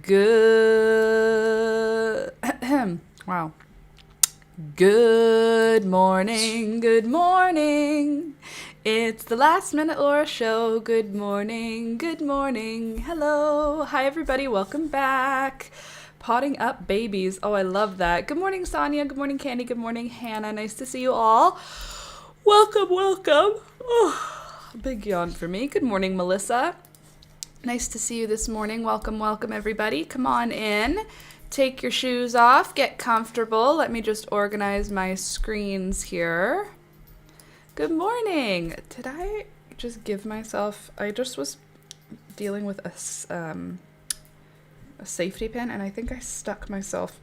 Good. Wow. Good morning. Good morning. It's the Last Minute Laura Show. Good morning. Good morning. Hello. Hi, everybody. Welcome back. Potting up babies. Oh, I love that. Good morning, Sonia. Good morning, Candy. Good morning, Hannah. Nice to see you all. Welcome, welcome. Oh, big yawn for me. Good morning, Melissa. Nice to see you this morning. Welcome, welcome, everybody. Come on in. Take your shoes off. Get comfortable. Let me just organize my screens here. Good morning. Did I just give myself... I just was dealing with a safety pin, and I think I stuck myself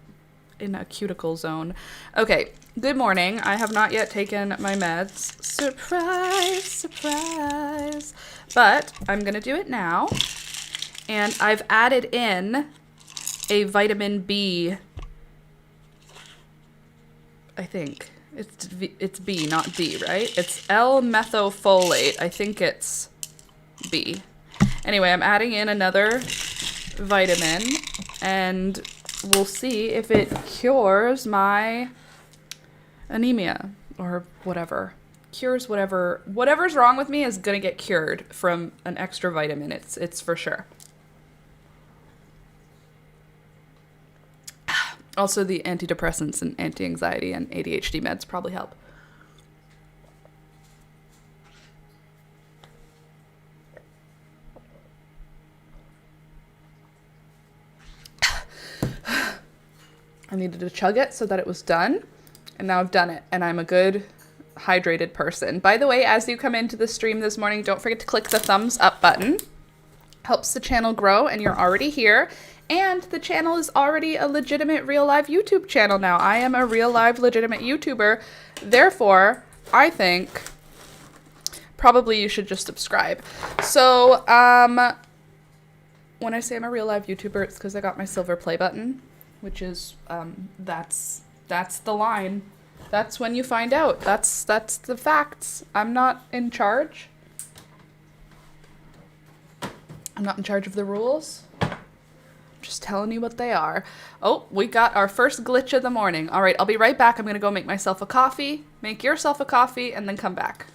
in a cuticle zone. Okay, good morning. I have not yet taken my meds. Surprise, surprise. But I'm going to do it now. And I've added in a vitamin B. I think. It's B, not D, right? It's L-methylfolate. I think it's B. Anyway, I'm adding in another vitamin, and we'll see if it cures my anemia or whatever. Cures whatever's wrong with me is gonna get cured from an extra vitamin. It's for sure. Also, the antidepressants and anti-anxiety and ADHD meds probably help. I needed to chug it so that it was done, and now I've done it, and I'm a good hydrated person. By the way, as you come into the stream this morning, don't forget to click the thumbs up button. Helps the channel grow, and you're already here. And the channel is already a legitimate real live YouTube channel now. I am a real live legitimate YouTuber. Therefore, I think probably you should just subscribe. So, when I say I'm a real live YouTuber, it's because I got my silver play button, which is, that's the line. That's when you find out. That's the facts. I'm not in charge. I'm not in charge of the rules. Just telling you what they are. Oh, we got our first glitch of the morning. All right, I'll be right back. I'm going to go make myself a coffee, make yourself a coffee, and then come back.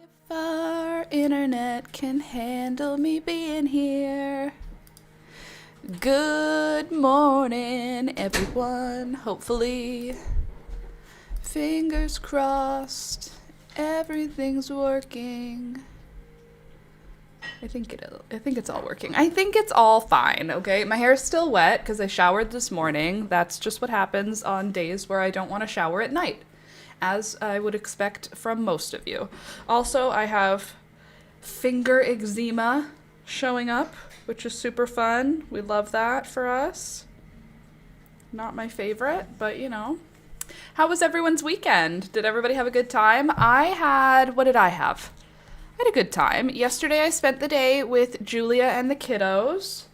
If our internet can handle me being here. Good morning, everyone. Hopefully, fingers crossed, everything's working. I think it's all working. I think it's all fine, okay? My hair is still wet because I showered this morning. That's just what happens on days where I don't want to shower at night, as I would expect from most of you. Also, I have finger eczema showing up, which is super fun. We love that for us. Not my favorite, but you know. How was everyone's weekend? Did everybody have a good time? What did I have? I had a good time. Yesterday I spent the day with Julia and the kiddos.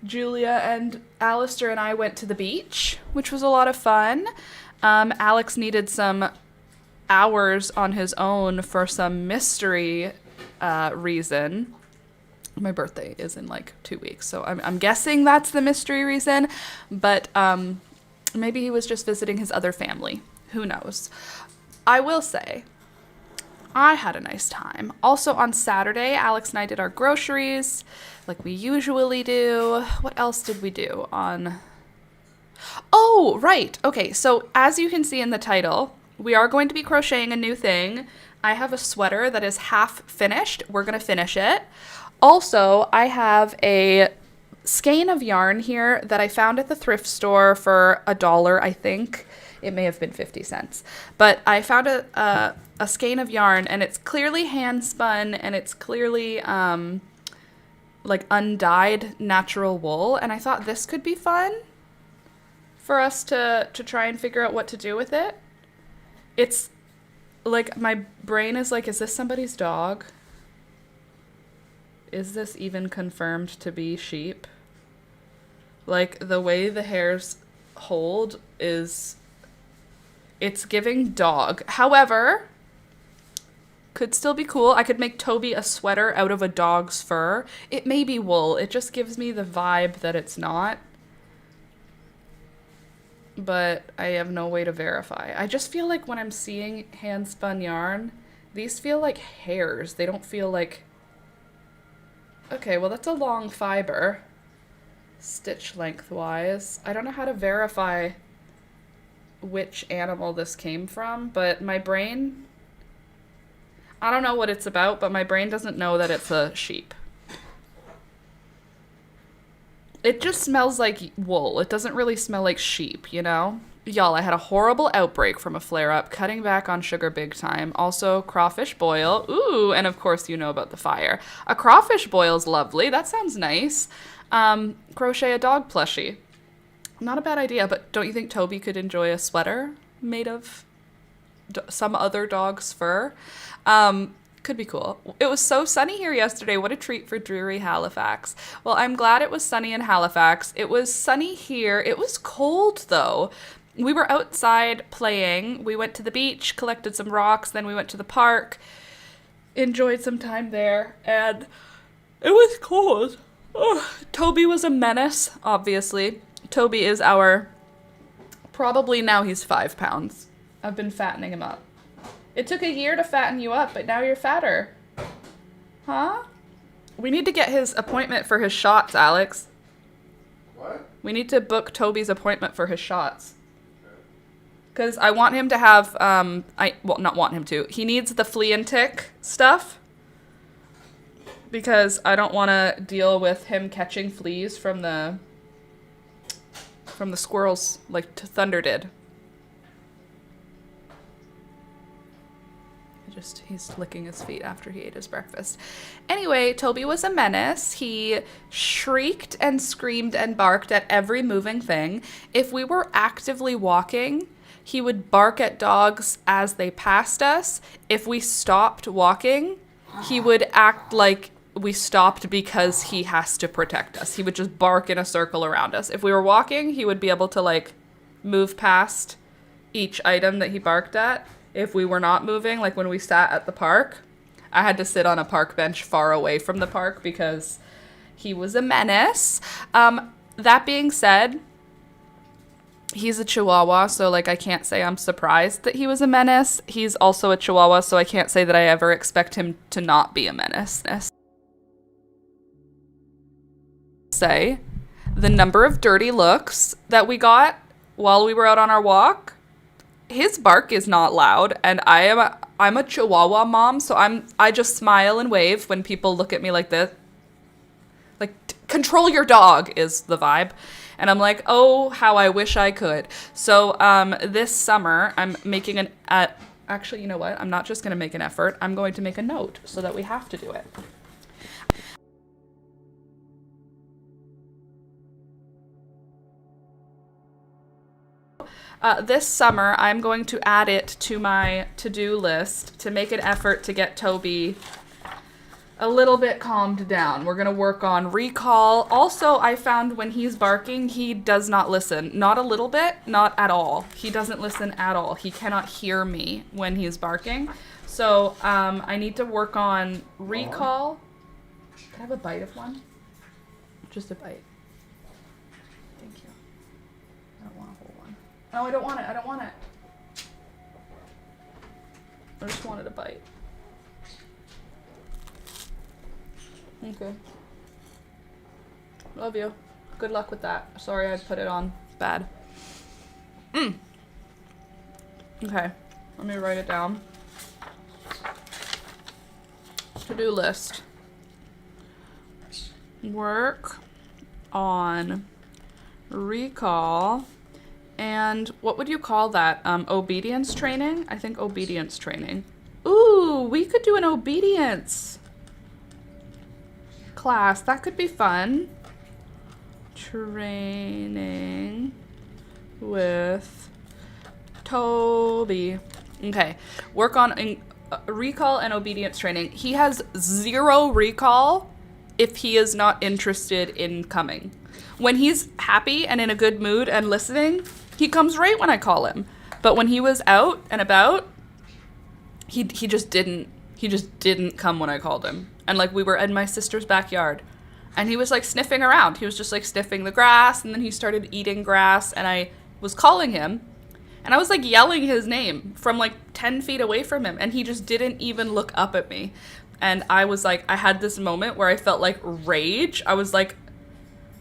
Julia and Alistair and I went to the beach, which was a lot of fun. Alex needed some hours on his own for some mystery reason. My birthday is in like 2 weeks, so I'm guessing that's the mystery reason, but maybe he was just visiting his other family. Who knows? I will say, I had a nice time. Also on Saturday, Alex and I did our groceries like we usually do. What else did we do on... Oh, right. Okay, so as you can see in the title, we are going to be crocheting a new thing. I have a sweater that is half finished. We're going to finish it. Also, I have a skein of yarn here that I found at the thrift store for $1, I think. It may have been 50 cents. But I found a skein of yarn, and it's clearly hand spun, and it's clearly like undyed natural wool. And I thought this could be fun for us to try and figure out what to do with it. It's like, my brain is like, is this somebody's dog? Is this even confirmed to be sheep? Like, the way the hairs hold is... It's giving dog. However, could still be cool. I could make Toby a sweater out of a dog's fur. It may be wool. It just gives me the vibe that it's not. But I have no way to verify. I just feel like when I'm seeing hand-spun yarn, these feel like hairs. They don't feel like... Okay, well, that's a long fiber, stitch lengthwise. I don't know how to verify which animal this came from, but my brain... I don't know what it's about, but my brain doesn't know that it's a sheep. It just smells like wool. It doesn't really smell like sheep, you know? Y'all, I had a horrible outbreak from a flare-up, cutting back on sugar big time. Also, crawfish boil. Ooh, and of course you know about the fire. A crawfish boil's lovely. That sounds nice. Crochet a dog plushie. Not a bad idea, but don't you think Toby could enjoy a sweater made of some other dog's fur? Could be cool. It was so sunny here yesterday. What a treat for dreary Halifax. Well, I'm glad it was sunny in Halifax. It was sunny here. It was cold, though. We were outside playing. We went to the beach, collected some rocks, then we went to the park, enjoyed some time there, and it was cold. Oh, Toby was a menace, obviously. Toby is probably now he's 5 pounds. I've been fattening him up. It took a year to fatten you up, but now you're fatter. Huh? We need to get his appointment for his shots, Alex. What? We need to book Toby's appointment for his shots. Because I want him to have, not want him to. He needs the flea and tick stuff. Because I don't want to deal with him catching fleas from the squirrels like Thunder did. He's licking his feet after he ate his breakfast. Anyway, Toby was a menace. He shrieked and screamed and barked at every moving thing. If we were actively walking, he would bark at dogs as they passed us. If we stopped walking, he would act like we stopped because he has to protect us. He would just bark in a circle around us. If we were walking, he would be able to like move past each item that he barked at. If we were not moving, like when we sat at the park, I had to sit on a park bench far away from the park because he was a menace. That being said, he's a Chihuahua, so like I can't say I'm surprised that he was a menace. He's also a Chihuahua, so I can't say that I ever expect him to not be a menace. Say the number of dirty looks that we got while we were out on our walk. His bark is not loud, and I'm a Chihuahua mom, so I just smile and wave when people look at me like this. Like, control your dog is the vibe. And I'm like, oh, how I wish I could. So this summer, I'm making actually, you know what? I'm not just going to make an effort. I'm going to make a note so that we have to do it. This summer, I'm going to add it to my to-do list to make an effort to get Toby a little bit calmed down. We're going to work on recall. Also, I found when he's barking, he does not listen. Not a little bit, not at all. He doesn't listen at all. He cannot hear me when he's barking. So I need to work on recall. Can I have a bite of one? Just a bite. Thank you. I don't want a whole one. No, I don't want it. I don't want it. I just wanted a bite. Okay. Love you. Good luck with that. Sorry I put it on bad. Okay. Let me write it down. To-do list. Work on recall. And what would you call that? Obedience training? I think obedience training. Ooh, we could do an obedience class. That could be fun. Training with Toby. Okay. Work on recall and obedience training. He has 0 recall if he is not interested in coming. When he's happy and in a good mood and listening, he comes right when I call him. But when he was out and about, he just didn't come when I called him. And like we were in my sister's backyard and he was like sniffing around. He was just like sniffing the grass, and then he started eating grass, and I was calling him and I was like yelling his name from like 10 feet away from him, and he just didn't even look up at me. And I was like, I had this moment where I felt like rage. I was like,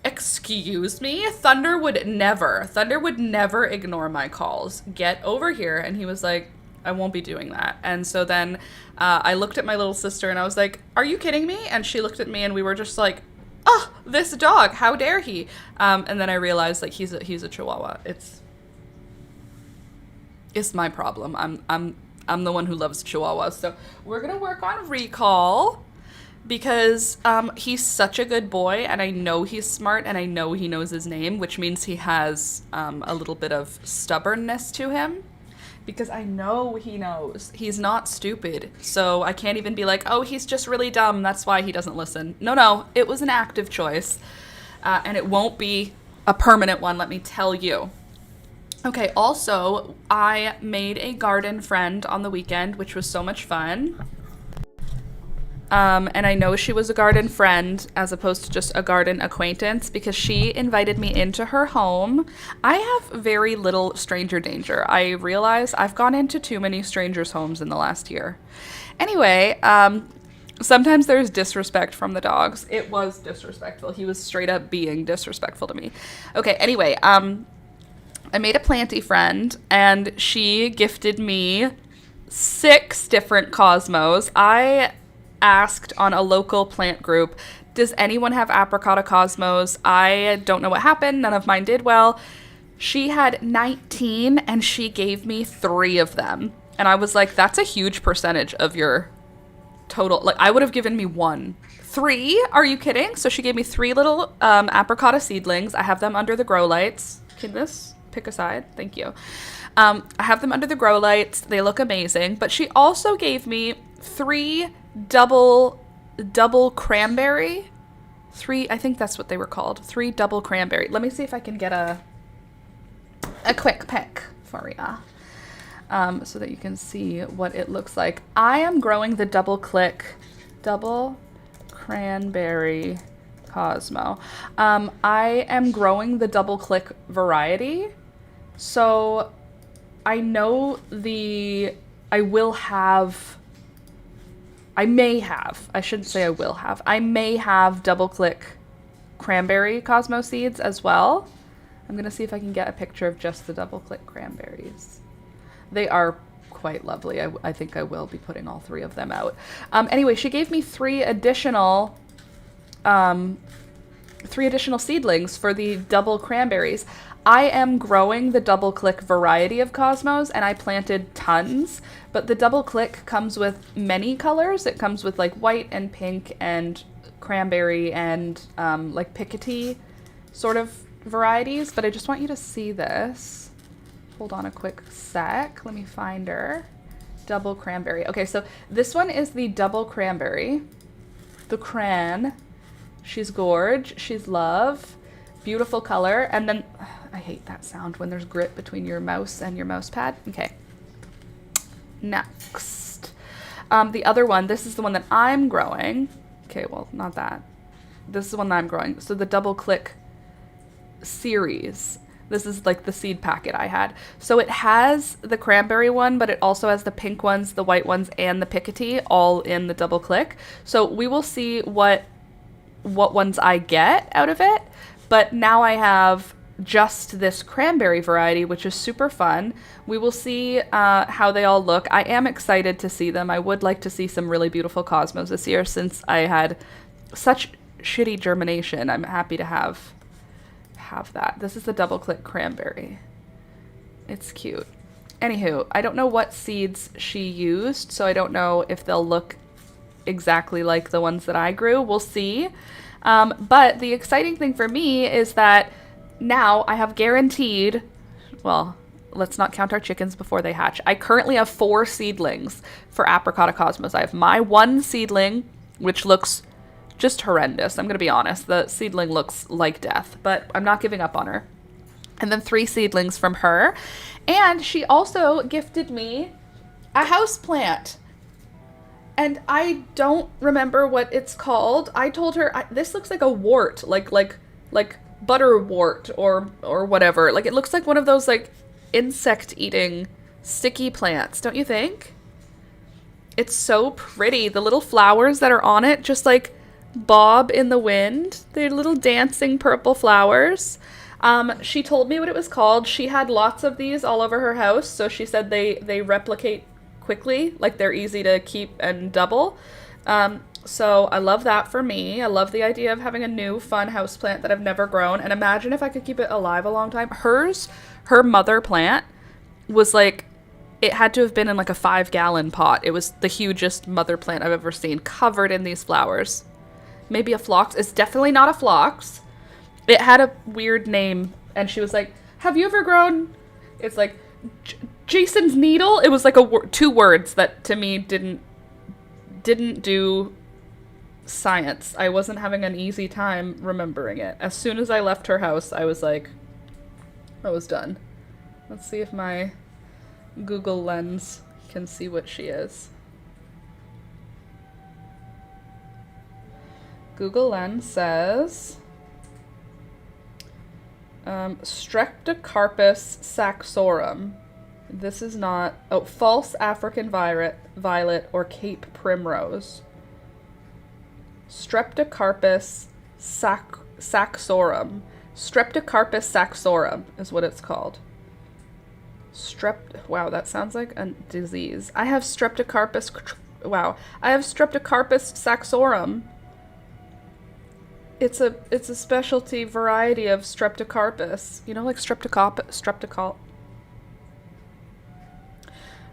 excuse me? Thunder would never ignore my calls. Get over here. And he was like, I won't be doing that. And so then I looked at my little sister and I was like, are you kidding me? And she looked at me and we were just like, oh, this dog, how dare he? And then I realized like he's a Chihuahua. It's my problem. I'm the one who loves Chihuahuas. So we're gonna work on recall because he's such a good boy, and I know he's smart, and I know he knows his name, which means he has a little bit of stubbornness to him, because I know he knows. He's not stupid, so I can't even be like, oh, he's just really dumb, that's why he doesn't listen. No, it was an active choice, and it won't be a permanent one, let me tell you. Okay, also, I made a garden friend on the weekend, which was so much fun. And I know she was a garden friend as opposed to just a garden acquaintance because she invited me into her home. I have very little stranger danger. I realize I've gone into too many strangers' homes in the last year. Anyway, sometimes there's disrespect from the dogs. It was disrespectful. He was straight up being disrespectful to me. Okay, anyway, I made a planty friend, and she gifted me 6 different cosmos. I asked on a local plant group, does anyone have apricota cosmos? I don't know what happened. None of mine did well. She had 19, and she gave me 3 of them. And I was like, that's a huge percentage of your total. Like, I would have given me 1. 3? Are you kidding? So she gave me 3 little apricota seedlings. I have them under the grow lights. Can this pick a side? Thank you. I have them under the grow lights. They look amazing. But she also gave me 3 double cranberry. 3, I think that's what they were called. 3 double cranberry. Let me see if I can get a quick pic for ya. So that you can see what it looks like. I am growing the double cranberry Cosmo. I am growing the double click variety So I know I will have, I may have, I shouldn't say I will have, I may have double click cranberry Cosmo seeds as well. I'm going to see if I can get a picture of just the double click cranberries. They are quite lovely. I think I will be putting all 3 of them out. Anyway, she gave me 3 additional seedlings for the double cranberries. I am growing the double click variety of Cosmos, and I planted tons, but the double click comes with many colors. It comes with like white and pink and cranberry and like Piketty sort of varieties, but I just want you to see this. Hold on a quick sec. Let me find her. Double cranberry. Okay, so this one is the double cranberry. The cran. She's gorge. She's love. Beautiful color. And then, I hate that sound when there's grit between your mouse and your mouse pad. Okay. Next. The other one, this is the one that I'm growing. Okay, well, not that. This is the one that I'm growing. So the double click series. This is like the seed packet I had. So it has the cranberry one, but it also has the pink ones, the white ones, and the Piketty all in the double click. So we will see what ones I get out of it. But now I have just this cranberry variety, which is super fun. We will see how they all look. I am excited to see them. I would like to see some really beautiful Cosmos this year since I had such shitty germination. I'm happy to have that. This is the double click cranberry. It's cute. Anywho, I don't know what seeds she used, so I don't know if they'll look exactly like the ones that I grew. We'll see. But the exciting thing for me is that now I have guaranteed, well, let's not count our chickens before they hatch. I currently have 4 seedlings for Apricota Cosmos. I have my 1 seedling, which looks just horrendous. I'm going to be honest. The seedling looks like death, but I'm not giving up on her. And then 3 seedlings from her. And she also gifted me a house plant. And I don't remember what it's called. I told her, this looks like a wart, like butterwort or whatever. Like it looks like one of those like insect-eating sticky plants, don't you think? It's so pretty. The little flowers that are on it just like bob in the wind. They're little dancing purple flowers. She told me what it was called. She had lots of these all over her house, so she said they replicate quickly, like they're easy to keep and double. So I love that for me. I love the idea of having a new fun houseplant that I've never grown, and imagine if I could keep it alive a long time. Her mother plant was like, it had to have been in like a 5-gallon pot. It was the hugest mother plant I've ever seen, covered in these flowers. Maybe a phlox. It's definitely not a phlox. It had a weird name, and she was like, have you ever grown? It's like Jason's needle. It was like 2 words that to me didn't do science. I wasn't having an easy time remembering it. As soon as I left her house, I was like, I was done. Let's see if my Google Lens can see what she is. Google Lens says Streptocarpus saxorum. This is not, false African violet or Cape primrose. Streptocarpus saxorum. Streptocarpus saxorum is what it's called. Wow, that sounds like a disease. I have Streptocarpus saxorum. It's a specialty variety of Streptocarpus. You know, like streptococcal.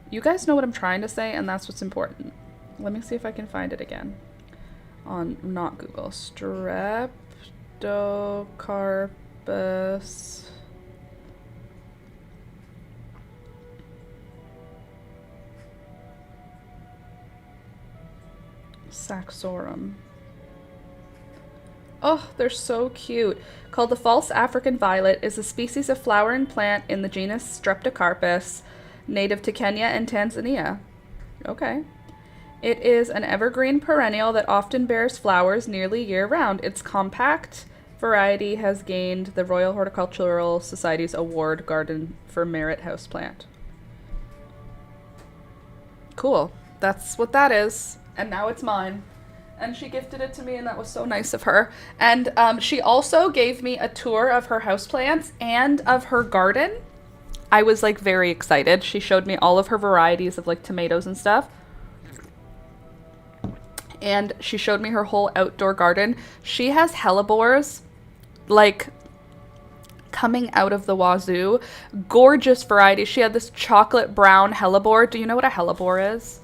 You guys know what I'm trying to say, and that's what's important. Let me see if I can find it again. On, not Google. Streptocarpus saxorum. Oh, they're so cute. Called the false African violet, is a species of flowering plant in the genus Streptocarpus, native to Kenya and Tanzania. Okay. It is an evergreen perennial that often bears flowers nearly year-round. It's compact variety has gained the Royal Horticultural Society's Award Garden for Merit Houseplant. Cool. That's what that is. And now it's mine. And she gifted it to me, and that was so nice of her. And she also gave me a tour of her houseplants and of her garden. I was like very excited. She showed me all of her varieties of like tomatoes and stuff. And she showed me her whole outdoor garden. She has hellebores like coming out of the wazoo. Gorgeous variety. She had this chocolate brown hellebore. Do you know what a hellebore is?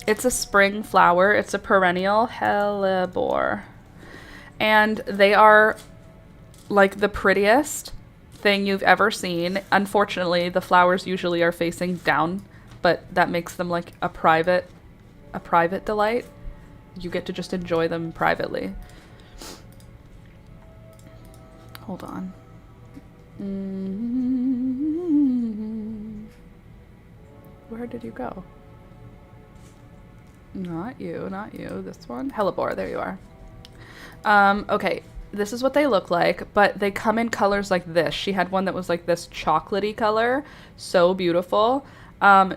It's a spring flower. It's a perennial hellebore. And they are like the prettiest thing you've ever seen. Unfortunately, the flowers usually are facing down, but that makes them like a private delight. You get to just enjoy them privately. Hold on. Where did you go? Not you, not you. This one? Hellebore, there you are. Okay, this is what they look like, but they come in colors like this. She had one that was like this chocolatey color. So beautiful.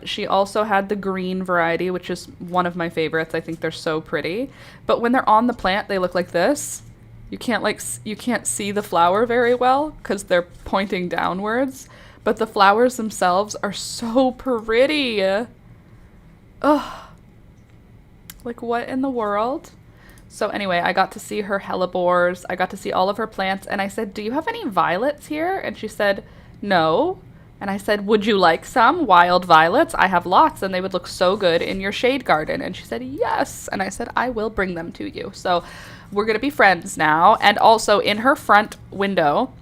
She also had the green variety, which is one of my favorites. I think they're so pretty. But when they're on the plant, they look like this. You can't see the flower very well because they're pointing downwards. But the flowers themselves are so pretty. Ugh. Like, what in the world? So anyway, I got to see her hellebores. I got to see all of her plants. And I said, do you have any violets here? And she said, no. And I said, would you like some wild violets? I have lots, and they would look so good in your shade garden. And she said, yes. And I said, I will bring them to you. So we're going to be friends now. And also in her front window,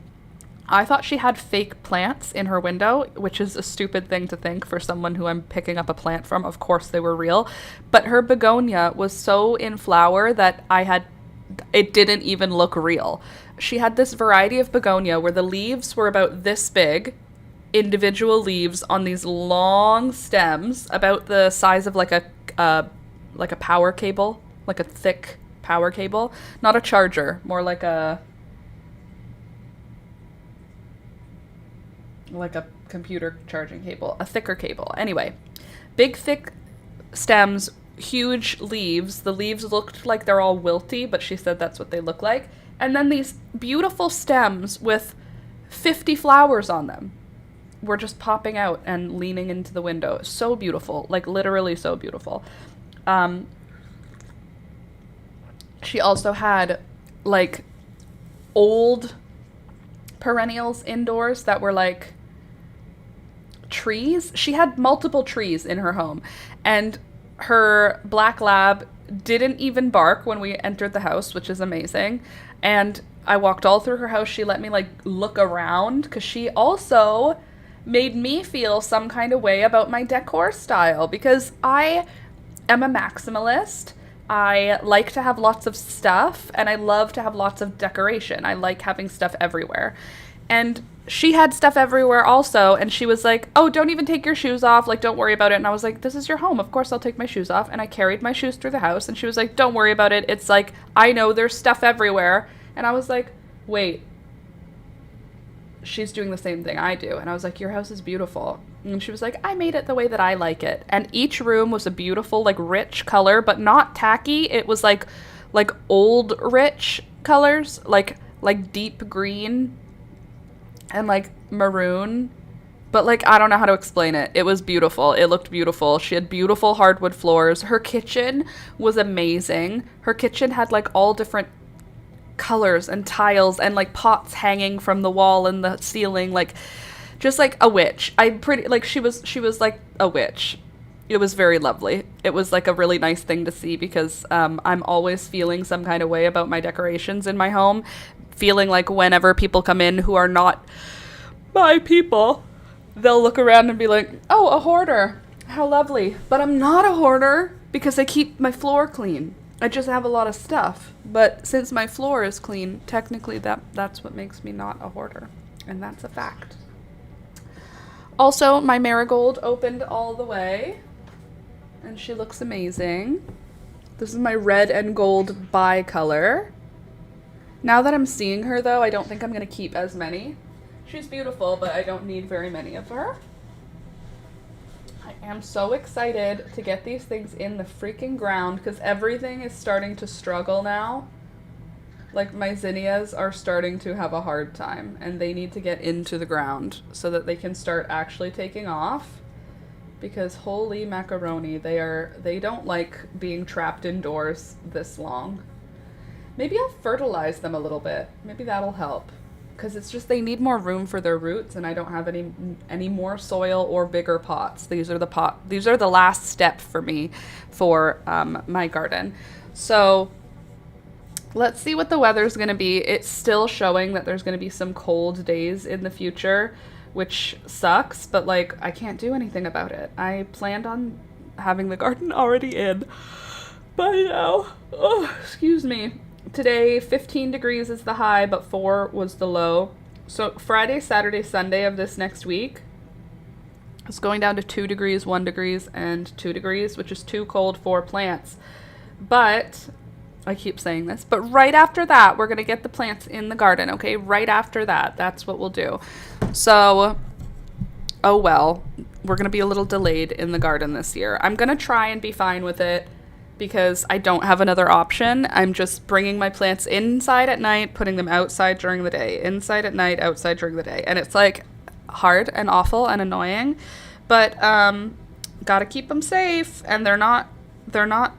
I thought she had fake plants in her window, which is a stupid thing to think for someone who I'm picking up a plant from. Of course they were real. But her begonia was so in flower that it didn't even look real. She had this variety of begonia where the leaves were about this big, individual leaves on these long stems, about the size of like a power cable, like a thick power cable. Not a charger, more like a computer charging cable, a thicker cable. Anyway, big thick stems, huge leaves. The leaves looked like they're all wilty, but she said that's what they look like. And then these beautiful stems with 50 flowers on them were just popping out and leaning into the window. So beautiful, like literally so beautiful. She also had like old perennials indoors that were like trees. She had multiple trees in her home, and her black lab didn't even bark when we entered the house, which is amazing. And I walked all through her house. She let me like look around because she also made me feel some kind of way about my decor style, because I am a maximalist. I like to have lots of stuff, and I love to have lots of decoration. I like having stuff everywhere. And she had stuff everywhere also, and she was like, oh, don't even take your shoes off, like, don't worry about it. And I was like, this is your home, of course I'll take my shoes off. And I carried my shoes through the house, and she was like, don't worry about it, it's like, I know there's stuff everywhere. And I was like, wait, she's doing the same thing I do. And I was like, your house is beautiful. And she was like, I made it the way that I like it. And each room was a beautiful, like, rich color, but not tacky. It was like old rich colors, like deep green and like maroon. But like, I don't know how to explain it. It was beautiful. It looked beautiful. She had beautiful hardwood floors. Her kitchen was amazing. Her kitchen had like all different colors and tiles and like pots hanging from the wall and the ceiling, like just like a witch. She was like a witch. It was very lovely. It was like a really nice thing to see, because I'm always feeling some kind of way about my decorations in my home, feeling like whenever people come in who are not my people, they'll look around and be like, oh, a hoarder, how lovely. But I'm not a hoarder because I keep my floor clean. I just have a lot of stuff. But since my floor is clean, technically that's what makes me not a hoarder. And that's a fact. Also, my marigold opened all the way, and she looks amazing. This is my red and gold bi-color. Now that I'm seeing her, though, I don't think I'm going to keep as many. She's beautiful, but I don't need very many of her. I am so excited to get these things in the freaking ground because everything is starting to struggle now. Like, my zinnias are starting to have a hard time, and they need to get into the ground so that they can start actually taking off. Because holy macaroni, they don't like being trapped indoors this long. Maybe I'll fertilize them a little bit. Maybe that'll help. Because it's just they need more room for their roots, and I don't have any more soil or bigger pots. These are the last step for me for my garden. So let's see what the weather's going to be. It's still showing that there's going to be some cold days in the future, which sucks, but like I can't do anything about it. I planned on having the garden already in by now. Oh, excuse me. Today, 15 degrees is the high, but 4 was the low. So Friday, Saturday, Sunday of this next week, it's going down to 2 degrees, 1 degrees, and 2 degrees, which is too cold for plants. But, I keep saying this, but right after that, we're going to get the plants in the garden, okay? Right after that, that's what we'll do. So, oh well, we're going to be a little delayed in the garden this year. I'm going to try and be fine with it, because I don't have another option. I'm just bringing my plants inside at night, putting them outside during the day. Inside at night, outside during the day. And it's like hard and awful and annoying, but gotta keep them safe, and they're not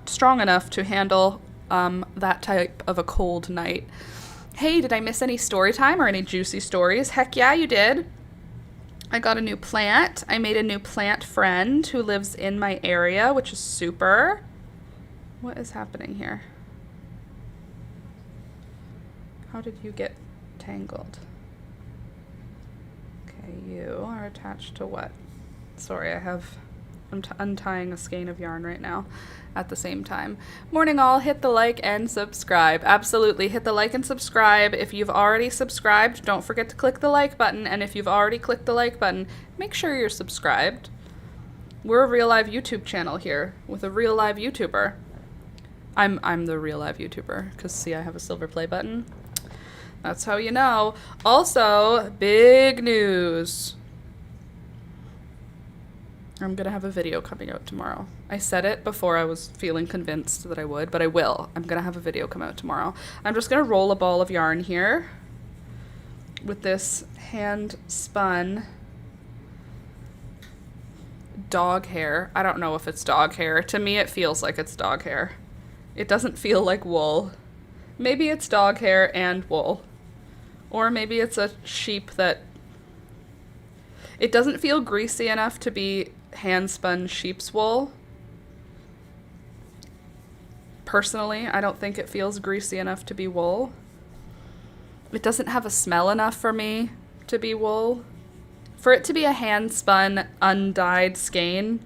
strong enough to handle that type of a cold night. Hey, did I miss any story time or any juicy stories? Heck yeah, you did. I got a new plant. I made a new plant friend who lives in my area, which is super. What is happening here? How did you get tangled? Okay, you are attached to what? Sorry, I'm untying a skein of yarn right now at the same time. Morning all, hit the like and subscribe. Absolutely, hit the like and subscribe. If you've already subscribed, don't forget to click the like button. And if you've already clicked the like button, make sure you're subscribed. We're a real live YouTube channel here with a real live YouTuber. I'm the real live YouTuber, because see, I have a silver play button. That's how you know. Also, big news. I'm going to have a video coming out tomorrow. I said it before I was feeling convinced that I would, but I will. I'm going to have a video come out tomorrow. I'm just going to roll a ball of yarn here with this hand spun dog hair. I don't know if it's dog hair. To me, it feels like it's dog hair. It doesn't feel like wool. Maybe it's dog hair and wool. Or maybe it's a sheep that... It doesn't feel greasy enough to be hand-spun sheep's wool. Personally, I don't think it feels greasy enough to be wool. It doesn't have a smell enough for me to be wool. For it to be a hand-spun, undyed skein,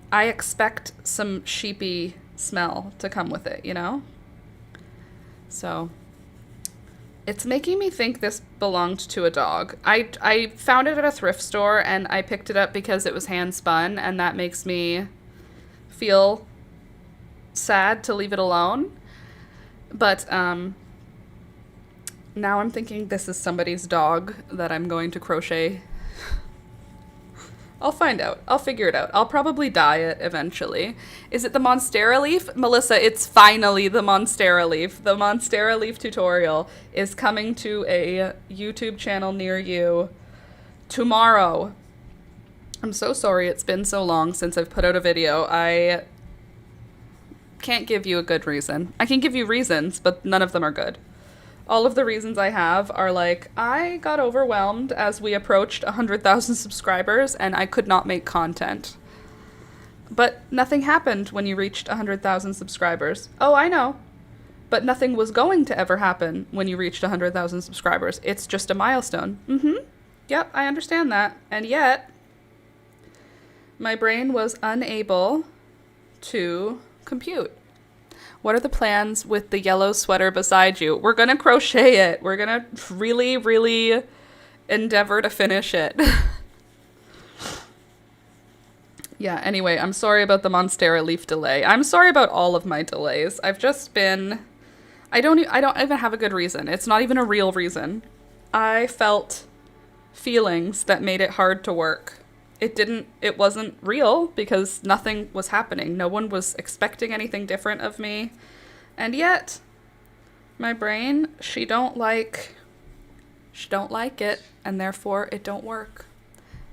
I expect some sheepy smell to come with it, you know? So, it's making me think this belonged to a dog. I found it at a thrift store, and I picked it up because it was hand-spun, and that makes me feel sad to leave it alone. But, now I'm thinking this is somebody's dog that I'm going to crochet. I'll find out. I'll figure it out. I'll probably dye it eventually. Is it the Monstera leaf? Melissa, it's finally the Monstera leaf. The Monstera leaf tutorial is coming to a YouTube channel near you tomorrow. I'm so sorry it's been so long since I've put out a video. I can't give you a good reason. I can give you reasons, but none of them are good. All of the reasons I have are like, I got overwhelmed as we approached 100,000 subscribers and I could not make content. But nothing happened when you reached 100,000 subscribers. Oh, I know. But nothing was going to ever happen when you reached 100,000 subscribers. It's just a milestone. Yep, I understand that. And yet, my brain was unable to compute. What are the plans with the yellow sweater beside you? We're going to crochet it. We're going to really, really endeavor to finish it. Yeah, anyway, I'm sorry about the Monstera leaf delay. I'm sorry about all of my delays. I've just been I don't even have a good reason. It's not even a real reason. I felt feelings that made it hard to work. It wasn't real because nothing was happening. No one was expecting anything different of me. And yet, my brain, she don't like it, and therefore it don't work.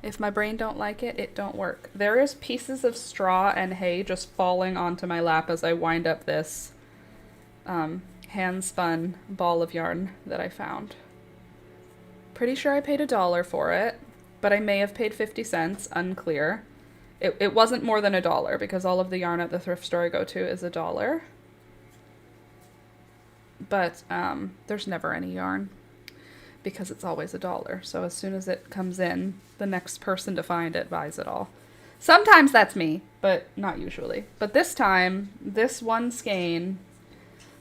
If my brain don't like it, it don't work. There is pieces of straw and hay just falling onto my lap as I wind up this hand-spun ball of yarn that I found. Pretty sure I paid $1 for it, but I may have paid 50 cents, unclear. It wasn't more than $1 because all of the yarn at the thrift store I go to is $1. But there's never any yarn because it's always $1. So as soon as it comes in, the next person to find it buys it all. Sometimes that's me, but not usually. But this time, this one skein,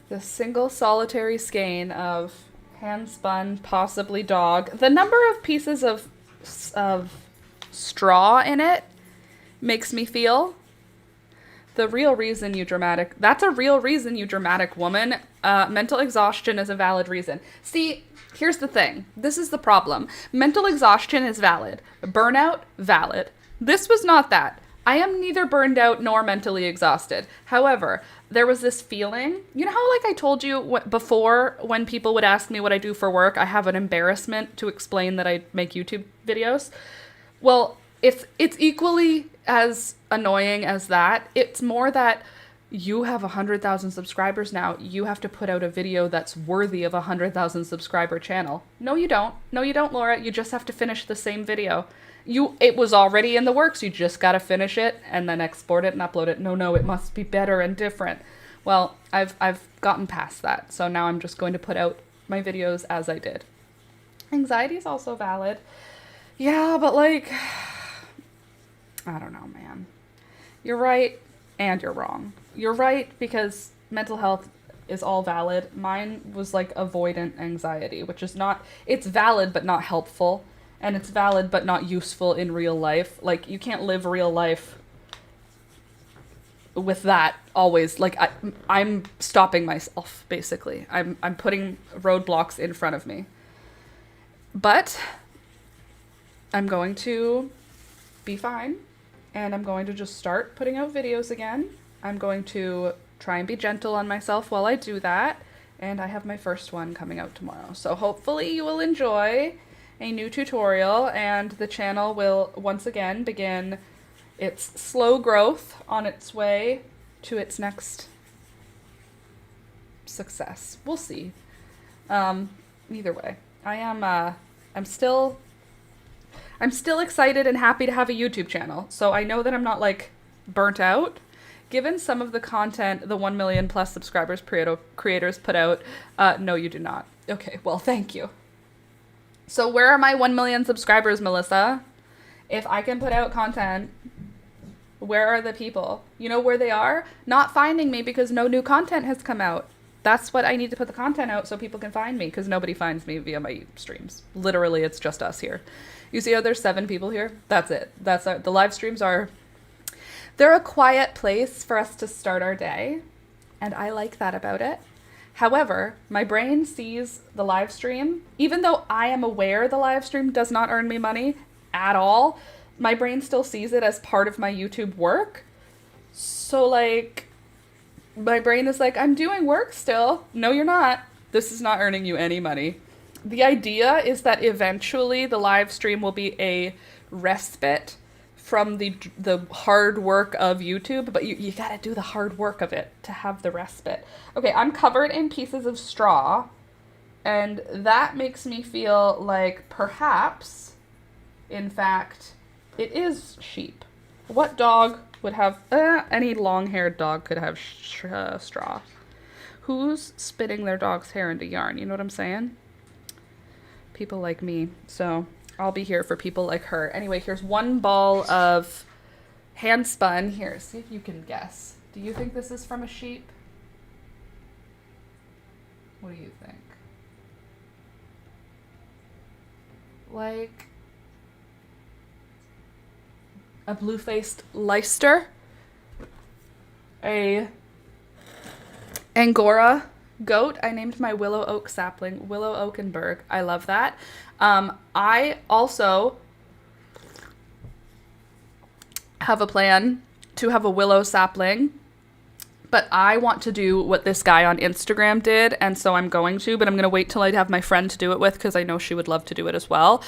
this single solitary skein of hand-spun, possibly dog, the number of pieces of straw in it makes me feel that's a real reason, you dramatic woman. Mental exhaustion is a valid reason. See, here's the thing. This is the problem. Mental exhaustion is valid. Burnout, valid. This was not that. I am neither burned out nor mentally exhausted. However, there was this feeling, you know how like I told you before when people would ask me what I do for work, I have an embarrassment to explain that I make YouTube videos? Well, it's equally as annoying as that. It's more that you have 100,000 subscribers now. You have to put out a video that's worthy of a 100,000 subscriber channel. No, you don't. No, you don't, Laura. You just have to finish the same video. It was already in the works. You just got to finish it and then export it and upload it. No, it must be better and different. Well, I've gotten past that. So now I'm just going to put out my videos as I did. Anxiety is also valid. Yeah, but like, I don't know, man. You're right and you're wrong. You're right because mental health is all valid. Mine was like avoidant anxiety, which is not, it's valid but not helpful. And it's valid but not useful in real life. Like, you can't live real life with that always. Like, I'm stopping myself, basically. I'm putting roadblocks in front of me. But I'm going to be fine. And I'm going to just start putting out videos again. I'm going to try and be gentle on myself while I do that. And I have my first one coming out tomorrow. So hopefully you will enjoy a new tutorial, and the channel will once again begin its slow growth on its way to its next success. We'll see. Either way, I'm still excited and happy to have a YouTube channel. So I know that I'm not like burnt out. Given some of the content the 1 million plus subscribers creators put out, no, you do not. Okay, well, thank you. So where are my 1 million subscribers, Melissa? If I can put out content, where are the people? You know where they are? Not finding me because no new content has come out. That's what I need to put the content out so people can find me, because nobody finds me via my streams. Literally, it's just us here. You see how there's 7 people here? That's it. The live streams they're a quiet place for us to start our day, and I like that about it. However, my brain sees the live stream, even though I am aware the live stream does not earn me money at all, my brain still sees it as part of my YouTube work. So like, my brain is like, I'm doing work still. No, you're not. This is not earning you any money. The idea is that eventually the live stream will be a respite from the hard work of YouTube, but you gotta do the hard work of it to have the respite. Okay, I'm covered in pieces of straw, and that makes me feel like perhaps, in fact, it is sheep. What dog would have, any long-haired dog could have straw. Who's spitting their dog's hair into yarn? You know what I'm saying? People like me. So I'll be here for people like her. Anyway, here's one ball of hand spun. Here, see if you can guess. Do you think this is from a sheep? What do you think? Like a blue-faced Leicester? A Angora Goat, I named my willow oak sapling Willow Oakenberg. I love that. I also have a plan to have a willow sapling, but I want to do what this guy on Instagram did, and so I'm going to, but I'm going to wait till I have my friend to do it with, because I know she would love to do it as well.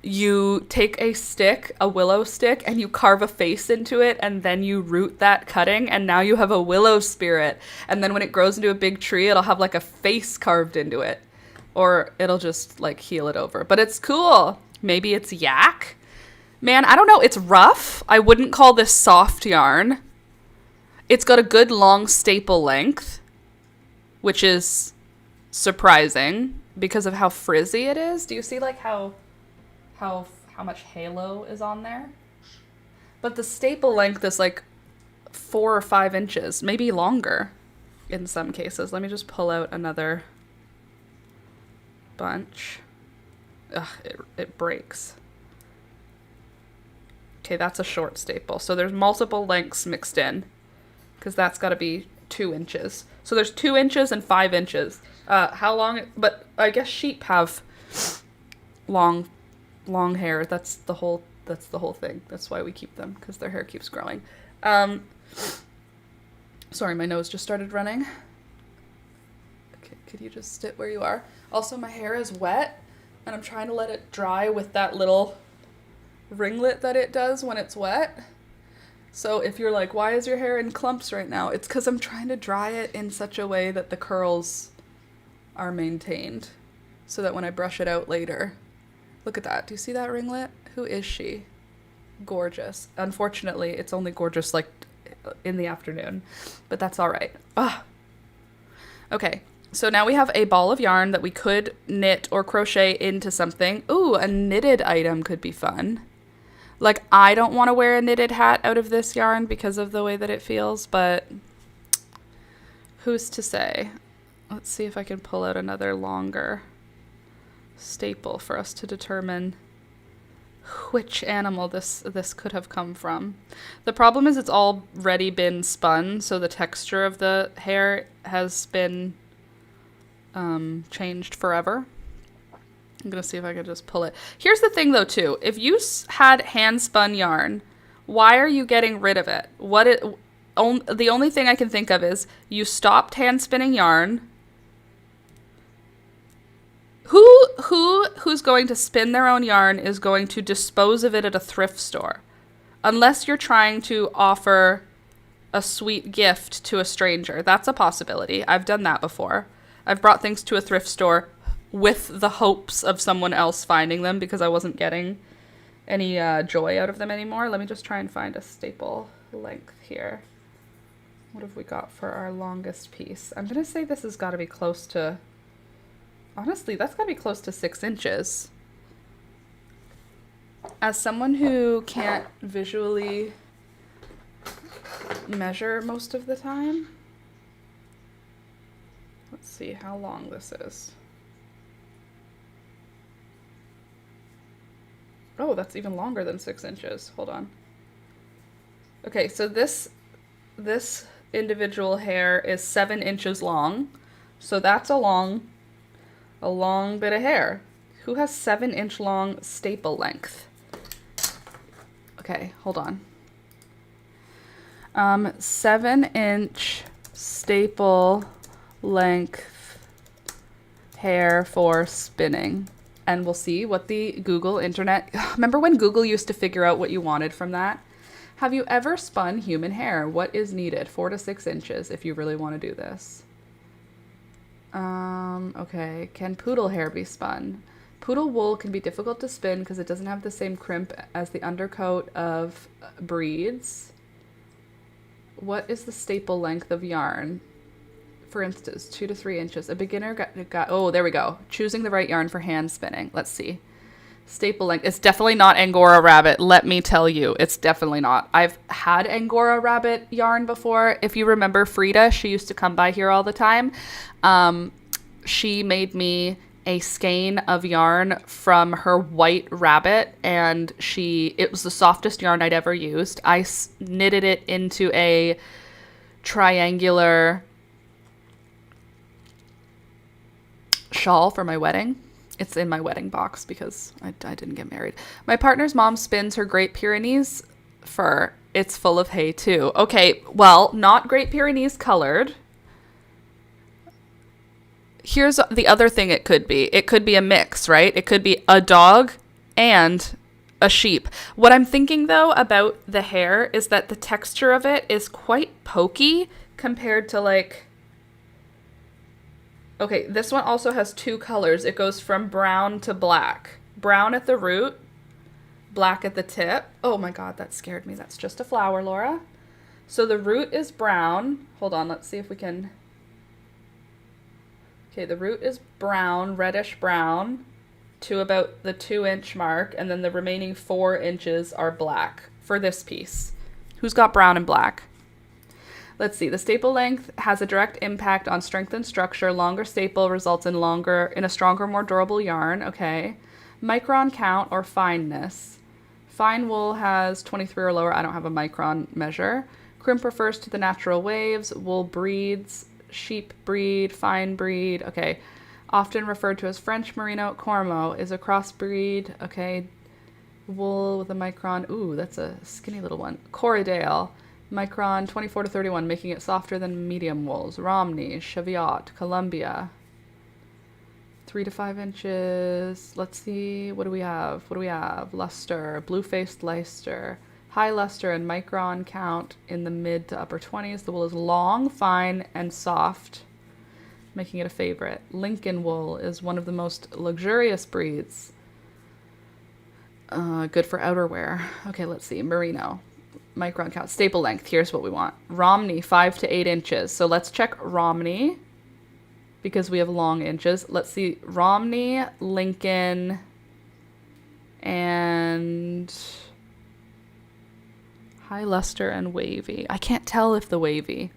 You take a stick, a willow stick, and you carve a face into it, and then you root that cutting, and now you have a willow spirit. And then when it grows into a big tree, it'll have like a face carved into it, or it'll just like heal it over. But it's cool. Maybe it's yak. Man, I don't know. It's rough. I wouldn't call this soft yarn. It's got a good long staple length, which is surprising because of how frizzy it is. Do you see like how much halo is on there? But the staple length is like 4 or 5 inches, maybe longer in some cases. Let me just pull out another bunch. Ugh, it breaks. Okay, that's a short staple. So there's multiple lengths mixed in, because that's got to be 2 inches. So there's 2 inches and 5 inches. How long? But I guess sheep have long hair. That's the whole thing. That's why we keep them, because their hair keeps growing. Sorry, my nose just started running. Okay, could you just sit where you are? Also, my hair is wet, and I'm trying to let it dry with that little ringlet that it does when it's wet. So if you're like, why is your hair in clumps right now? It's because I'm trying to dry it in such a way that the curls are maintained, so that when I brush it out later. Look at that. Do you see that ringlet? Who is she? Gorgeous. Unfortunately, it's only gorgeous like in the afternoon, but that's all right. Okay, so now we have a ball of yarn that we could knit or crochet into something. Ooh, a knitted item could be fun. Like, I don't want to wear a knitted hat out of this yarn because of the way that it feels, but who's to say? Let's see if I can pull out another longer staple for us to determine which animal this could have come from. The problem is it's already been spun, so the texture of the hair has been changed forever. I'm going to see if I can just pull it. Here's the thing, though, too. If you had hand-spun yarn, why are you getting rid of it? The only thing I can think of is you stopped hand-spinning yarn. Who's going to spin their own yarn is going to dispose of it at a thrift store. Unless you're trying to offer a sweet gift to a stranger. That's a possibility. I've done that before. I've brought things to a thrift store with the hopes of someone else finding them because I wasn't getting any joy out of them anymore. Let me just try and find a staple length here. What have we got for our longest piece? I'm going to say this has got to be close to... Honestly, that's got to be close to 6 inches. As someone who can't visually measure most of the time, let's see how long this is. Oh, that's even longer than 6 inches. Hold on. Okay, so this individual hair is 7 inches long. So that's a long bit of hair. Who has 7-inch long staple length? Okay, hold on. 7-inch staple length hair for spinning. And we'll see what the Google internet... Remember when Google used to figure out what you wanted from that? Have you ever spun human hair? What is needed? 4 to 6 inches if you really want to do this. Okay. Can poodle hair be spun? Poodle wool can be difficult to spin because it doesn't have the same crimp as the undercoat of breeds. What is the staple length of yarn? For instance, 2 to 3 inches. A beginner got oh, there we go. Choosing the right yarn for hand spinning. Let's see. Staple length. It's definitely not Angora rabbit. Let me tell you, it's definitely not. I've had Angora rabbit yarn before. If you remember Frida, she used to come by here all the time. She made me a skein of yarn from her white rabbit, and it was the softest yarn I'd ever used. I knitted it into a triangular shawl for my wedding. It's in my wedding box because I didn't get married. My partner's mom spins her Great Pyrenees fur. It's full of hay too. Okay, well, not Great Pyrenees colored. Here's the other thing it could be. It could be a mix, right? It could be a dog and a sheep. What I'm thinking, though, about the hair is that the texture of it is quite pokey compared to, like... Okay, this one also has two colors. It goes from brown to black. Brown at the root, black at the tip. Oh my god, that scared me. That's just a flower, Laura. So the root is brown. Hold on, let's see if we can... Okay, the root is brown, reddish brown, to about the 2-inch mark, and then the remaining 4 inches are black for this piece. Who's got brown and black? Let's see. The staple length has a direct impact on strength and structure. Longer staple results in a stronger, more durable yarn. Okay. Micron count or fineness. Fine wool has 23 or lower. I don't have a micron measure. Crimp refers to the natural waves. Wool breeds. Sheep breed, fine breed, okay. Often referred to as French Merino Cormo, is a crossbreed, okay. Wool with a micron, ooh, that's a skinny little one. Corriedale, micron 24 to 31, making it softer than medium wools. Romney, Cheviot, Columbia, 3 to 5 inches. Let's see, what do we have? Luster, blue-faced Leicester. High luster and micron count in the mid to upper 20s. The wool is long, fine, and soft, making it a favorite. Lincoln wool is one of the most luxurious breeds. Good for outerwear. Okay, let's see. Merino. Micron count. Staple length. Here's what we want. Romney, 5 to 8 inches. So let's check Romney because we have long inches. Let's see. Romney, Lincoln, and... High luster and wavy. I can't tell if the wavy.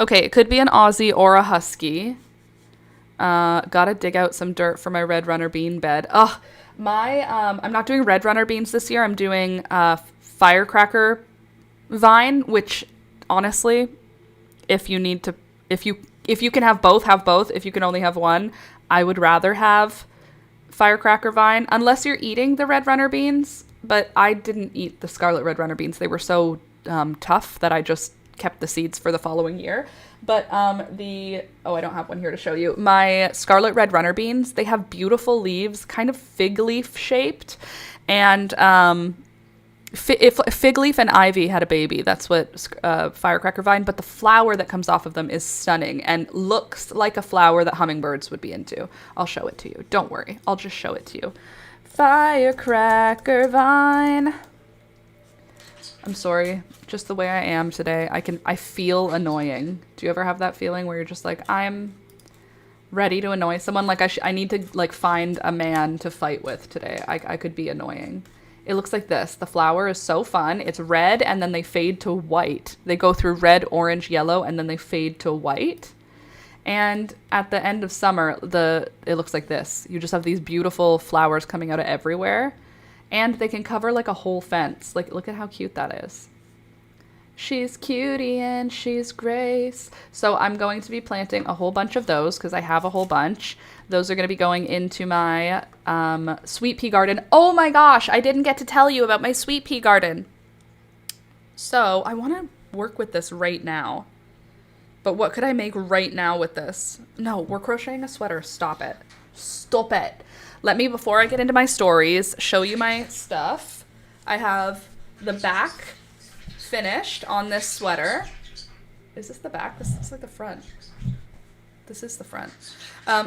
Okay, it could be an Aussie or a Husky. Gotta dig out some dirt for my Red Runner bean bed. Ugh, I'm not doing Red Runner beans this year. I'm doing Firecracker vine, which honestly, if you can have both, have both. If you can only have one, I would rather have Firecracker vine, unless you're eating the Red Runner beans. But I didn't eat the Scarlet Red Runner beans. They were so tough that I just kept the seeds for the following year. But I don't have one here to show you. My Scarlet Red Runner beans, they have beautiful leaves, kind of fig leaf shaped. And if fig leaf and ivy had a baby, that's what Firecracker vine. But the flower that comes off of them is stunning and looks like a flower that hummingbirds would be into. I'll show it to you. Don't worry. I'll just show it to you. Firecracker vine. I'm sorry, just the way I am today. I feel annoying. Do you ever have that feeling where you're just like, I'm ready to annoy someone? Like I need to like find a man to fight with today. I could be annoying. It looks like this. The flower is so fun. It's red and then they fade to white. They go through red, orange, yellow, and then they fade to white. And at the end of summer, it looks like this. You just have these beautiful flowers coming out of everywhere. And they can cover like a whole fence. Like, look at how cute that is. She's cutie and she's Grace. So I'm going to be planting a whole bunch of those because I have a whole bunch. Those are going to be going into my sweet pea garden. Oh my gosh, I didn't get to tell you about my sweet pea garden. So I want to work with this right now. But what could I make right now with this? No, we're crocheting a sweater. Stop it. Stop it. Let me, before I get into my stories, show you my stuff. I have the back finished on this sweater. Is this the back? This looks like the front. This is the front.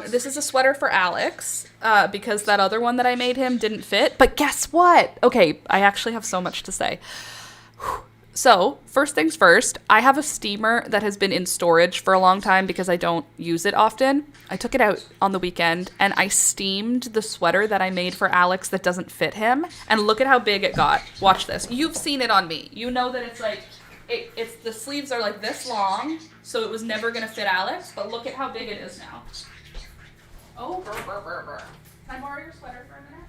This is a sweater for Alex because that other one that I made him didn't fit. But guess what? Okay, I actually have so much to say. So, first things first, I have a steamer that has been in storage for a long time because I don't use it often. I took it out on the weekend and I steamed the sweater that I made for Alex that doesn't fit him. And look at how big it got. Watch this. You've seen it on me. You know that it's like, it's the sleeves are like this long, so it was never going to fit Alex, but look at how big it is now. Oh, burr, burr, burr, burr. Can I borrow your sweater for a minute?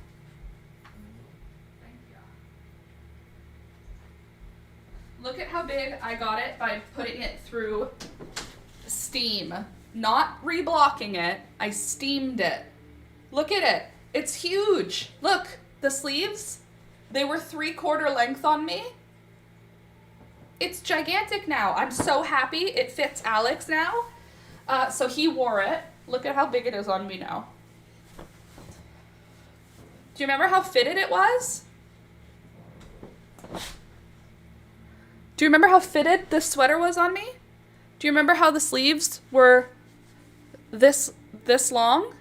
Look at how big I got it by putting it through steam. not reblocking it, I steamed it. Look at it. It's huge. Look, the sleeves, they were 3/4 length on me. It's gigantic now. I'm so happy. It fits Alex now. So he wore it. Look at how big it is on me now. Do you remember how fitted it was? Do you remember how fitted this sweater was on me? Do you remember how the sleeves were this long?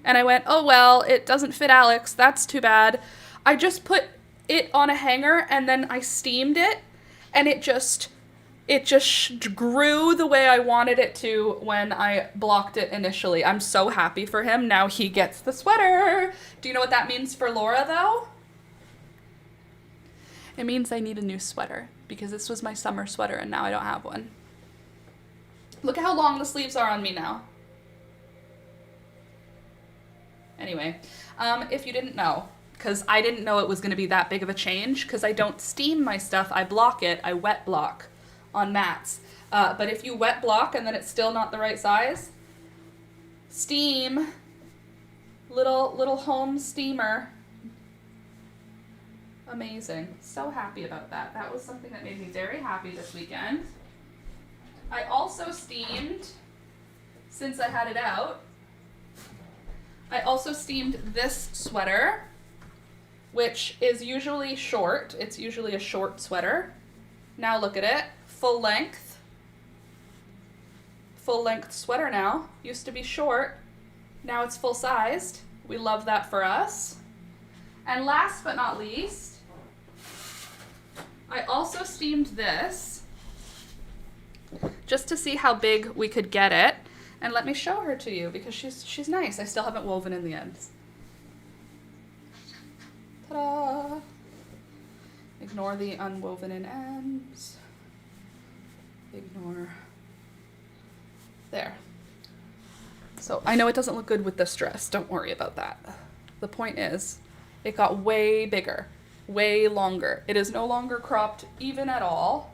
And I went, oh, well, it doesn't fit Alex. That's too bad. I just put it on a hanger and then I steamed it, and it just grew the way I wanted it to when I blocked it initially. I'm so happy for him. Now he gets the sweater. Do you know what that means for Laura, though? It means I need a new sweater because this was my summer sweater and now I don't have one. Look at how long the sleeves are on me now. Anyway, if you didn't know, because I didn't know it was going to be that big of a change, because I don't steam my stuff, I block it, I wet block on mats. But if you wet block and then it's still not the right size, steam, little home steamer. Amazing. So happy about that. That was something that made me very happy this weekend. I also steamed, since I had it out, I also steamed this sweater, which is usually short. It's usually a short sweater. Now look at it. Full length sweater now. Used to be short. Now it's full sized. We love that for us. And last but not least, I also steamed this just to see how big we could get it. And let me show her to you because she's nice. I still haven't woven in the ends. Ta-da! Ignore the unwoven in ends. Ignore. There. So I know it doesn't look good with this dress. Don't worry about that. The point is, it got way bigger, way longer. It is no longer cropped even at all.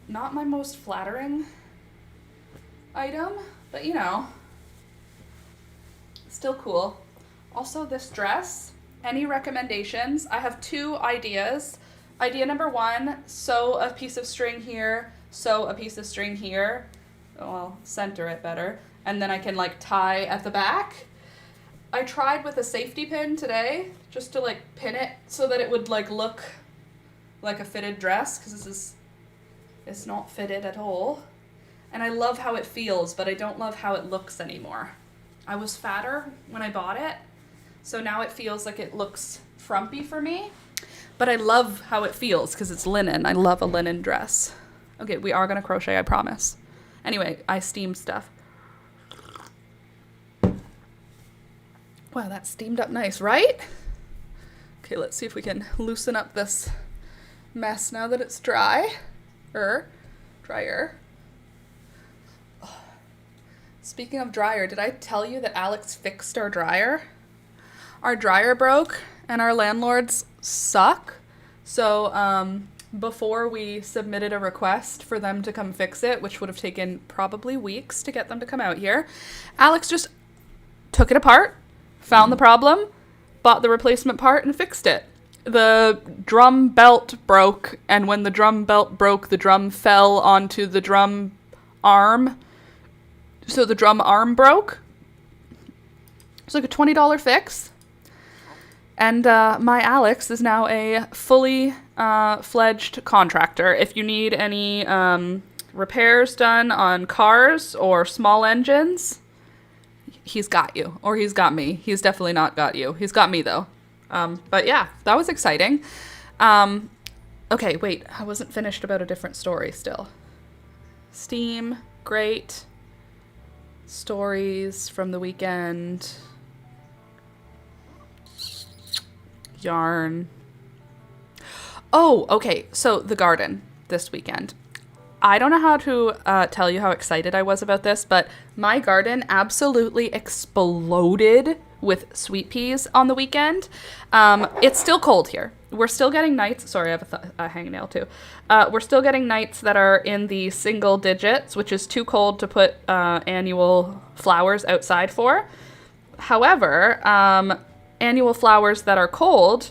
Not my most flattering item, but you know, still cool. Also, this dress, any recommendations? I have 2 ideas. Idea number 1, sew a piece of string here, sew a piece of string here. Oh, I'll center it better. And then I can like tie at the back. I tried with a safety pin today just to like pin it so that it would like look like a fitted dress, because it's not fitted at all. And I love how it feels, but I don't love how it looks anymore. I was fatter when I bought it, so now it feels like it looks frumpy for me. But I love how it feels because it's linen. I love a linen dress. Okay, we are gonna crochet, I promise. Anyway, I steamed stuff. Wow, that steamed up nice, right? Okay, let's see if we can loosen up this mess now that it's dry. Dryer. Oh. Speaking of dryer, did I tell you that Alex fixed our dryer? Our dryer broke and our landlords suck. So before we submitted a request for them to come fix it, which would have taken probably weeks to get them to come out here, Alex just took it apart, found the problem, bought the replacement part, and fixed it. The drum belt broke, and when the drum belt broke, the drum fell onto the drum arm. So the drum arm broke. It's like a $20 fix. And my Alex is now a fully fledged contractor. If you need any repairs done on cars or small engines, he's got you. Or he's got me. He's definitely not got you. He's got me, though. But yeah, that was exciting. Okay, wait, I wasn't finished about a different story still. Steam, great. Stories from the weekend. Yarn. Oh, okay, so the garden this weekend. I don't know how to tell you how excited I was about this, but my garden absolutely exploded with sweet peas on the weekend. It's still cold here. we're still getting nights. Sorry, I have a hangnail too. We're still getting nights that are in the single digits, which is too cold to put annual flowers outside for. However, annual flowers that are cold,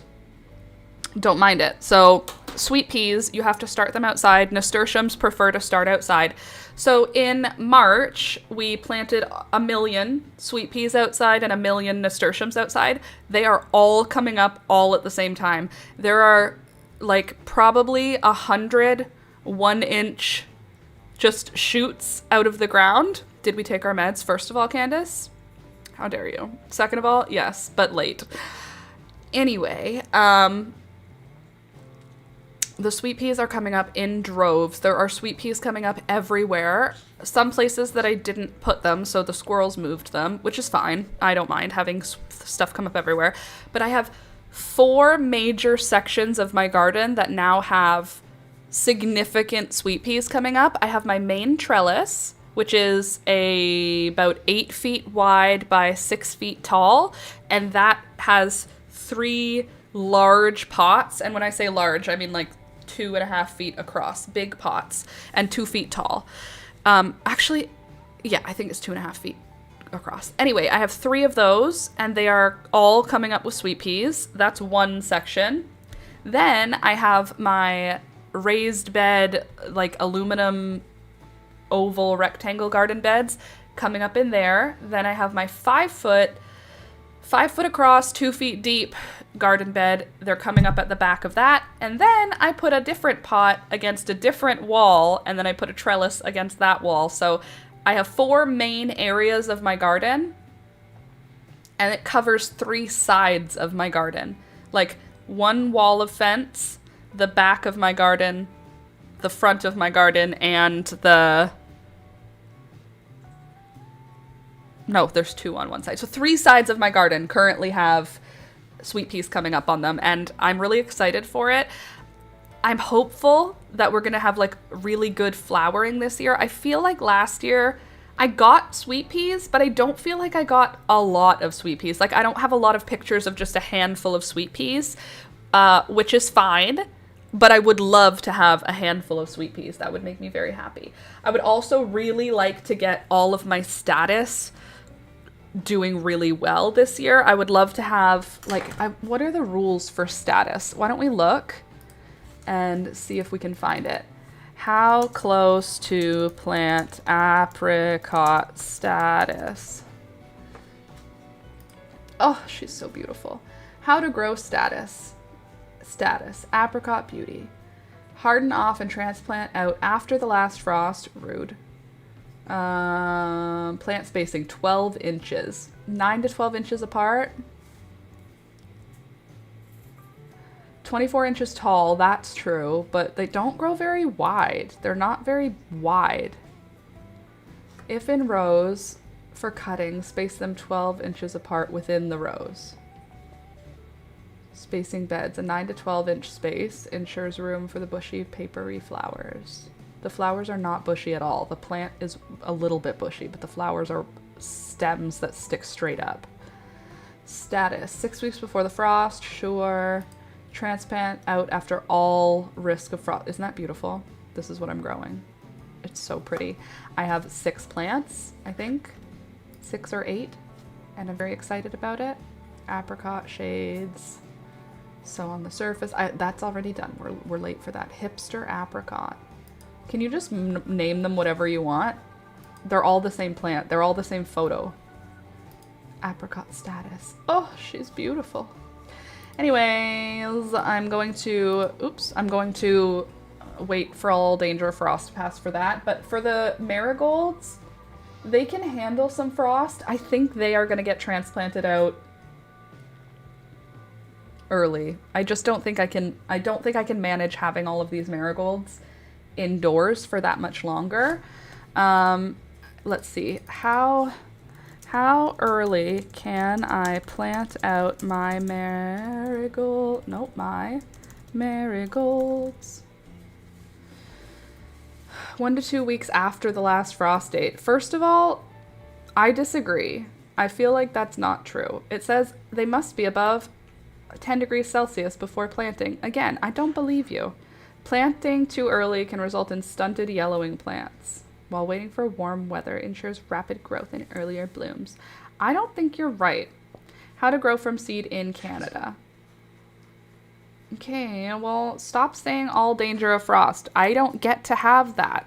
don't mind it. So sweet peas, you have to start them outside. Nasturtiums prefer to start outside. So in March, we planted 1 million sweet peas outside and 1 million nasturtiums outside. They are all coming up all at the same time. There are like probably 100 1-inch just shoots out of the ground. Did we take our meds? First of all, Candace? How dare you? Second of all, yes, but late. Anyway, the sweet peas are coming up in droves. There are sweet peas coming up everywhere. Some places that I didn't put them, so the squirrels moved them, which is fine. I don't mind having stuff come up everywhere. But I have 4 major sections of my garden that now have significant sweet peas coming up. I have my main trellis, which is about 8 feet wide by 6 feet tall, and that has 3 large pots. And when I say large, I mean like 2.5 feet across, big pots, and 2 feet tall. Actually, yeah, I think it's 2.5 feet across. Anyway, I have 3 of those, and they are all coming up with sweet peas. That's one section. Then I have my raised bed, like aluminum oval rectangle garden beds coming up in there. Then I have my 5 foot across, 2 feet deep garden bed. They're coming up at the back of that. And then I put a different pot against a different wall, and then I put a trellis against that wall. So I have 4 main areas of my garden, and it covers 3 sides of my garden. Like 1 wall of fence, the back of my garden, the front of my garden, and no, there's 2 on one side. So 3 sides of my garden currently have sweet peas coming up on them, and I'm really excited for it. I'm hopeful that we're going to have like really good flowering this year. I feel like last year I got sweet peas, but I don't feel like I got a lot of sweet peas. Like I don't have a lot of pictures of just a handful of sweet peas, which is fine. But I would love to have a handful of sweet peas. That would make me very happy. I would also really like to get all of my status doing really well this year. I would love to have, like, what are the rules for status? Why don't we look and see if we can find it? How close to plant apricot status? Oh, she's so beautiful. How to grow status. Status, apricot beauty. Harden off and transplant out after the last frost. Rude. Plant spacing 12 inches. 9 to 12 inches apart. 24 inches tall, that's true, but they don't grow very wide. They're not very wide. If in rows, for cutting, space them 12 inches apart within the rows. Spacing beds, a 9 to 12 inch space ensures room for the bushy, papery flowers. The flowers are not bushy at all. The plant is a little bit bushy, but the flowers are stems that stick straight up. Status, 6 weeks before the frost, sure. Transplant out after all risk of frost. Isn't that beautiful? This is what I'm growing. It's so pretty. I have 6 plants, I think. 6 or 8. And I'm very excited about it. Apricot shades. So on the surface, that's already done. We're late for that. Hipster apricot. Can you just name them whatever you want? They're all the same plant. They're all the same photo. Apricot status. Oh, she's beautiful. Anyways, I'm going to wait for all danger of frost to pass for that. But for the marigolds, they can handle some frost. I think they are going to get transplanted out early. I just don't think I can manage having all of these marigolds indoors for that much longer. Let's see. How early can I plant out my marigolds? 1 to 2 weeks after the last frost date. First of all, I disagree. I feel like that's not true. It says they must be above 10 degrees Celsius before planting. Again, I don't believe you. Planting too early can result in stunted yellowing plants, while waiting for warm weather ensures rapid growth and earlier blooms. I don't think you're right. How to grow from seed in Canada. Okay, well, stop saying all danger of frost. I don't get to have that.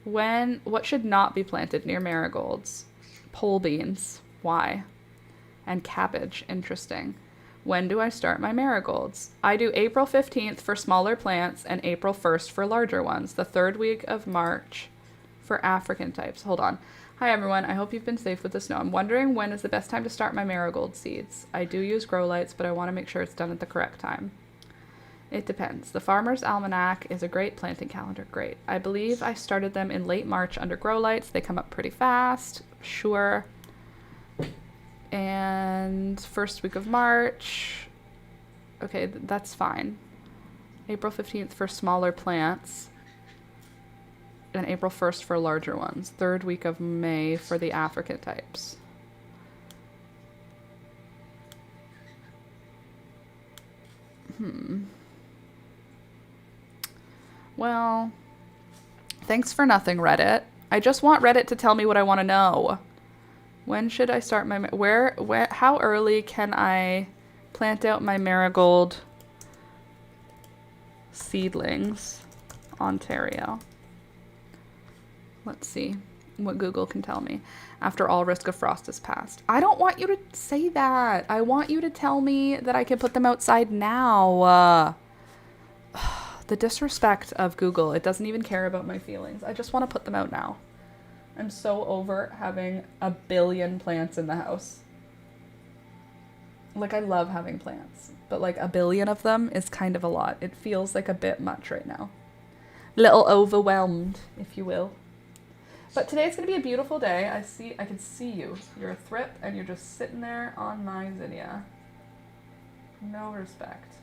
What should not be planted near marigolds? Pole beans. Why? And cabbage. Interesting. When do I start my marigolds? I do April 15th for smaller plants and April 1st for larger ones. The 3rd week of March for African types. Hold on. Hi everyone, I hope you've been safe with the snow. I'm wondering when is the best time to start my marigold seeds. I do use grow lights, but I want to make sure it's done at the correct time. It depends. The Farmer's Almanac is a great planting calendar. Great. I believe I started them in late March under grow lights. They come up pretty fast. Sure. And 1st week of March. Okay, that's fine. April 15th for smaller plants. And April 1st for larger ones. 3rd week of May for the African types. Well, thanks for nothing, Reddit. I just want Reddit to tell me what I want to know. When should I start my... how early can I plant out my marigold seedlings? Ontario. Let's see what Google can tell me. After all risk of frost is past. I don't want you to say that. I want you to tell me that I can put them outside now. The disrespect of Google. It doesn't even care about my feelings. I just want to put them out now. I'm so over having a billion plants in the house. Like, I love having plants, but like a billion of them is kind of a lot. It feels like a bit much right now. Little overwhelmed, if you will. But today's gonna be a beautiful day. I can see you. You're a thrip and you're just sitting there on my zinnia. No respect.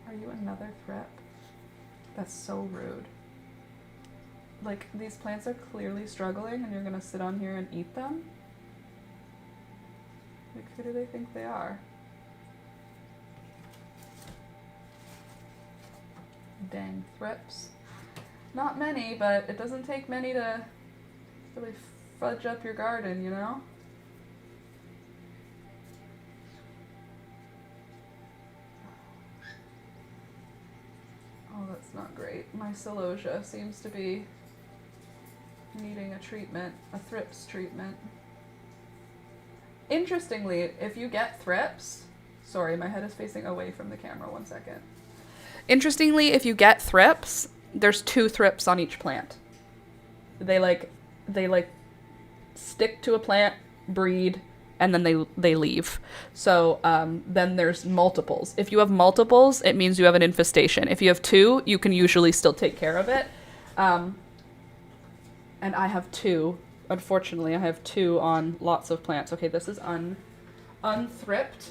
Are you another thrip? That's so rude. Like, these plants are clearly struggling and you're gonna sit on here and eat them? Like, who do they think they are? Dang thrips. Not many, but it doesn't take many to really fudge up your garden, you know? Oh, that's not great. My celosia seems to be needing a treatment, a thrips treatment. Interestingly, if you get thrips, sorry, my head is facing away from the camera, 1 second. Interestingly, if you get thrips, there's 2 thrips on each plant. They stick to a plant, breed, and then they leave. So then there's multiples. If you have multiples, it means you have an infestation. If you have 2, you can usually still take care of it. And I have 2. Unfortunately, I have 2 on lots of plants. Okay, this is unthripped,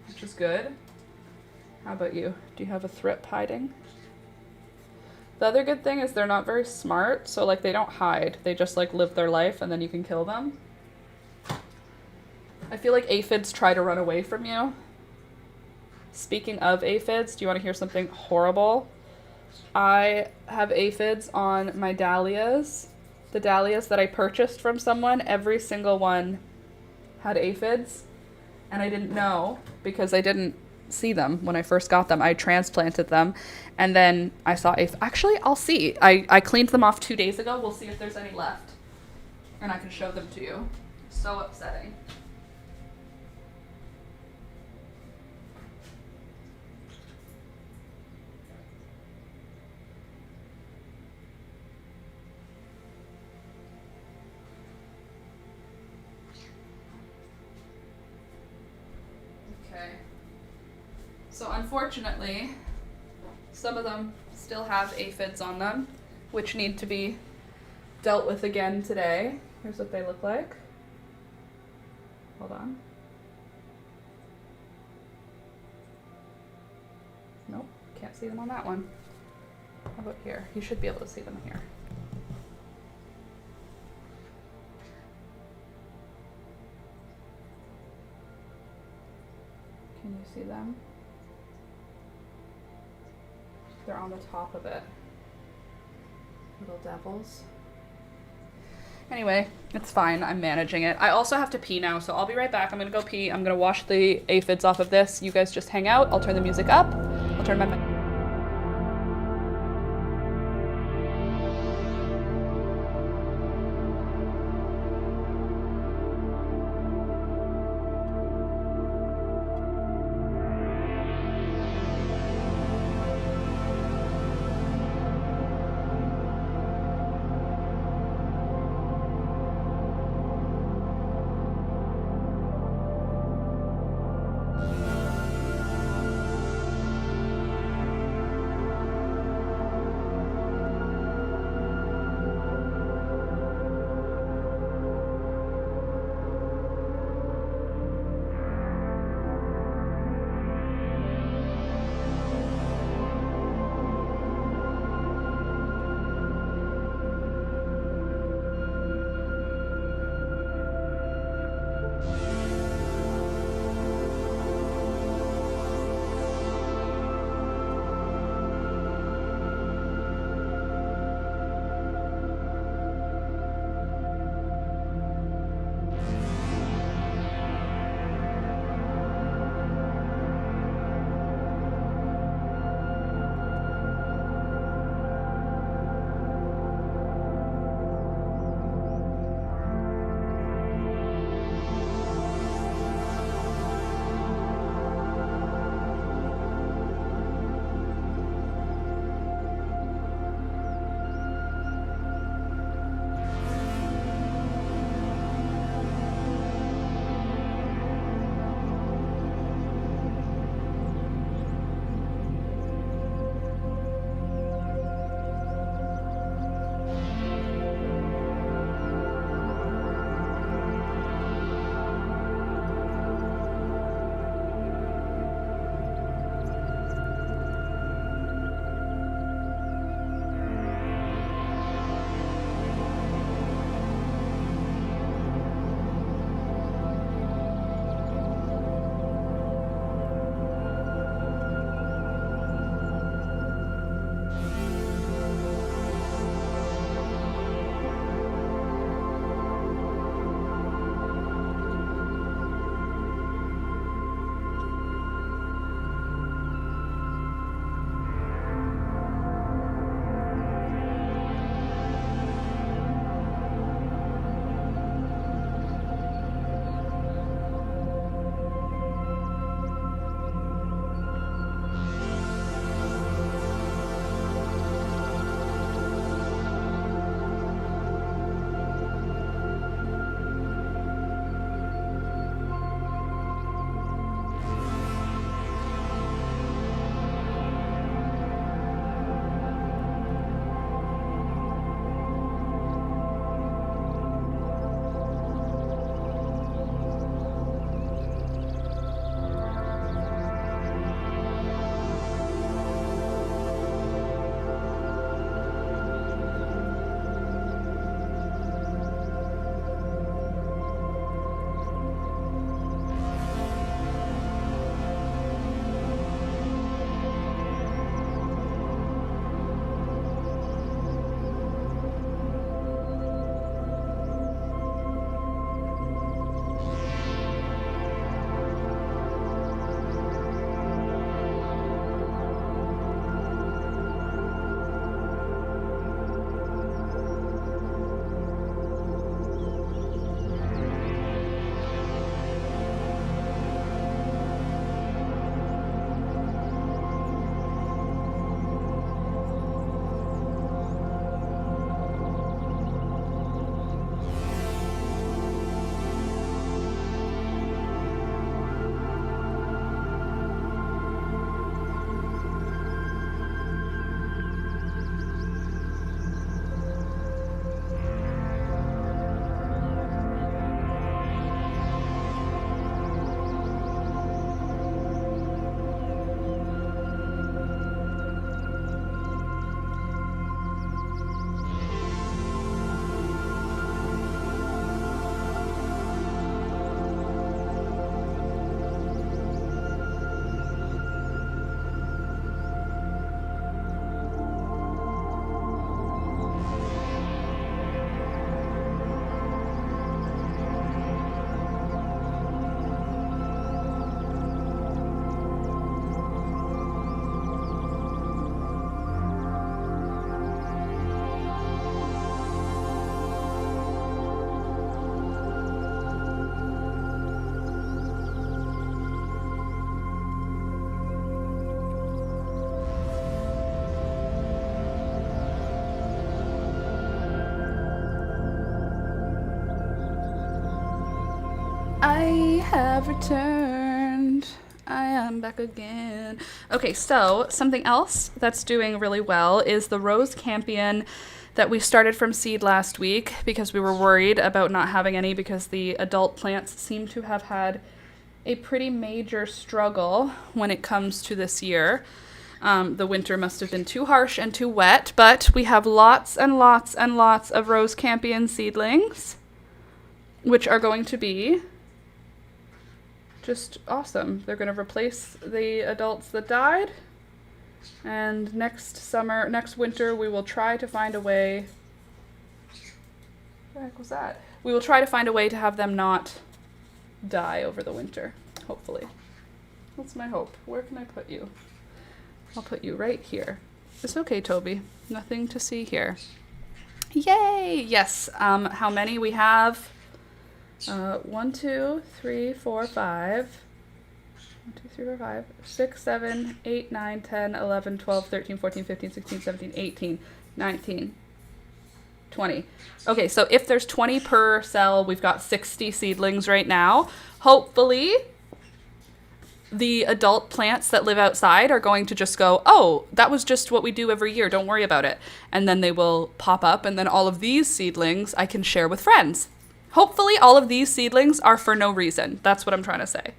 which is good. How about you? Do you have a thrip hiding? The other good thing is they're not very smart, so like they don't hide. They just like live their life and then you can kill them. I feel like aphids try to run away from you. Speaking of aphids, do you want to hear something horrible? I have aphids on my dahlias. The dahlias that I purchased from someone, every single one had aphids. And I didn't know because I didn't see them when I first got them. I transplanted them and then I saw actually, I'll see. I cleaned them off 2 days ago. We'll see if there's any left. And I can show them to you. So upsetting. So unfortunately, some of them still have aphids on them, which need to be dealt with again today. Here's what they look like. Hold on. Nope, can't see them on that one. How about here? You should be able to see them here. Can you see them? They're on the top of it. Little devils. Anyway, it's fine. I'm managing it. I also have to pee now, so I'll be right back. I'm gonna go pee. I'm gonna wash the aphids off of this. You guys just hang out. I'll turn the music up. I'll turn my... have returned. I am back again. Okay, so something else that's doing really well is the Rose Campion that we started from seed last week because we were worried about not having any because the adult plants seem to have had a pretty major struggle when it comes to this year. The winter must have been too harsh and too wet, but we have lots and lots and lots of Rose Campion seedlings, which are going to be just awesome. They're going to replace the adults that died, and next winter, we will try to find a way. What the heck was that? We will try to find a way to have them not die over the winter, hopefully. That's my hope. Where can I put you? I'll put you right here. It's okay, Toby. Nothing to see here. Yay! Yes. How many we have? 1, 2, 3, 4, 5. 1, 2, 3, 4, 5. 6, 7, 8, 9, 10, 11, 12, 13, 14, 15, 16, 17, 18, 19, 20. Okay, so if there's 20 per cell, we've got 60 seedlings right now. Hopefully, the adult plants that live outside are going to just go, oh, that was just what we do every year. Don't worry about it. And then they will pop up, and then all of these seedlings I can share with friends. Hopefully, all of these seedlings are for no reason. That's what I'm trying to say.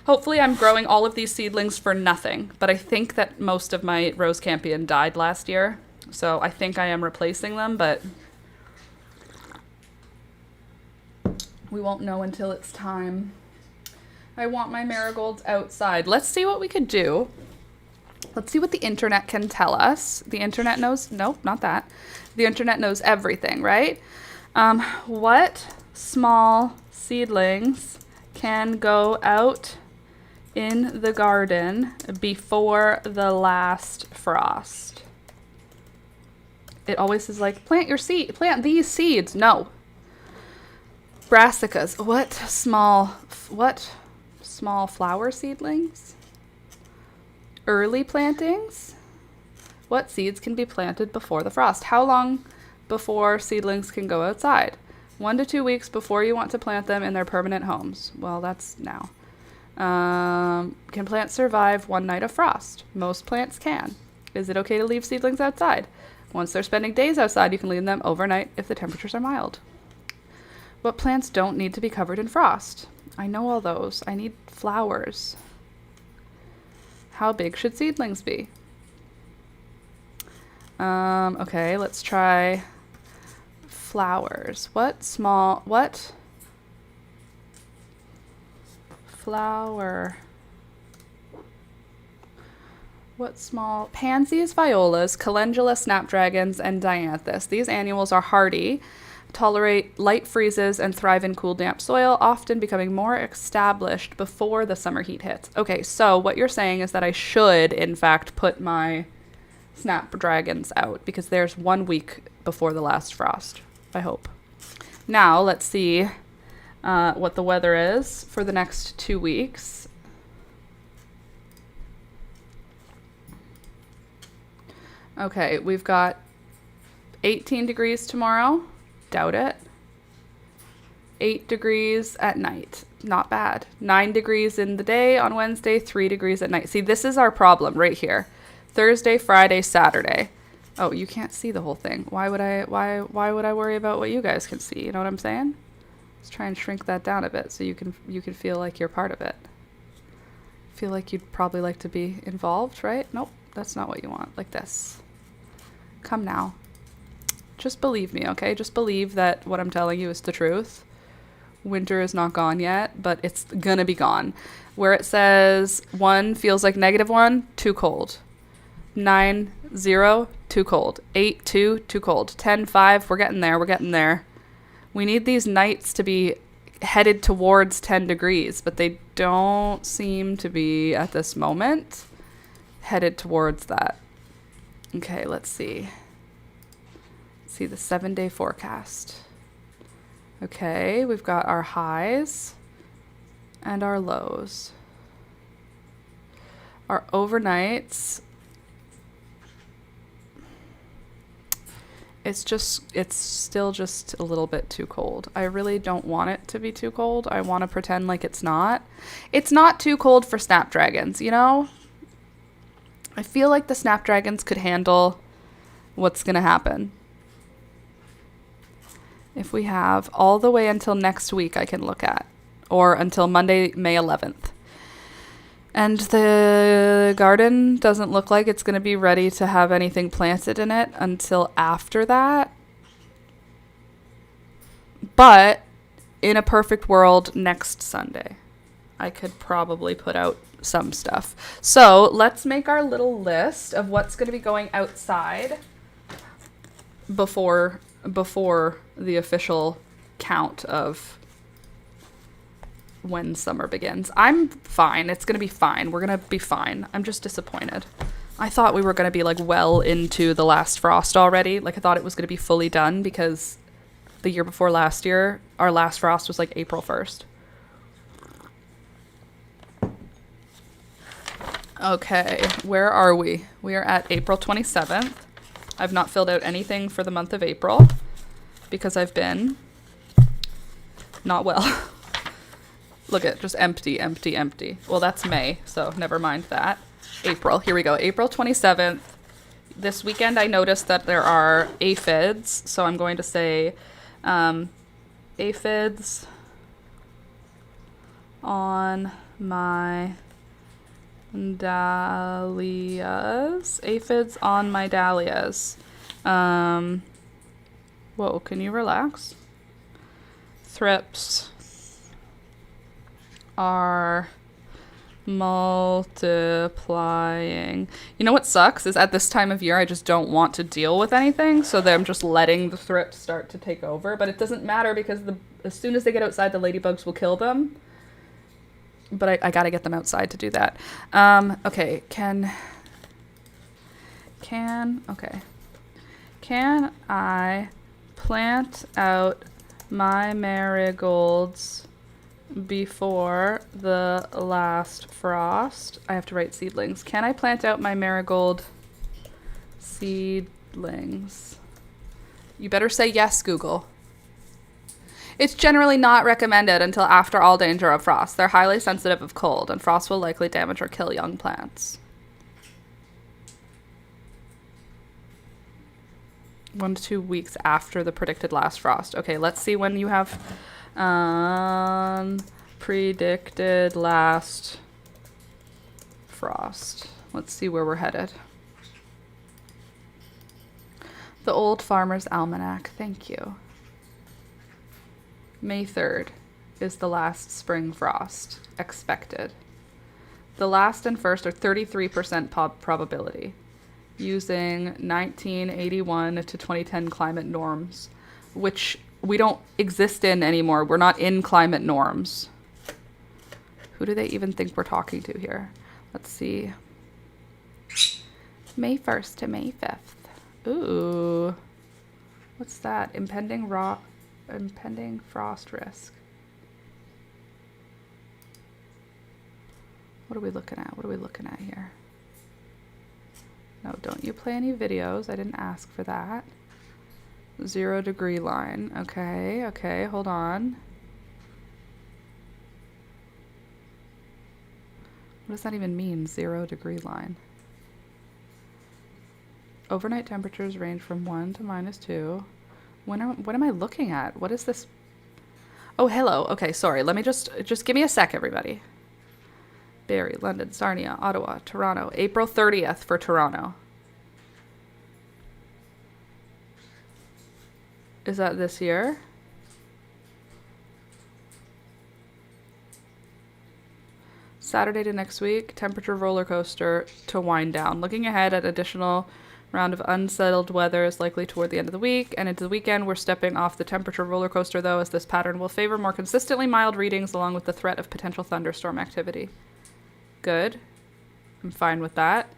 Hopefully, I'm growing all of these seedlings for nothing. But I think that most of my Rose Campion died last year. So I think I am replacing them, but we won't know until it's time. I want my marigolds outside. Let's see what we could do. Let's see what the internet can tell us. The internet knows, nope, not that. The internet knows everything, right? What small seedlings can go out in the garden before the last frost? It always is like, plant these seeds. No. Brassicas. What small flower seedlings? Early plantings? What seeds can be planted before the frost? How long before seedlings can go outside? 1 to 2 weeks before you want to plant them in their permanent homes. Well, that's now. Can plants survive one night of frost? Most plants can. Is it okay to leave seedlings outside? Once they're spending days outside, you can leave them overnight if the temperatures are mild. What plants don't need to be covered in frost? I know all those. I need flowers. How big should seedlings be? Okay, let's try flowers. What small pansies, violas, calendula, snapdragons, and dianthus. These annuals are hardy, tolerate light freezes, and thrive in cool, damp soil, often becoming more established before the summer heat hits. Okay, so what you're saying is that I should, in fact, put my snapdragons out because there's 1 week before the last frost, I hope. Now, let's see what the weather is for the next 2 weeks. Okay, we've got 18 degrees tomorrow. Doubt it. 8 degrees at night. Not bad. 9 degrees in the day on Wednesday, 3 degrees at night. See, this is our problem right here. Thursday, Friday, Saturday. Oh, you can't see the whole thing. Why would I worry about what you guys can see? You know what I'm saying? Let's try and shrink that down a bit so you can feel like you're part of it. Feel like you'd probably like to be involved, right? Nope, that's not what you want. Like this. Come now. Just believe me, okay? Just believe that what I'm telling you is the truth. Winter is not gone yet, but it's gonna be gone. Where it says 1 feels like -1, too cold. 9, 0, too cold. 8, 2, too cold. 10, 5, we're getting there. We need these nights to be headed towards 10 degrees, but they don't seem to be at this moment headed towards that. Okay, let's see. See the 7-day forecast. Okay, we've got our highs and our lows. Our overnights. it's still just a little bit too cold. I really don't want it to be too cold. I want to pretend like it's not. It's not too cold for snapdragons, you know? I feel like the snapdragons could handle what's going to happen. If we have all the way until next week, I can look at, or until Monday, May 11th. And the garden doesn't look like it's going to be ready to have anything planted in it until after that. But in a perfect world, next Sunday, I could probably put out some stuff. So let's make our little list of what's going to be going outside before the official count of when summer begins. I'm fine. It's going to be fine. We're going to be fine. I'm just disappointed. I thought we were going to be like well into the last frost already. Like I thought it was going to be fully done because the year before last year, our last frost was like April 1st. Okay, where are we? We are at April 27th. I've not filled out anything for the month of April because I've been not well. Look at just empty, empty, empty. Well, that's May, so never mind that. April, here we go. April 27th. This weekend I noticed that there are aphids, so I'm going to say aphids on my dahlias. Aphids on my dahlias. Whoa, can you relax? Thrips are multiplying. You know what sucks is at this time of year I just don't want to deal with anything, so I'm just letting the thrips start to take over. But it doesn't matter because as soon as they get outside, the ladybugs will kill them. But I gotta get them outside to do that. Okay, can I plant out my marigolds before the last frost? I have to write seedlings. Can I plant out my marigold seedlings? You better say yes, Google. It's generally not recommended until after all danger of frost. They're highly sensitive of cold, and frost will likely damage or kill young plants. 1 to 2 weeks after the predicted last frost. Okay, let's see when you have predicted last frost. Let's see where we're headed. The Old Farmer's Almanac. Thank you. May 3rd is the last spring frost expected. The last and first are 33% probability using 1981 to 2010 climate norms, which we don't exist in anymore. We're not in climate norms. Who do they even think we're talking to here? Let's see. May 1st to May 5th. Ooh. What's that? Impending frost risk. What are we looking at? What are we looking at here? No, don't you play any videos. I didn't ask for that. 0 degree line. Okay, okay, hold on. What does that even mean, 0 degree line? Overnight temperatures range from 1 to -2. What am I looking at? What is this? Oh, hello. Okay, sorry. Let me just give me a sec, everybody. Barrie, London, Sarnia, Ottawa, Toronto. April 30th for Toronto. Is that this year? Saturday to next week, temperature roller coaster to wind down. Looking ahead at additional round of unsettled weather is likely toward the end of the week, and into the weekend we're stepping off the temperature roller coaster, though, as this pattern will favor more consistently mild readings along with the threat of potential thunderstorm activity. Good. I'm fine with that.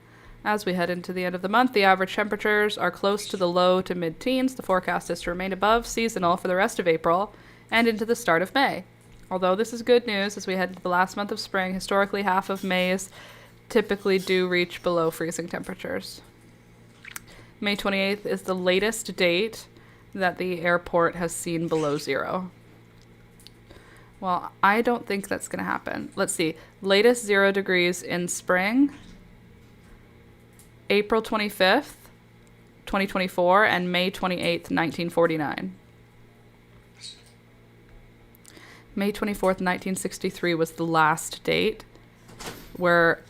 As we head into the end of the month, the average temperatures are close to the low to mid-teens. The forecast is to remain above seasonal for the rest of April and into the start of May. Although this is good news as we head into the last month of spring, historically half of Mays typically do reach below freezing temperatures. May 28th is the latest date that the airport has seen below 0. Well, I don't think that's going to happen. Let's see. Latest 0 degrees in spring, April 25th, 2024, and May 28th, 1949. May 24th, 1963 was the last date where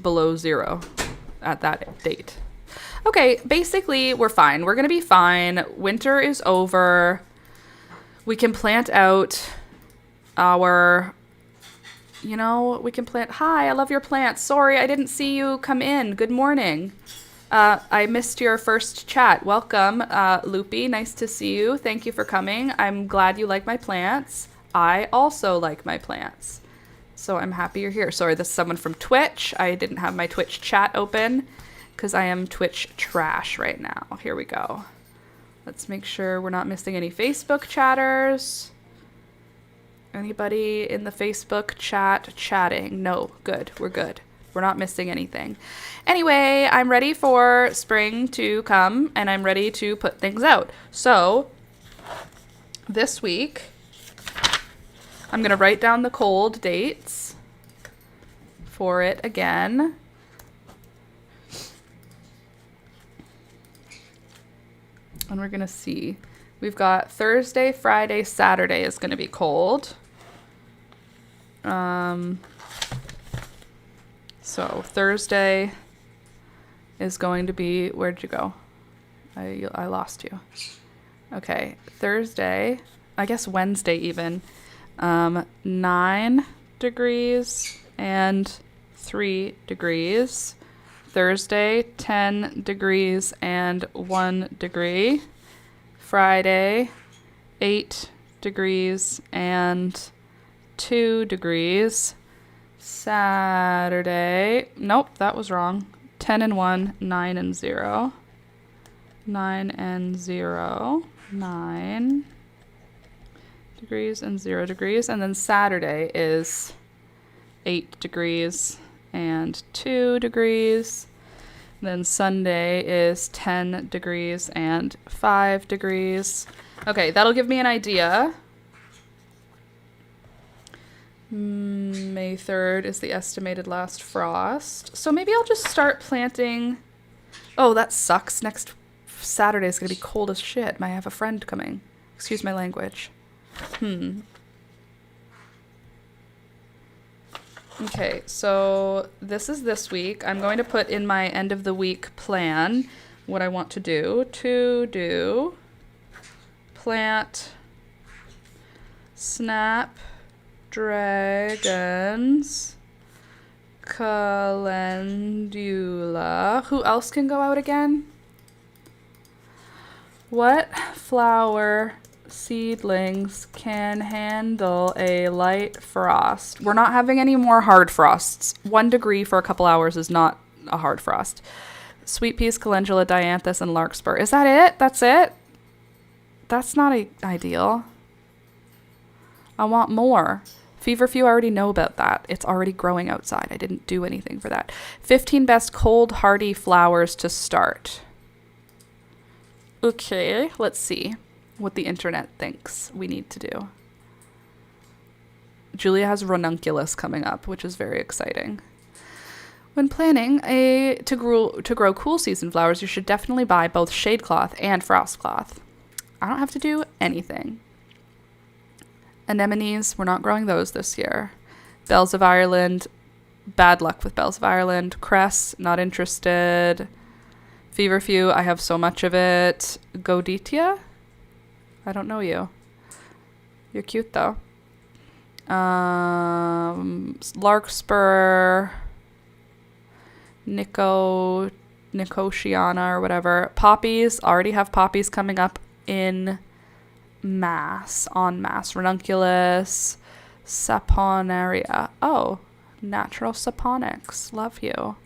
below 0 at that date. Okay, basically, we're fine. We're going to be fine. Winter is over. We can plant out our, we can plant. Hi, I love your plants. Sorry, I didn't see you come in. Good morning. I missed your first chat. Welcome, Loopy. Nice to see you. Thank you for coming. I'm glad you like my plants. I also like my plants. So I'm happy you're here. Sorry, this is someone from Twitch. I didn't have my Twitch chat open because I am Twitch trash right now. Here we go. Let's make sure we're not missing any Facebook chatters. Anybody in the Facebook chat chatting? No, good. We're good. We're not missing anything. Anyway, I'm ready for spring to come and I'm ready to put things out. So this week, I'm going to write down the cold dates for it again. And we're going to see. We've got Thursday, Friday, Saturday is going to be cold. So Thursday is going to be, where'd you go? I lost you. Okay, Thursday, I guess Wednesday even, 9 degrees and 3 degrees. Thursday, 10 degrees and 1 degree. Friday, 8 degrees and 2 degrees. Saturday, nope, that was wrong. 10 and 1, 9 and 0. 9 and 0, 9 degrees and 0 degrees. And then Saturday is 8 degrees and 2 degrees. Then Sunday is 10 degrees and 5 degrees. Okay, that'll give me an idea. May 3rd is the estimated last frost. So maybe I'll just start planting. Oh, that sucks. Next Saturday is going to be cold as shit. I have a friend coming. Excuse my language. Okay, so this is this week. I'm going to put in my end of the week plan what I want to do. Plant snapdragons, calendula. Who else can go out again? What flower seedlings can handle a light frost? We're not having any more hard frosts. 1 degree for a couple hours is not a hard frost. Sweet peas, calendula, dianthus, and larkspur. Is that it? That's it? That's not ideal. I want more. Feverfew, I already know about that. It's already growing outside. I didn't do anything for that. 15 best cold hardy flowers to start. Okay, let's see what the internet thinks we need to do. Julia has ranunculus coming up, which is very exciting. When planning to grow cool season flowers, you should definitely buy both shade cloth and frost cloth. I don't have to do anything. Anemones, we're not growing those this year. Bells of Ireland, bad luck with Bells of Ireland. Cress, not interested. Feverfew, I have so much of it. Goditia? I don't know you. You're cute though. Larkspur, Nicotiana or whatever. Poppies, already have poppies coming up en masse. Ranunculus, saponaria. Oh, natural saponics. Love you.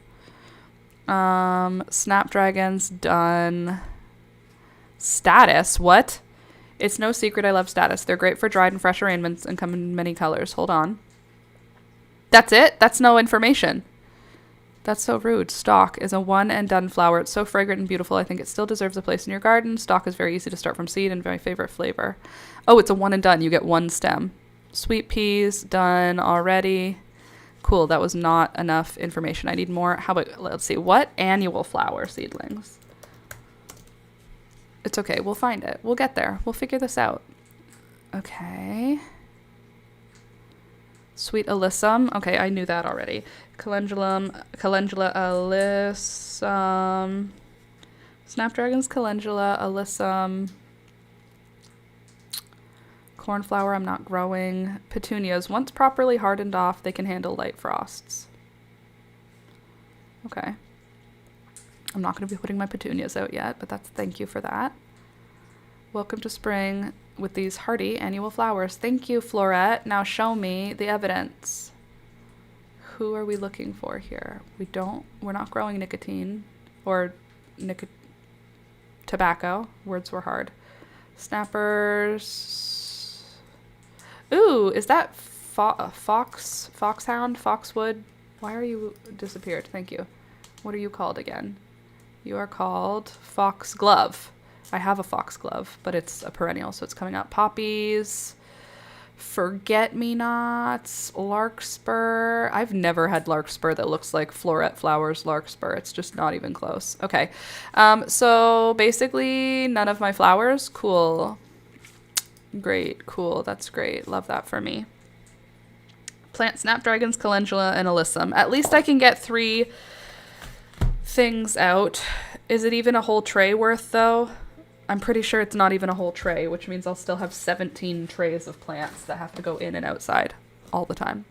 Snapdragons, done. Status, what? It's no secret I love Status. They're great for dried and fresh arrangements and come in many colors. Hold on. That's it? That's no information. That's so rude. Stalk is a one and done flower. It's so fragrant and beautiful. I think it still deserves a place in your garden. Stalk is very easy to start from seed and my favorite flavor. Oh, it's a one and done. You get one stem. Sweet peas, done already. Cool. That was not enough information. I need more. How about, let's see. What annual flower seedlings? It's okay. We'll find it. We'll get there. We'll figure this out. Okay. Sweet alyssum. Okay, I knew that already. Calendula alyssum. Snapdragons, calendula, alyssum. Cornflower, I'm not growing. Petunias, once properly hardened off, they can handle light frosts. Okay. I'm not going to be putting my petunias out yet, but thank you for that. Welcome to spring with these hardy annual flowers. Thank you, Florette. Now show me the evidence. Who are we looking for here? We're not growing nicotine or tobacco. Words were hard. Snappers. Ooh, is that foxhound, foxwood? Why are you disappeared? Thank you. What are you called again? You are called foxglove. I have a foxglove, but it's a perennial, so it's coming up. Poppies, forget-me-nots, larkspur. I've never had larkspur that looks like Florette Flowers larkspur. It's just not even close. Okay, so basically none of my flowers. Cool. Great, cool, that's great. Love that for me. Plant snapdragons, calendula, and alyssum. At least I can get 3 things out. Is it even a whole tray worth, though? I'm pretty sure it's not even a whole tray, which means I'll still have 17 trays of plants that have to go in and outside all the time.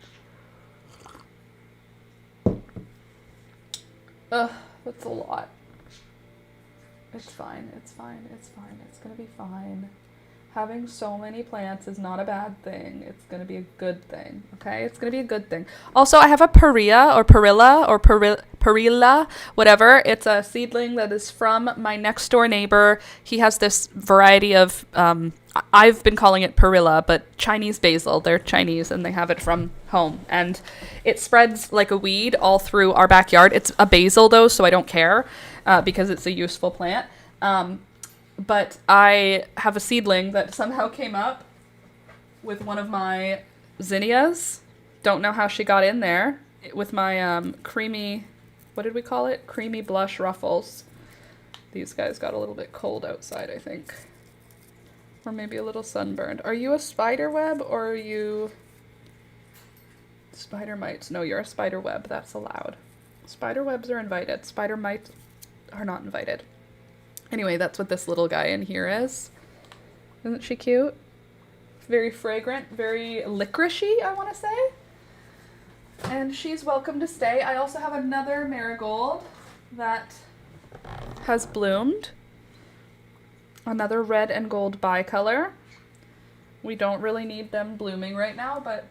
Ugh, that's a lot. It's fine, it's fine, it's fine. It's gonna be fine. Having so many plants is not a bad thing. It's going to be a good thing, okay? It's going to be a good thing. Also, I have a perilla, whatever. It's a seedling that is from my next door neighbor. He has this variety of, I've been calling it perilla, but Chinese basil. They're Chinese and they have it from home. And it spreads like a weed all through our backyard. It's a basil though, so I don't care because it's a useful plant. But I have a seedling that somehow came up with one of my zinnias. Don't know how she got in there. With my creamy, what did we call it? Creamy blush ruffles. These guys got a little bit cold outside, I think. Or maybe a little sunburned. Are you a spider web or are you spider mites? No, you're a spider web. That's allowed. Spider webs are invited. Spider mites are not invited. Anyway, that's what this little guy in here is. Isn't she cute? Very fragrant, very licoricey, I want to say. And she's welcome to stay. I also have another marigold that has bloomed. Another red and gold bicolor. We don't really need them blooming right now, but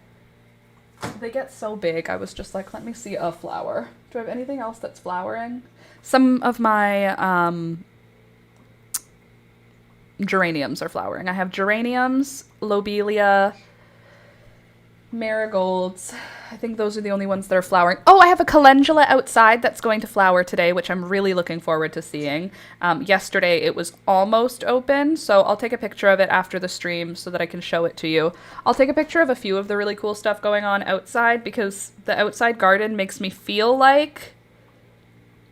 they get so big. I was just like, let me see a flower. Do I have anything else that's flowering? Some of my geraniums are flowering. I have geraniums, lobelia, marigolds. I think those are the only ones that are flowering. Oh, I have a calendula outside that's going to flower today, which I'm really looking forward to seeing. Yesterday it was almost open, so I'll take a picture of it after the stream so that I can show it to you. I'll take a picture of a few of the really cool stuff going on outside because the outside garden makes me feel like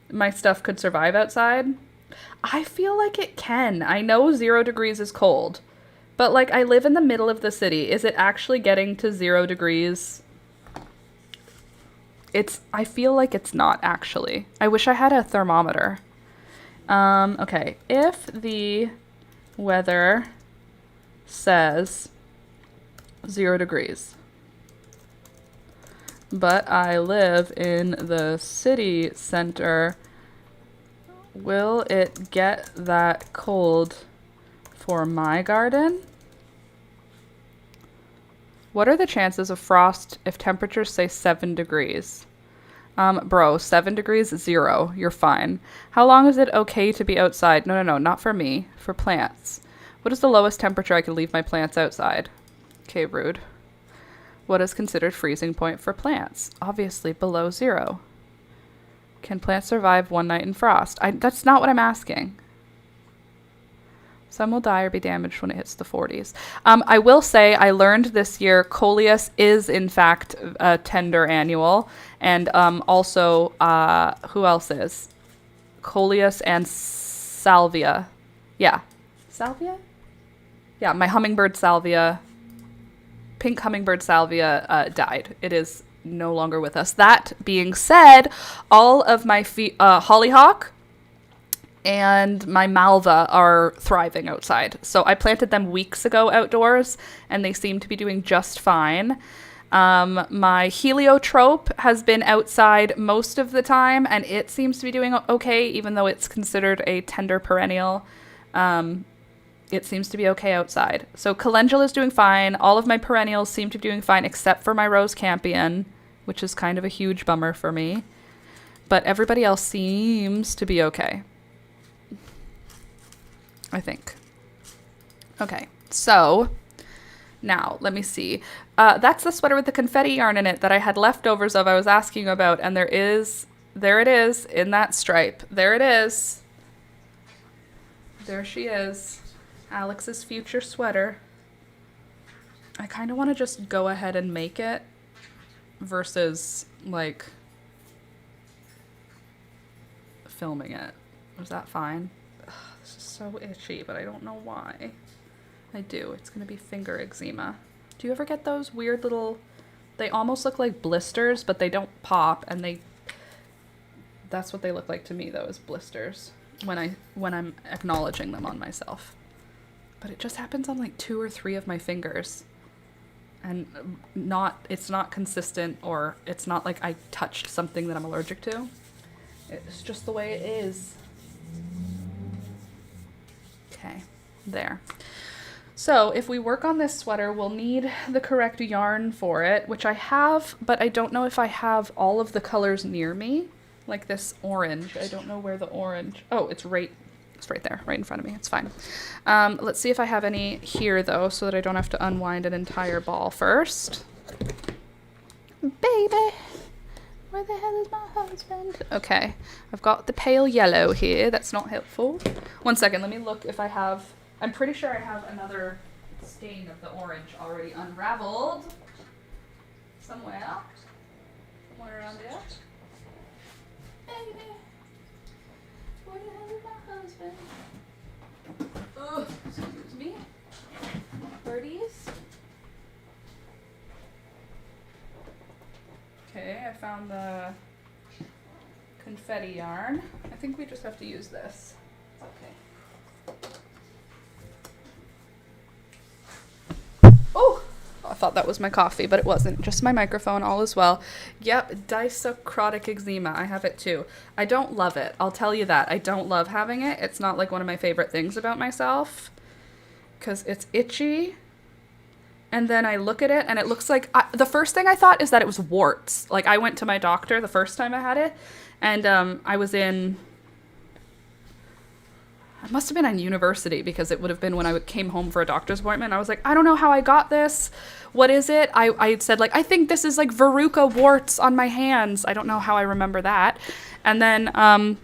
my stuff could survive outside. I feel like it can. I know 0 degrees is cold, but like I live in the middle of the city. Is it actually getting to 0 degrees? I feel like it's not actually. I wish I had a thermometer. Okay, if the weather says 0 degrees, but I live in the city center, will it get that cold for my garden? What are the chances of frost if temperatures say 7 degrees? Bro, 7 degrees, 0. You're fine. How long is it okay to be outside? No, not for me. For plants. What is the lowest temperature I can leave my plants outside? Okay, rude. What is considered freezing point for plants? Obviously below 0. Can plants survive one night in frost? That's not what I'm asking. Some will die or be damaged when it hits the 40s. I will say I learned this year Coleus is in fact a tender annual, and also who else is? Coleus and Salvia. Yeah. Salvia? Yeah, my hummingbird Salvia, pink hummingbird Salvia died. It is no longer with us. That being said, all of my hollyhock and my malva are thriving outside. So I planted them weeks ago outdoors, and they seem to be doing just fine. My heliotrope has been outside most of the time, and it seems to be doing okay, even though it's considered a tender perennial. It seems to be okay outside. So calendula is doing fine. All of my perennials seem to be doing fine, except for my rose campion, which is kind of a huge bummer for me. But everybody else seems to be okay, I think. Okay, so now let me see. That's the sweater with the confetti yarn in it that I had leftovers of I was asking about, and there it is in that stripe. There it is. There she is. Alex's future sweater. I kind of want to just go ahead and make it versus like filming it. Is that fine? Ugh, this is so itchy, but I don't know why. I do. It's going to be finger eczema. Do you ever get those weird little, they almost look like blisters, but they don't pop, and that's what they look like to me though, is blisters when I'm acknowledging them on myself. But it just happens on like 2 or 3 of my fingers, and it's not consistent, or it's not like I touched something that I'm allergic to. It's just the way it is. Okay, there. So if we work on this sweater, we'll need the correct yarn for it, which I have, but I don't know if I have all of the colors near me. Like this orange. I don't know where the orange... Oh, it's right there, right in front of me. It's fine. Let's see if I have any here, though, so that I don't have to unwind an entire ball first. Baby, where the hell is my husband? Okay, I've got the pale yellow here. That's not helpful. One second, let me look if I have... I'm pretty sure I have another skein of the orange already unraveled. Somewhere around there. Baby, where the hell is my husband? Oh, excuse me. Birdies. Okay, I found the confetti yarn. I think we just have to use this. It's okay. Oh! I thought that was my coffee, but it wasn't. Just my microphone, all is well. Yep, disacrotic eczema. I have it too. I don't love it. I'll tell you that. I don't love having it. It's not like one of my favorite things about myself, because it's itchy. And then I look at it and it looks like... the first thing I thought is that it was warts. Like, I went to my doctor the first time I had it, and I was in... I must have been in university, because it would have been when I came home for a doctor's appointment. I was like, I don't know how I got this. What is it? I said, like, I think this is like verruca warts on my hands. I don't know how I remember that. And then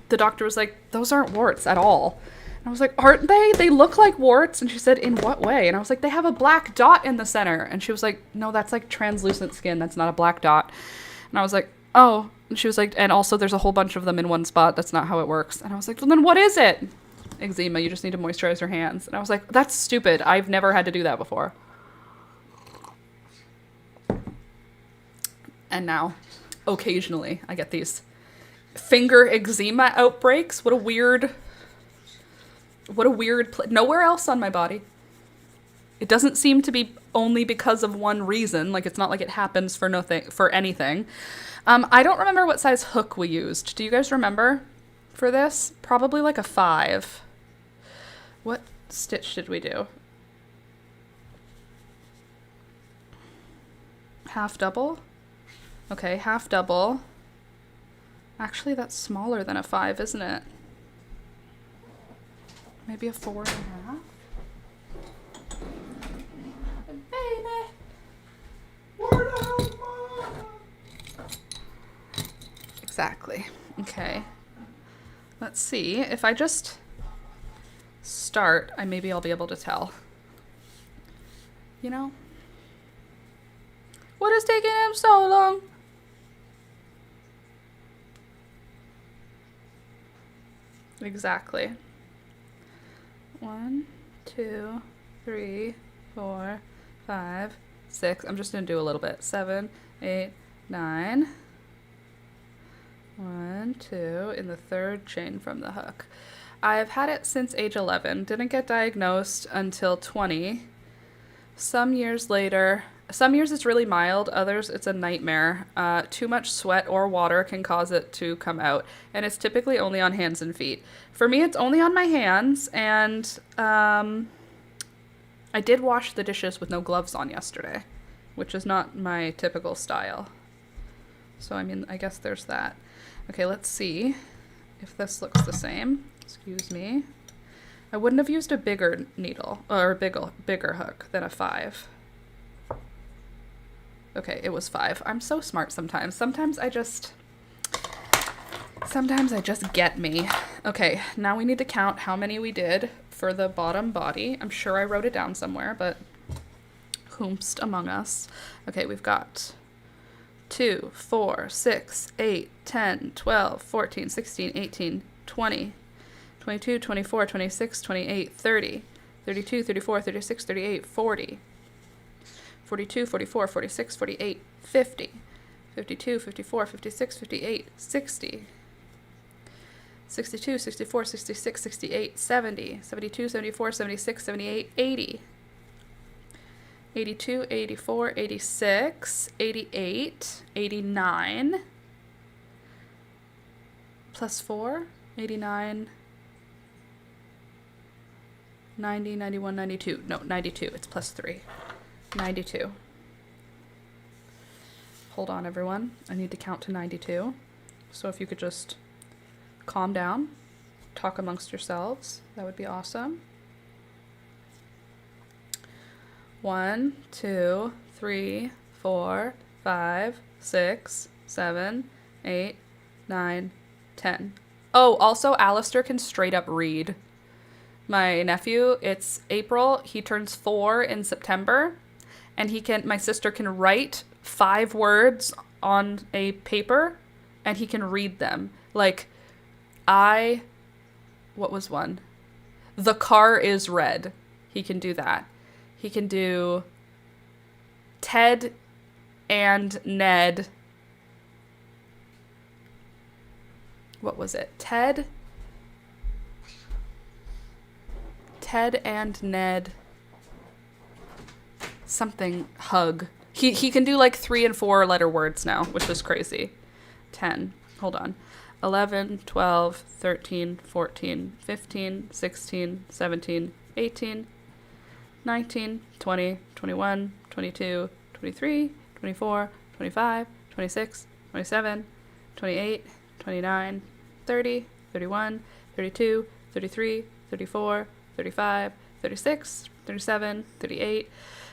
the doctor was like, those aren't warts at all. And I was like, aren't they? They look like warts. And she said, in what way? And I was like, they have a black dot in the center. And she was like, no, that's like translucent skin. That's not a black dot. And I was like, oh. And she was like, and also there's a whole bunch of them in one spot. That's not how it works. And I was like, well, then what is it? Eczema, you just need to moisturize your hands. And I was like, that's stupid. I've never had to do that before. And now, occasionally, I get these finger eczema outbreaks. What a weird nowhere else on my body. It doesn't seem to be only because of one reason. Like, it's not like it happens for anything. I don't remember what size hook we used. Do you guys remember for this? Probably like a 5. What stitch did we do? Half double? Okay, half double. Actually, that's smaller than a 5, isn't it? Maybe a 4.5? Baby! Where the hell's Mom? Exactly. Okay. Let's see. If I just start, maybe I'll be able to tell. You know? What is taking him so long? Exactly. 1, 2, 3, 4, 5, 6. I'm just going to do a little bit. 7, 8, 9. 1, 2, in the third chain from the hook. I've had it since age 11. Didn't get diagnosed until 20. Some years later, some years it's really mild, others it's a nightmare. Too much sweat or water can cause it to come out, and it's typically only on hands and feet. For me, it's only on my hands, and I did wash the dishes with no gloves on yesterday, which is not my typical style. So, I mean, I guess there's that. Okay, let's see if this looks the same. Excuse me. I wouldn't have used a bigger needle, or a bigger hook than a 5. Okay, it was 5. I'm so smart sometimes. Sometimes I just get me. Okay, now we need to count how many we did for the bottom body. I'm sure I wrote it down somewhere, but whomst among us. Okay, we've got 2, 4, 6, 8, 10, 12, 14, 16, 18, 20, 22, 24, 26, 28, 30, 32, 34, 36, 38, 40, 42, 44, 46, 48, 50, 52, 54, 56, 58, 60, 62, 64, 66, 68, 70, 72, 74, 76, 78, 80, 82, 84, 86, 88, 89, plus 4, 89, 90, 91, 92. No, 92. It's plus 3. 92. Hold on, everyone. I need to count to 92. So if you could just calm down, talk amongst yourselves, that would be awesome. 1, 2, 3, 4, 5, 6, 7, 8, 9, 10. Oh, also, Alistair can straight up read. My nephew, it's April. He turns 4 in September, and my sister can write 5 words on a paper, and he can read them. Like, what was one? The car is red. He can do that. He can do Ted and Ned. What was it? Ted and Ned. Something hug. He can do like 3 and 4 letter words now, which is crazy. 10. Hold on. 11, 12, 13, 14, 15, 16, 17, 18, 19, 20, 21, 22, 23, 24, 25, 26, 27, 28, 29, 30, 31, 32, 33, 34, 35, 36, 37, 38,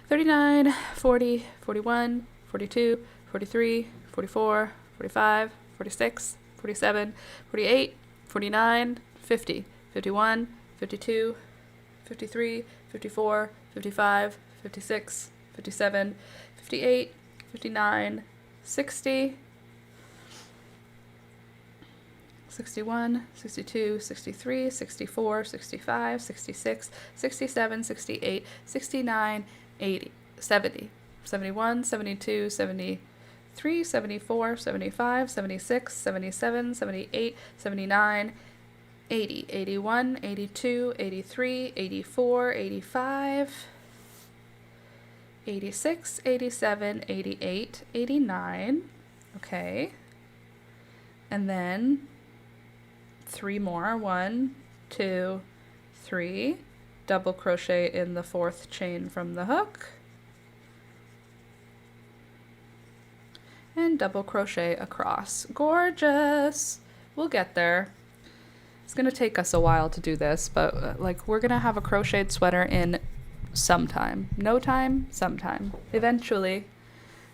39, 40, 41, 42, 43, 44, 45, 46, 47, 48, 49, 50, 51, 52, 53, 54, 55, 56, 57, 58, 59, 60, 61, 62, 63, 64, 65, 66, 67, 68, 69, 80, 70, 71, 72, 73, 74, 75, 76, 77, 78, 79, 80, 81, 82, 83, 84, 85, 86, 87, 88, 89. Okay. And then 3 more. 1, 2, 3. Double crochet in the 4th chain from the hook. And double crochet across. Gorgeous! We'll get there. It's going to take us a while to do this, but we're going to have a crocheted sweater in sometime. No time, sometime. Eventually,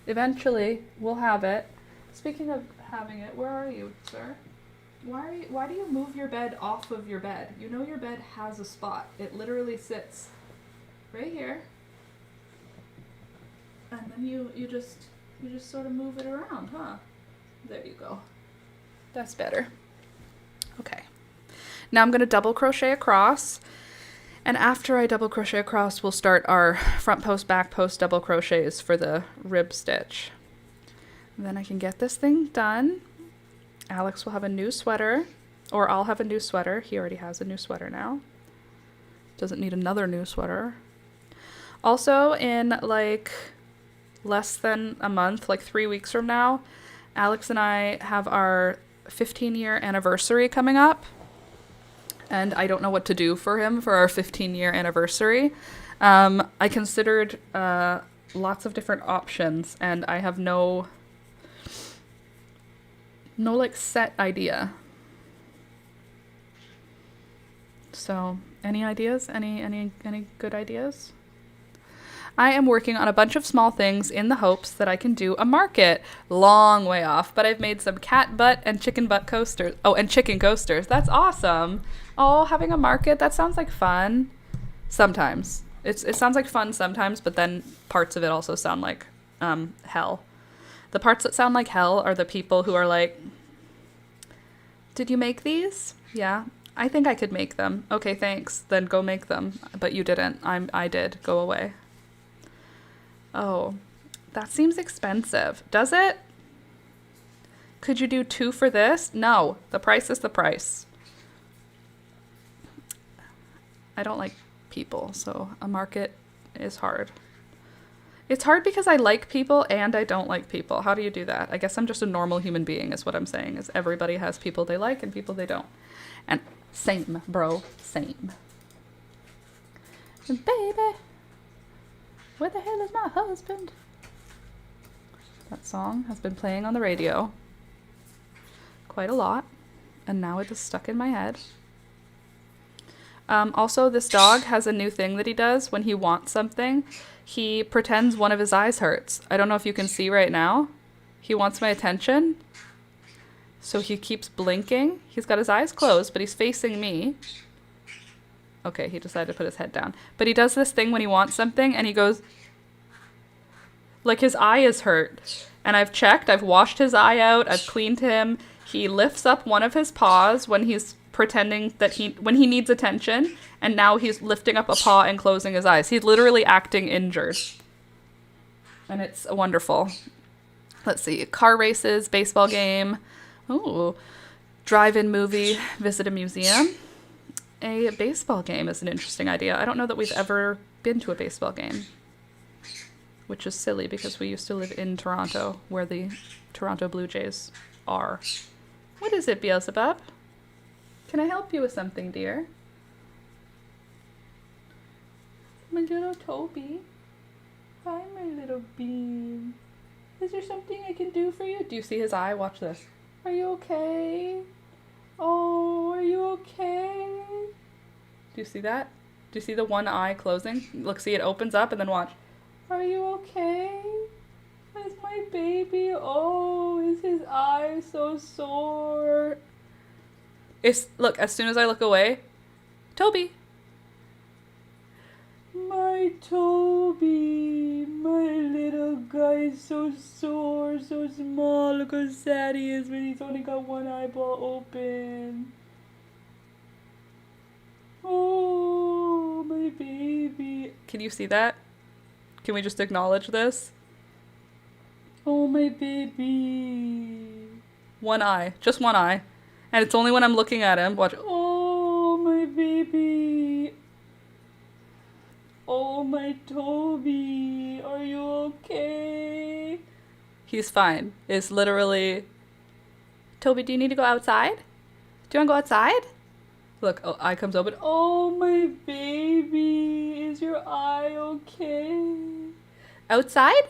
we'll have it. Speaking of having it, where are you, sir? Why do you move your bed off of your bed? You know your bed has a spot. It literally sits right here. And then you just sort of move it around, huh? There you go. That's better. Okay. Now I'm going to double crochet across. And after I double crochet across, we'll start our front post, back post double crochets for the rib stitch. And then I can get this thing done. Alex will have a new sweater, or I'll have a new sweater. He already has a new sweater now. Doesn't need another new sweater. Also, in like less than a month, like 3 weeks from now, Alex and I have our 15-year anniversary coming up. And I don't know what to do for him for our 15-year anniversary. I considered lots of different options, and I have no like set idea. So, any ideas? Any good ideas? I am working on a bunch of small things in the hopes that I can do a market. Long way off, but I've made some cat butt and chicken butt coasters. Oh, and chicken coasters. That's awesome. Oh, having a market, that sounds like fun. Sometimes. It sounds like fun sometimes, but then parts of it also sound like hell. The parts that sound like hell are the people who are like, did you make these? Yeah, I think I could make them. Okay, thanks. Then go make them. But you didn't. I did. Go away. Oh, that seems expensive. Does it? Could you do 2 for this? No, the price is the price. I don't like people, so a market is hard. It's hard because I like people and I don't like people. How do you do that? I guess I'm just a normal human being is what I'm saying, is everybody has people they like and people they don't. And same, bro, same. And baby, where the hell is my husband? That song has been playing on the radio quite a lot, and now it is stuck in my head. Also, this dog has a new thing that he does when he wants something. He pretends one of his eyes hurts. I don't know if you can see right now. He wants my attention. So he keeps blinking. He's got his eyes closed, but he's facing me. Okay, he decided to put his head down. But he does this thing when he wants something, and he goes, like his eye is hurt. And I've checked, I've washed his eye out, I've cleaned him. He lifts up one of his paws when he's pretending that when he needs attention, and now he's lifting up a paw and closing his eyes. He's literally acting injured. And it's wonderful. Let's see, car races, baseball game, ooh, drive-in movie, visit a museum. A baseball game is an interesting idea. I don't know that we've ever been to a baseball game, which is silly because we used to live in Toronto, where the Toronto Blue Jays are. What is it, Beelzebub? Can I help you with something, dear? My little Toby. Hi, my little bean. Is there something I can do for you? Do you see his eye? Watch this. Are you okay? Oh, are you okay? Do you see that? Do you see the one eye closing? Look, see, it opens up and then watch. Are you okay? Is my baby? Oh, is his eye so sore? Look, as soon as I look away, Toby. My Toby, my little guy is so sore, so small. Look how sad he is when he's only got one eyeball open. Oh, my baby. Can you see that? Can we just acknowledge this? Oh, my baby. One eye, just one eye. And it's only when I'm looking at him. Watch. Oh, my baby. Oh, my Toby. Are you okay? He's fine. It's literally... Toby, do you need to go outside? Do you want to go outside? Look, oh, eye comes open. Oh, my baby. Is your eye okay? Outside?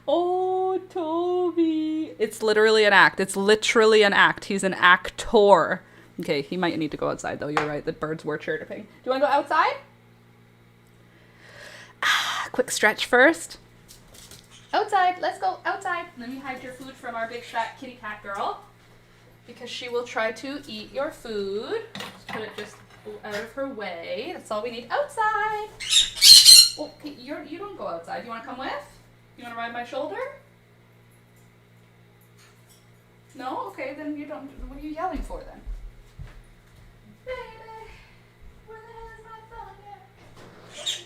Oh, Toby. It's literally an act. It's literally an act. He's an actor. Okay, he might need to go outside, though. You're right. The birds were chirping. Do you want to go outside? Quick stretch first. Outside. Let's go outside. Let me hide your food from our big fat kitty cat girl. because she will try to eat your food. Just put it just out of her way. That's all we need. Outside! Oh, okay, you don't go outside. You want to come with? You want to ride my shoulder? No? Okay, then you don't. What are you yelling for then? Baby, where the hell is my phone at? Shush.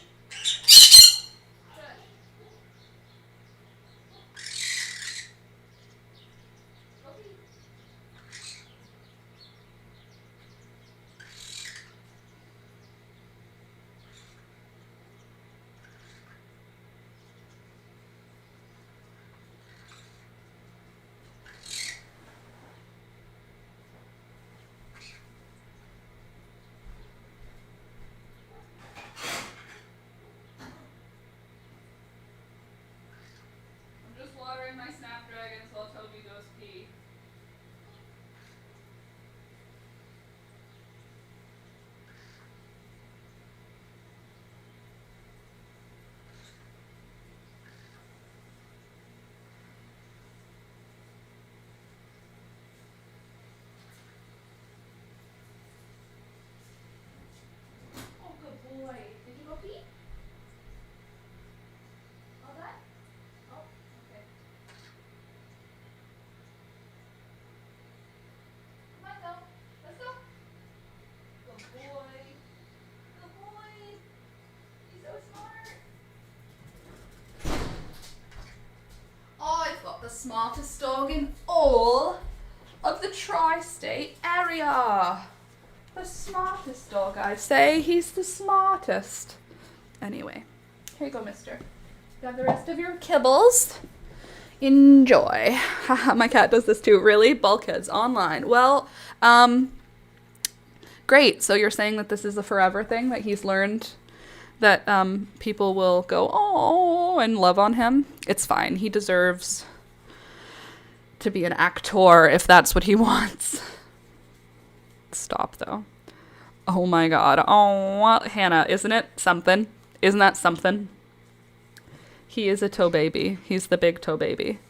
Okay. I'm just watering my snapdragons while Toby goes pee. Oh, good boy. Did you go pee? All done? Oh, okay. Come on, go. Let's go. Good boy. Good boy. He's so smart. Oh, I've got the smartest dog in all of the tri-state area. The smartest dog, I say. He's the smartest. Anyway, here you go, mister. You have the rest of your kibbles. Enjoy. Haha, my cat does this too. Really? Bulkheads online. Well, great. So you're saying that this is a forever thing, that he's learned that people will go, oh, and love on him? It's fine. He deserves to be an actor if that's what he wants. Stop, though. Oh, my God. Oh, Hannah, isn't it something? Isn't that something? He is a toe baby. He's the big toe baby.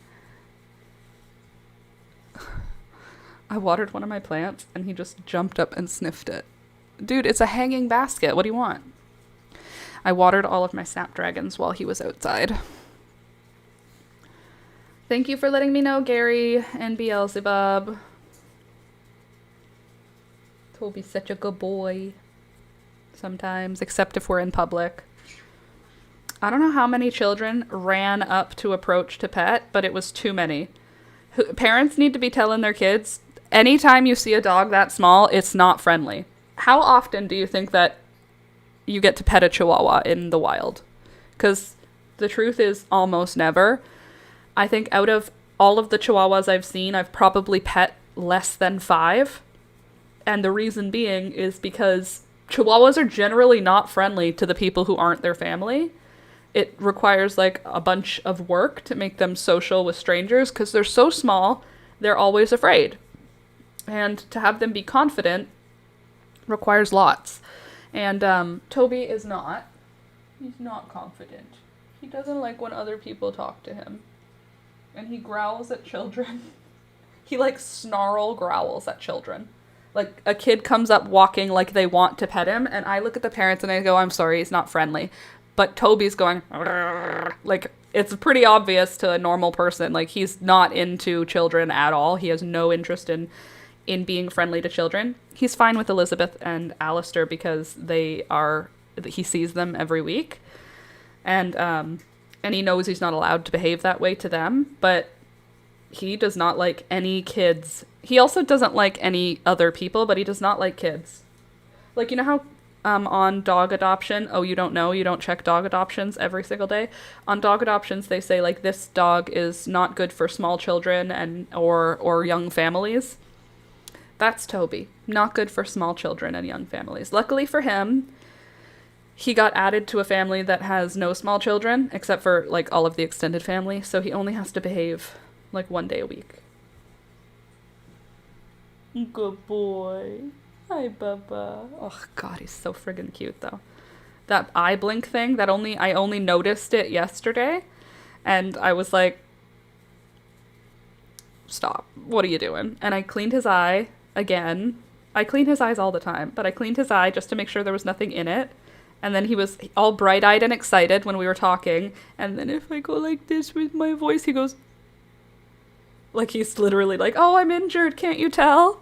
I watered one of my plants, and he just jumped up and sniffed it. Dude, it's a hanging basket. What do you want? I watered all of my snapdragons while he was outside. Thank you for letting me know, Gary and Beelzebub. Toby's such a good boy. Sometimes, except if we're in public. I don't know how many children ran up to approach to pet, but it was too many. Parents need to be telling their kids, anytime you see a dog that small, it's not friendly. How often do you think that you get to pet a chihuahua in the wild? Because the truth is almost never. I think out of all of the chihuahuas I've seen, I've probably pet less than 5. And the reason being is because chihuahuas are generally not friendly to the people who aren't their family. It requires like a bunch of work to make them social with strangers because they're so small, they're always afraid. And to have them be confident requires lots. And Toby is not. He's not confident. He doesn't like when other people talk to him. And he growls at children. He like snarl growls at children. Like a kid comes up walking like they want to pet him, and I look at the parents and I go, I'm sorry, he's not friendly. But Toby's going, like, it's pretty obvious to a normal person. Like, he's not into children at all. He has no interest in being friendly to children. He's fine with Elizabeth and Alistair because he sees them every week. And he knows he's not allowed to behave that way to them. But he does not like any kids. He also doesn't like any other people, but he does not like kids. Like, you know how on dog adoption, you don't check dog adoptions every single day. On dog adoptions, they say, like, this dog is not good for small children or young families. That's Toby. Not good for small children and young families. Luckily for him, he got added to a family that has no small children, except for, like, all of the extended family, so he only has to behave, like, 1 day a week. Good boy. Hi, Bubba. Oh, God, he's so friggin' cute, though. That eye blink thing, I only noticed it yesterday, and I was like, stop. What are you doing? And I cleaned his eye again. I clean his eyes all the time, but I cleaned his eye just to make sure there was nothing in it. And then he was all bright-eyed and excited when we were talking. And then if I go like this with my voice, he goes, like he's literally like, oh, I'm injured, can't you tell?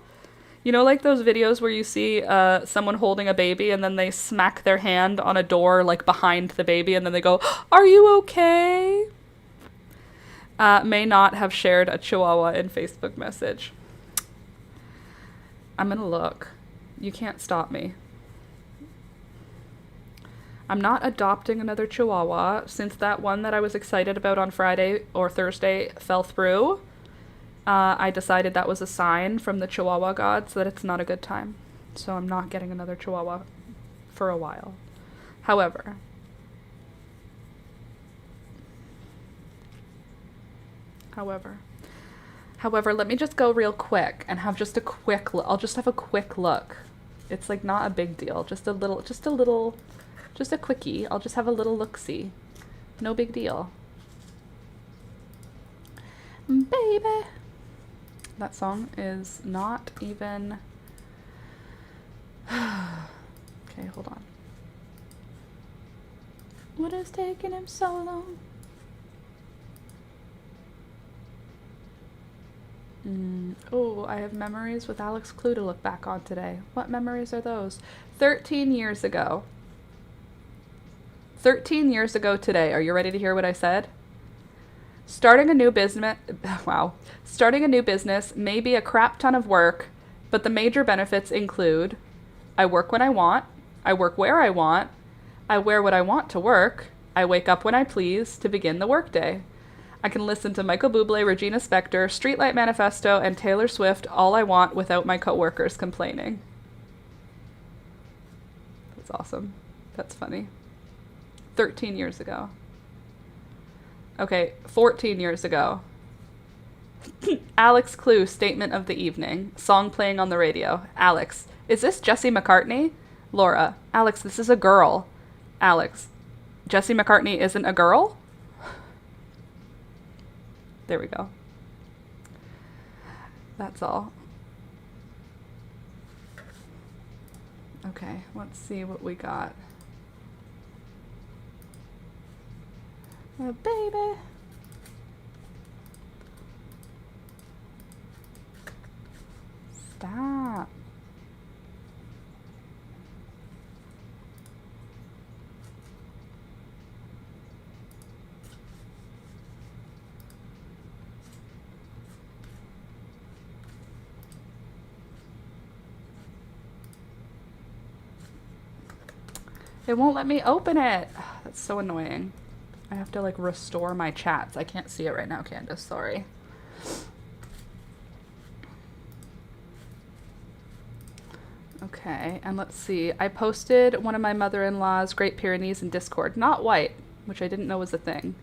You know, like those videos where you see someone holding a baby and then they smack their hand on a door like behind the baby and then they go, are you okay? May not have shared a Chihuahua in Facebook message. I'm gonna look. You can't stop me. I'm not adopting another Chihuahua since that one that I was excited about on Friday or Thursday fell through. I decided that was a sign from the Chihuahua gods that it's not a good time. So I'm not getting another Chihuahua for a while. However, let me just go real quick and have just a quick look. I'll just have a quick look. It's like not a big deal. Just a quickie. I'll just have a little look-see. No big deal. Baby. That song is not even... Okay, hold on. What has taken him so long? Oh, I have memories with Alex Clue to look back on today. What memories are those? 13 years ago. 13 years ago today. Are you ready to hear what I said? Starting a new business, Starting a new business may be a crap ton of work, but the major benefits include I work when I want, I work where I want, I wear what I want to work, I wake up when I please to begin the workday. I can listen to Michael Bublé, Regina Spektor, Streetlight Manifesto, and Taylor Swift all I want without my coworkers complaining. That's awesome. That's funny. 13 years ago. Okay, 14 years ago. Alex Clue, statement of the evening. Song playing on the radio. Alex, is this Jesse McCartney? Laura, Alex, this is a girl. Alex, Jesse McCartney isn't a girl? There we go. That's all. Okay, let's see what we got. Oh, baby. Stop. It won't let me open it. That's so annoying. I have to like restore my chats. I can't see it right now, Candace. Sorry. Okay, and let's see. I posted one of my mother-in-law's Great Pyrenees in Discord. Not white, which I didn't know was a thing.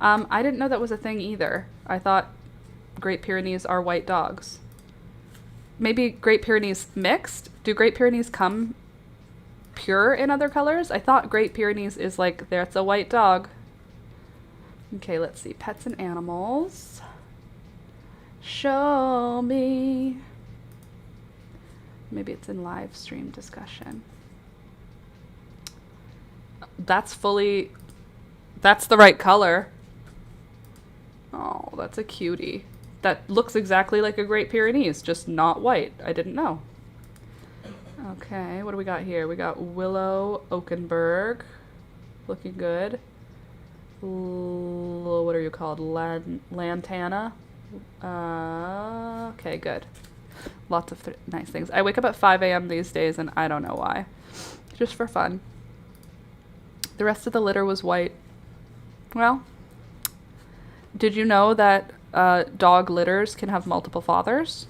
I didn't know that was a thing either. I thought Great Pyrenees are white dogs. Maybe Great Pyrenees mixed? Do Great Pyrenees come pure in other colors? I thought Great Pyrenees is like, that's a white dog. Okay, let's see. Pets and animals. Show me. Maybe it's in live stream discussion. That's the right color. Oh, that's a cutie. That looks exactly like a Great Pyrenees, just not white. I didn't know. Okay, what do we got here? We got Willow Oakenberg. Looking good. What are you called? Lantana? Okay, good. Lots of nice things. I wake up at 5 a.m. these days, and I don't know why. Just for fun. The rest of the litter was white. Well, did you know that dog litters can have multiple fathers?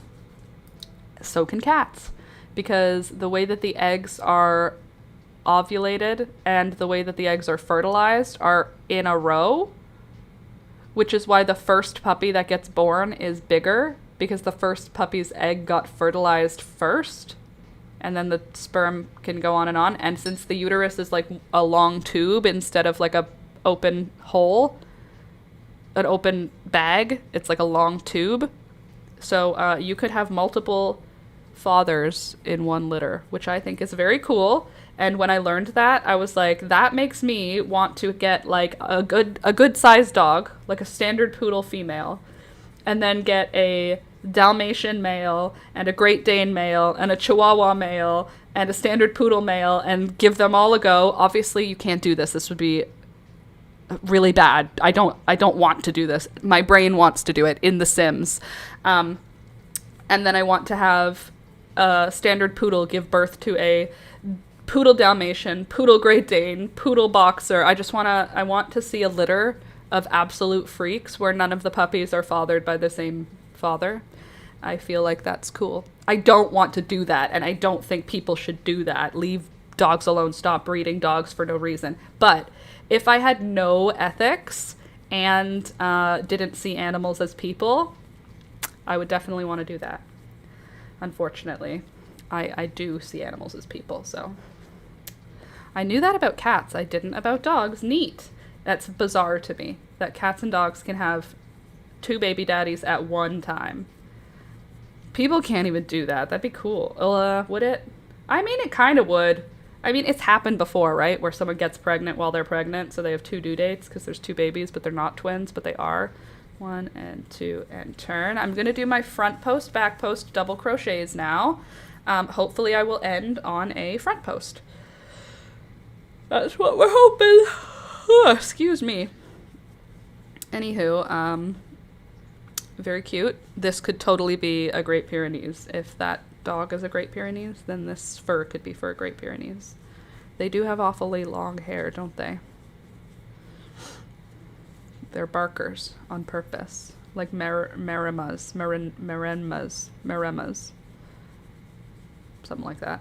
So can cats. Because the way that the eggs are ovulated and the way that the eggs are fertilized are in a row, which is why the first puppy that gets born is bigger, because the first puppy's egg got fertilized first, and then the sperm can go on. And since the uterus is like a long tube instead of like a open hole, an open bag, it's like a long tube. So you could have multiple fathers in one litter, which I think is very cool. And when I learned that, I was like, that makes me want to get like a good sized dog, like a standard poodle female, and then get a Dalmatian male and a Great Dane male and a Chihuahua male and a standard poodle male and give them all a go. Obviously, you can't do this. This would be really bad. I don't want to do this. My brain wants to do it in The Sims. And then I want to have a standard poodle give birth to a poodle Dalmatian, poodle Great Dane, poodle boxer. I want to see a litter of absolute freaks where none of the puppies are fathered by the same father. I feel like that's cool. I don't want to do that, and I don't think people should do that. Leave dogs alone. Stop breeding dogs for no reason. But if I had no ethics and didn't see animals as people, I would definitely want to do that. Unfortunately, I do see animals as people, so. I knew that about cats. I didn't about dogs. Neat. That's bizarre to me, that cats and dogs can have 2 baby daddies at one time. People can't even do that. That'd be cool. Would it? I mean, it kind of would. I mean, it's happened before, right? Where someone gets pregnant while they're pregnant, so they have 2 due dates because there's 2 babies, but they're not twins, but they are. 1 and 2 and turn. I'm going to do my front post, back post, double crochets now. Hopefully I will end on a front post. That's what we're hoping. Oh, excuse me. Anywho, very cute. This could totally be a Great Pyrenees. If that dog is a Great Pyrenees, then this fur could be for a Great Pyrenees. They do have awfully long hair, don't they? They're barkers on purpose. Like Maremas. Something like that.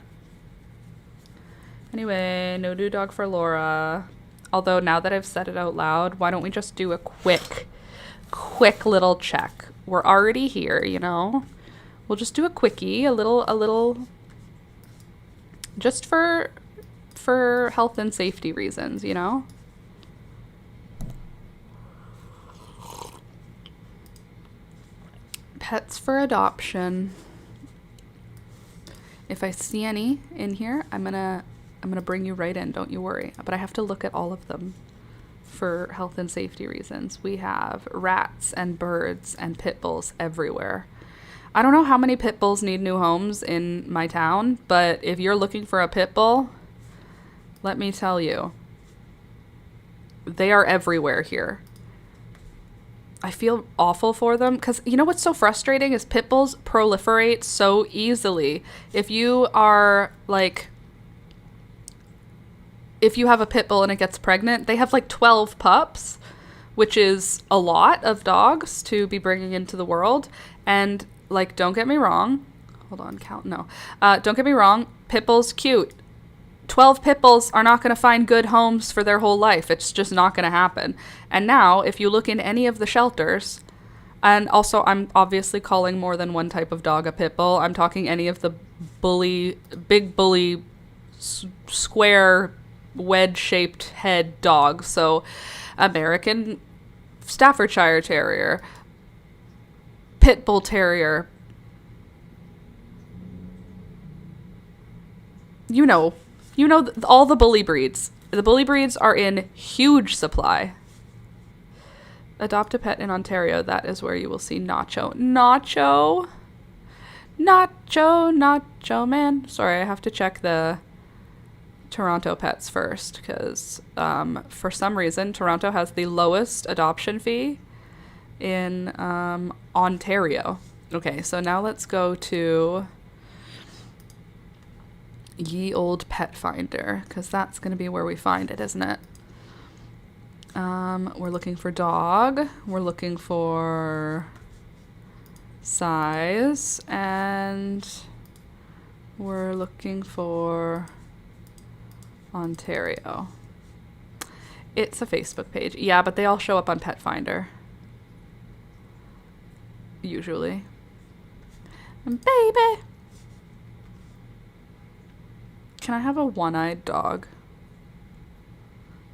Anyway, no new dog for Laura. Although now that I've said it out loud, why don't we just do a quick little check? We're already here, you know? We'll just do a quickie, a little, just for health and safety reasons, you know? Pets for adoption. If I see any in here, I'm gonna bring you right in, don't you worry. But I have to look at all of them for health and safety reasons. We have rats and birds and pit bulls everywhere. I don't know how many pit bulls need new homes in my town, but if you're looking for a pit bull, let me tell you, they are everywhere here. I feel awful for them because you know what's so frustrating is pit bulls proliferate so easily. If you are like, if you have a pit bull and it gets pregnant, they have like 12 pups, which is a lot of dogs to be bringing into the world. And like, don't get me wrong. Hold on, count. No. Don't get me wrong. Pit bulls, cute. 12 pit bulls are not going to find good homes for their whole life. It's just not going to happen. And now, if you look in any of the shelters, and also I'm obviously calling more than one type of dog a pit bull. I'm talking any of the big bully, square, wedge-shaped head dogs. So American Staffordshire Terrier, Pit Bull Terrier, you know all the bully breeds. The bully breeds are in huge supply. Adopt a pet in Ontario. That is where you will see Nacho. Nacho, man. Sorry, I have to check the Toronto pets first because for some reason Toronto has the lowest adoption fee in Ontario. Okay, so now let's go to Ye Old Pet Finder because that's going to be where we find it, isn't it? We're looking for dog. We're looking for size, and we're looking for Ontario. It's a Facebook page. Yeah, but they all show up on Pet Finder. Usually. And baby! Can I have a one-eyed dog?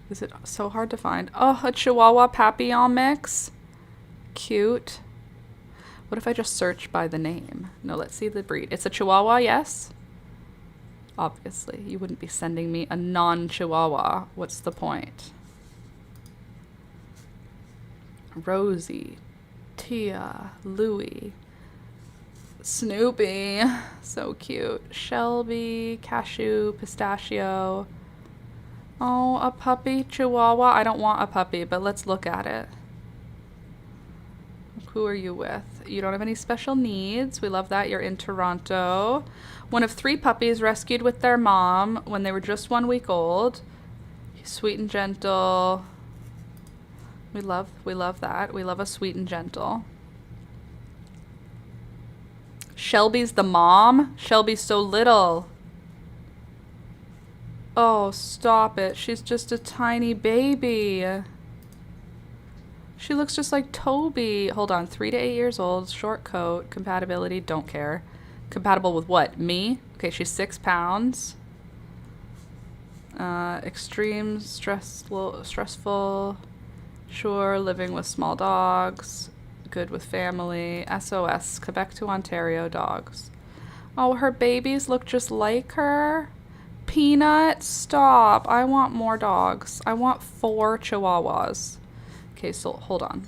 Is it so hard to find? Oh, a Chihuahua Papillon mix. Cute. What if I just search by the name? No, let's see the breed. It's a Chihuahua, yes? Obviously, you wouldn't be sending me a non-Chihuahua. What's the point? Rosie, Tia, Louie, Snoopy, so cute. Shelby, Cashew, Pistachio. Oh, a puppy Chihuahua. I don't want a puppy, but let's look at it. Who are you with? You don't have any special needs. We love that. You're in Toronto. One of 3 puppies rescued with their mom when they were just 1 week old. Sweet and gentle. We love that. We love a sweet and gentle. Shelby's the mom. Shelby's so little. Oh, stop it. She's just a tiny baby. She looks just like Toby. Hold on. 3 to 8 years old. Short coat. Compatibility. Don't care. Compatible with what? Me? Okay, she's 6 pounds. Extreme stressful. Sure, living with small dogs. Good with family. SOS. Quebec to Ontario dogs. Oh, her babies look just like her. Peanut, stop. I want more dogs. I want 4 Chihuahuas. Okay, so hold on.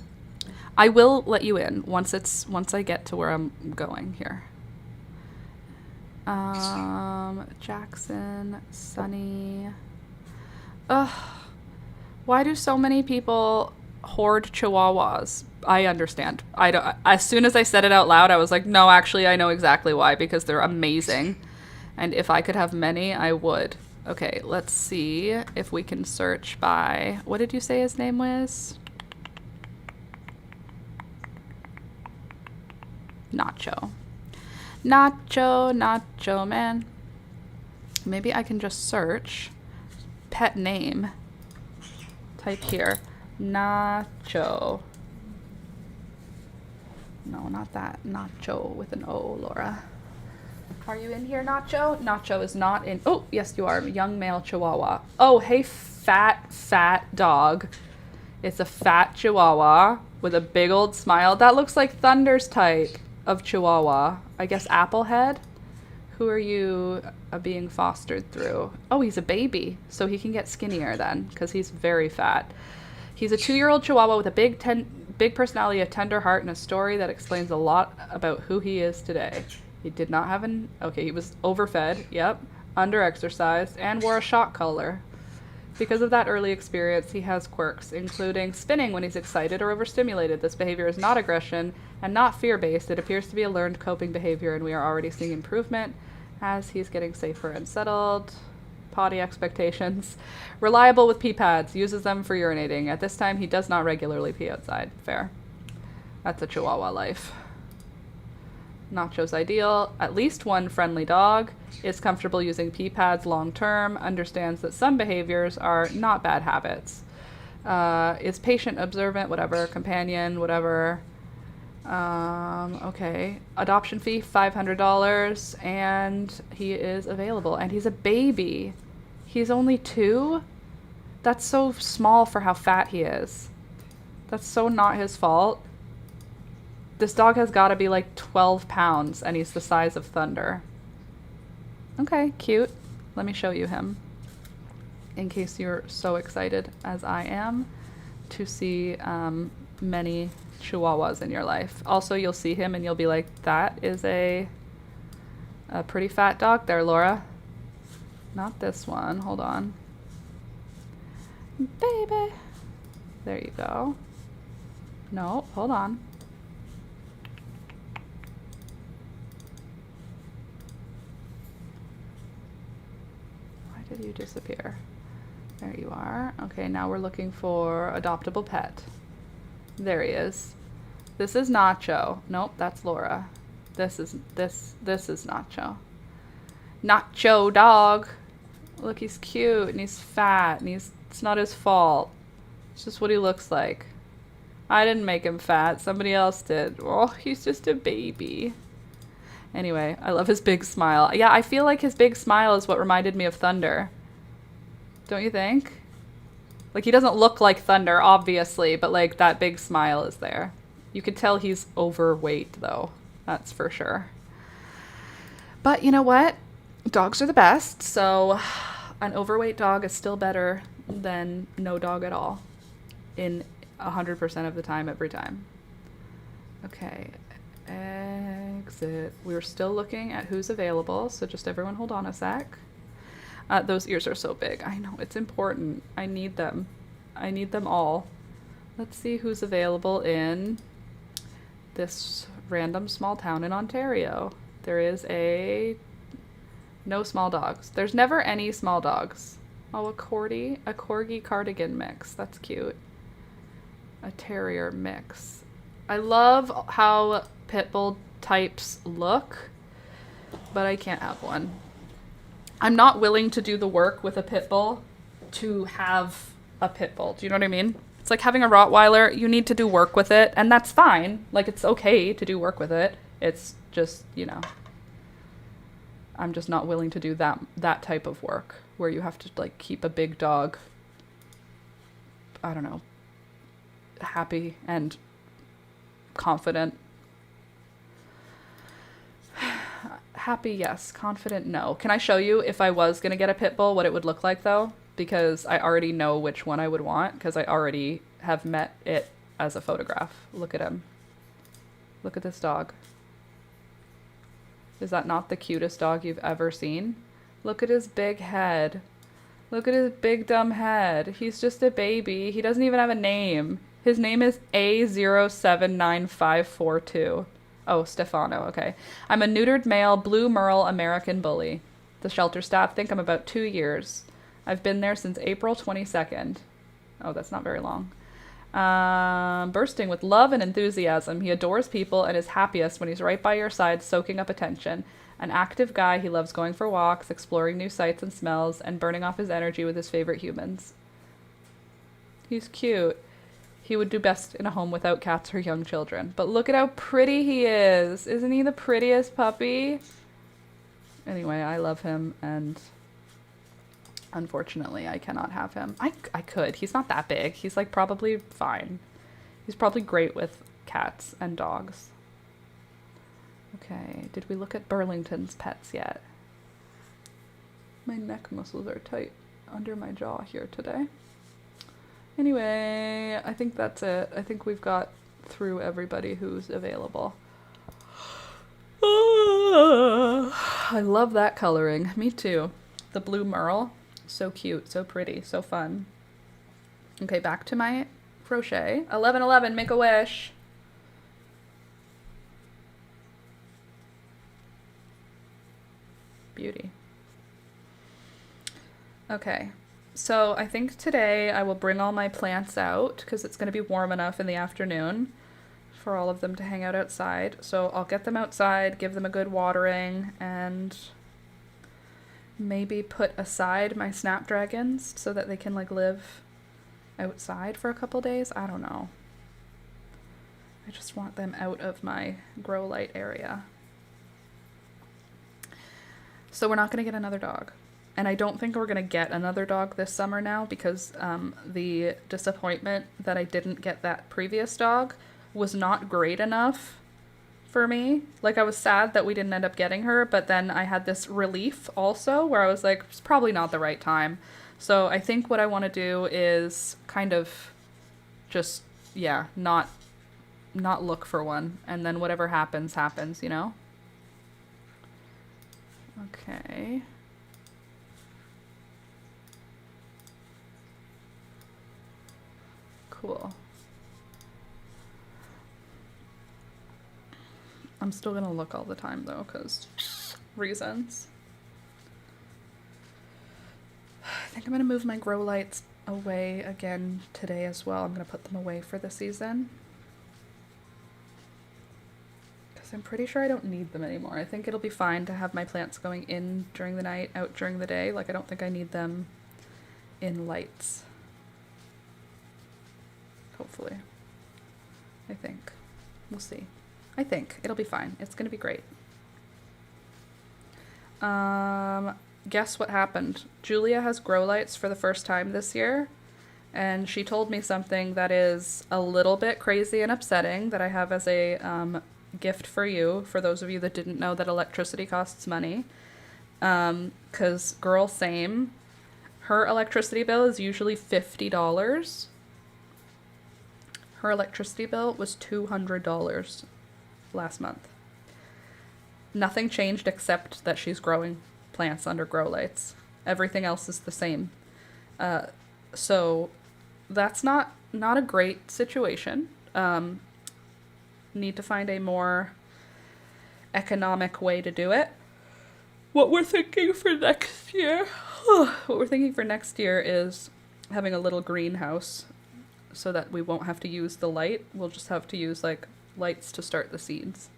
I will let you in once I get to where I'm going here. Jackson, Sunny. Ugh. Why do so many people hoard Chihuahuas? I understand. As soon as I said it out loud, I was like, no, actually, I know exactly why, because they're amazing. And if I could have many, I would. Okay, let's see if we can search by... What did you say his name was? Nacho. Nacho man. Maybe I can just search pet name. Type here. Nacho. No, not that. Nacho with an O, Laura. Are you in here, Nacho? Nacho is not in. Oh, yes, you are. Young male Chihuahua. Oh, hey, fat dog. It's a fat Chihuahua with a big old smile. That looks like Thunder's type of Chihuahua. I guess Applehead. Who are you being fostered through? Oh, he's a baby, so he can get skinnier then, because he's very fat. He's a 2-year-old Chihuahua with a big personality, a tender heart, and a story that explains a lot about who he is today. He did not have he was overfed, yep, underexercised, and wore a shock collar. Because of that early experience, he has quirks, including spinning when he's excited or overstimulated. This behavior is not aggression and not fear-based. It appears to be a learned coping behavior, and we are already seeing improvement as he's getting safer and settled. Potty expectations. Reliable with pee pads. Uses them for urinating. At this time, he does not regularly pee outside. Fair. That's a Chihuahua life. Nacho's ideal. At least one friendly dog. Is comfortable using pee pads long term. Understands that some behaviors are not bad habits. Is patient, observant, whatever. Companion, whatever. Okay. Adoption fee, $500. And he is available. And he's a baby. He's only 2? That's so small for how fat he is. That's so not his fault. This dog has got to be like 12 pounds, and he's the size of Thunder. Okay, cute. Let me show you him. In case you're so excited as I am to see many Chihuahuas in your life. Also, you'll see him and you'll be like, that is a pretty fat dog there, Laura. Not this one. Hold on. Baby. There you go. No, hold on. Why did you disappear? There you are. Okay, now we're looking for adoptable pet. There he is. This is Nacho. Nope, that's Laura. This is Nacho. Nacho dog. Look, he's cute and he's fat and it's not his fault. It's just what he looks like. I didn't make him fat. Somebody else did. Oh, he's just a baby. Anyway, I love his big smile. Yeah, I feel like his big smile is what reminded me of Thunder. Don't you think? Like, he doesn't look like Thunder, obviously, but like that big smile is there. You could tell he's overweight, though. That's for sure. But you know what? Dogs are the best, so an overweight dog is still better than no dog at all in 100% of the time, every time. Okay, exit. We're still looking at who's available, so just everyone hold on a sec. Those ears are so big. I know, it's important. I need them. I need them all. Let's see who's available in this random small town in Ontario. There is no small dogs. There's never any small dogs. Oh, a corgi cardigan mix. That's cute. A terrier mix. I love how pit bull types look, but I can't have one. I'm not willing to do the work with a pit bull to have a pit bull. Do you know what I mean? It's like having a Rottweiler. You need to do work with it, and that's fine. Like, it's okay to do work with it. It's just, you know, I'm just not willing to do that type of work where you have to, like, keep a big dog, I don't know, happy and confident. Happy, yes. Confident, no. Can I show you if I was going to get a pit bull what it would look like, though? Because I already know which one I would want, because I already have met it as a photograph. Look at him. Look at this dog. Is that not the cutest dog you've ever seen? Look at his big head. Look at his big dumb head. He's just a baby. He doesn't even have a name. His name is A079542. Oh, Stefano, okay. I'm a neutered male blue merle American bully. The shelter staff think I'm about 2 years. I've been there since April 22nd. Oh, that's not very long. Bursting with love and enthusiasm. He adores people and is happiest when he's right by your side, soaking up attention. An active guy, he loves going for walks, exploring new sights and smells, and burning off his energy with his favorite humans. He's cute. He would do best in a home without cats or young children. But look at how pretty he is. Isn't he the prettiest puppy? Anyway, I love him, and unfortunately, I cannot have him. I could. He's not that big. He's, like, probably fine. He's probably great with cats and dogs. Okay, did we look at Burlington's pets yet? My neck muscles are tight under my jaw here today. Anyway, I think that's it. I think we've got through everybody who's available. I love that coloring. Me too. The blue merle. So cute, so pretty, so fun. Okay, back to my crochet. 1111, make a wish. Beauty. Okay. So I think today I will bring all my plants out because it's going to be warm enough in the afternoon for all of them to hang out outside. So I'll get them outside, give them a good watering, and maybe put aside my snapdragons so that they can, like, live outside for a couple days. I don't know. I just want them out of my grow light area. So we're not going to get another dog. And I don't think we're going to get another dog this summer now because the disappointment that I didn't get that previous dog was not great enough for me. Like, I was sad that we didn't end up getting her, but then I had this relief also where I was like, it's probably not the right time. So I think what I want to do is kind of just, yeah, not look for one. And then whatever happens, happens, you know? Okay. Cool. I'm still gonna look all the time though, because reasons. I think I'm gonna move my grow lights away again today as well. I'm gonna put them away for the season. Because I'm pretty sure I don't need them anymore. I think it'll be fine to have my plants going in during the night, out during the day. Like, I don't think I need them in lights. Hopefully. I think. We'll see. I think. It'll be fine. It's going to be great. Guess what happened? Julia has grow lights for the first time this year, And she told me something that is a little bit crazy and upsetting that I have as a gift for you, for those of you that didn't know that electricity costs money. Because, girl, same. Her electricity bill is usually $50. Her electricity bill was $200 last month. Nothing changed except that she's growing plants under grow lights. Everything else is the same. So that's not a great situation. Need to find a more economic way to do it. What we're thinking for next year is having a little greenhouse so that we won't have to use the light. We'll just have to use like lights to start the seeds.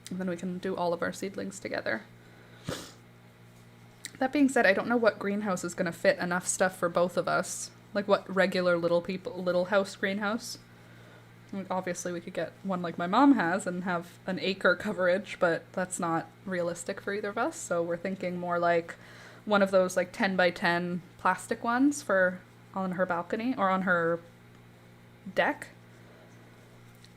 And then we can do all of our seedlings together. That being said, I don't know what greenhouse is going to fit enough stuff for both of us. Like what regular little house greenhouse. Obviously, we could get one like my mom has and have an acre coverage, but that's not realistic for either of us. So we're thinking more like one of those like 10 by 10 plastic ones for on her balcony or on her deck.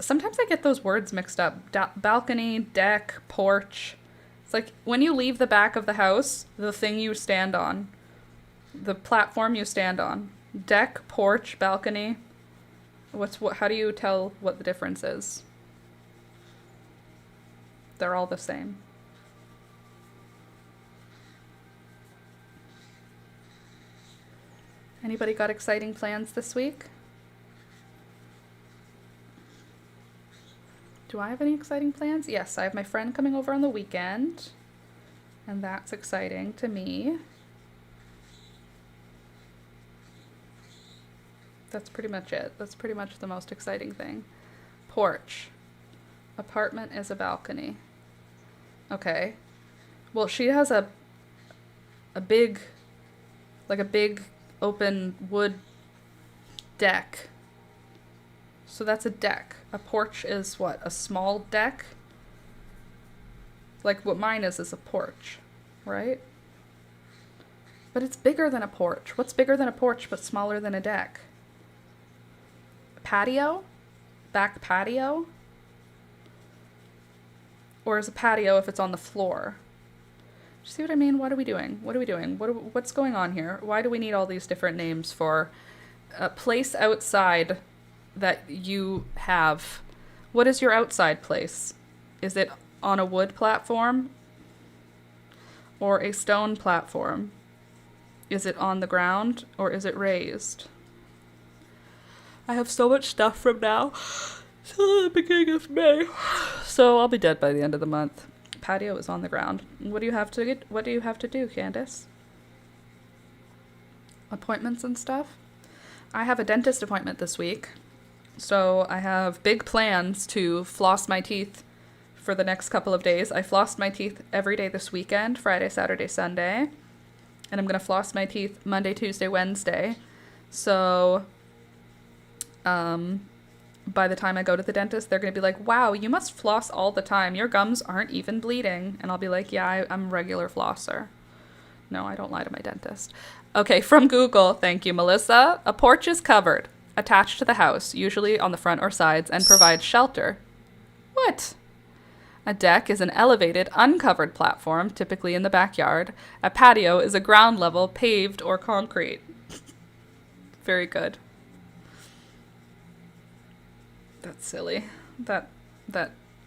Sometimes I get those words mixed up. Balcony, deck, porch. It's like when you leave the back of the house, the thing you stand on, the platform you stand on. Deck, porch, balcony. How do you tell what the difference is? They're all the same. Anybody got exciting plans this week? Do I have any exciting plans? Yes, I have my friend coming over on the weekend, and that's exciting to me. That's pretty much it. That's pretty much the most exciting thing. Porch. Apartment is a balcony. Okay. Well, she has a big open wood deck. So that's a deck. A porch is what? A small deck? Like what mine is a porch, right? But it's bigger than a porch. What's bigger than a porch but smaller than a deck? Patio? Back patio? Or is a patio if it's on the floor? Do you see what I mean? What are we doing? What's going on here? Why do we need all these different names for a place outside that you have? What is your outside place? Is it on a wood platform or a stone platform? Is it on the ground or is it raised? I have so much stuff from now till the beginning of May, so I'll be dead by the end of the month. Patio is on the ground. What do you have to do, Candace? Appointments and stuff? I have a dentist appointment this week, so I have big plans to floss my teeth for the next couple of days. I flossed my teeth every day this weekend, Friday, Saturday, Sunday, and I'm going to floss my teeth Monday, Tuesday, Wednesday. So by the time I go to the dentist, they're going to be like, wow, you must floss all the time. Your gums aren't even bleeding. And I'll be like, yeah, I'm a regular flosser. No, I don't lie to my dentist. Okay, from Google, thank you, Melissa. A porch is covered, attached to the house, usually on the front or sides, and provides shelter. What? A deck is an elevated, uncovered platform, typically in the backyard. A patio is a ground level, paved or concrete. Very good. That's silly. That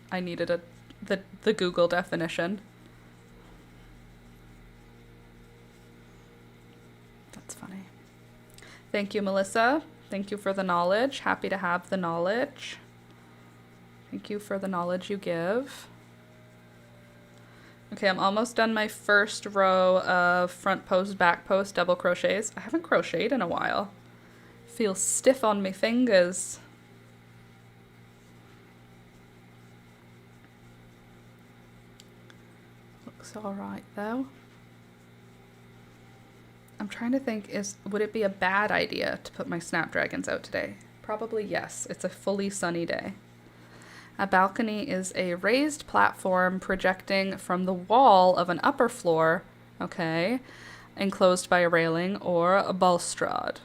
I needed the Google definition. That's funny. Thank you, Melissa. Thank you for the knowledge. Happy to have the knowledge. Thank you for the knowledge you give. Okay, I'm almost done my first row of front post, back post, double crochets. I haven't crocheted in a while. Feels stiff on my fingers. Looks all right though. I'm trying to think, would it be a bad idea to put my snapdragons out today? Probably yes. It's a fully sunny day. A balcony is a raised platform projecting from the wall of an upper floor, okay, enclosed by a railing or a balustrade.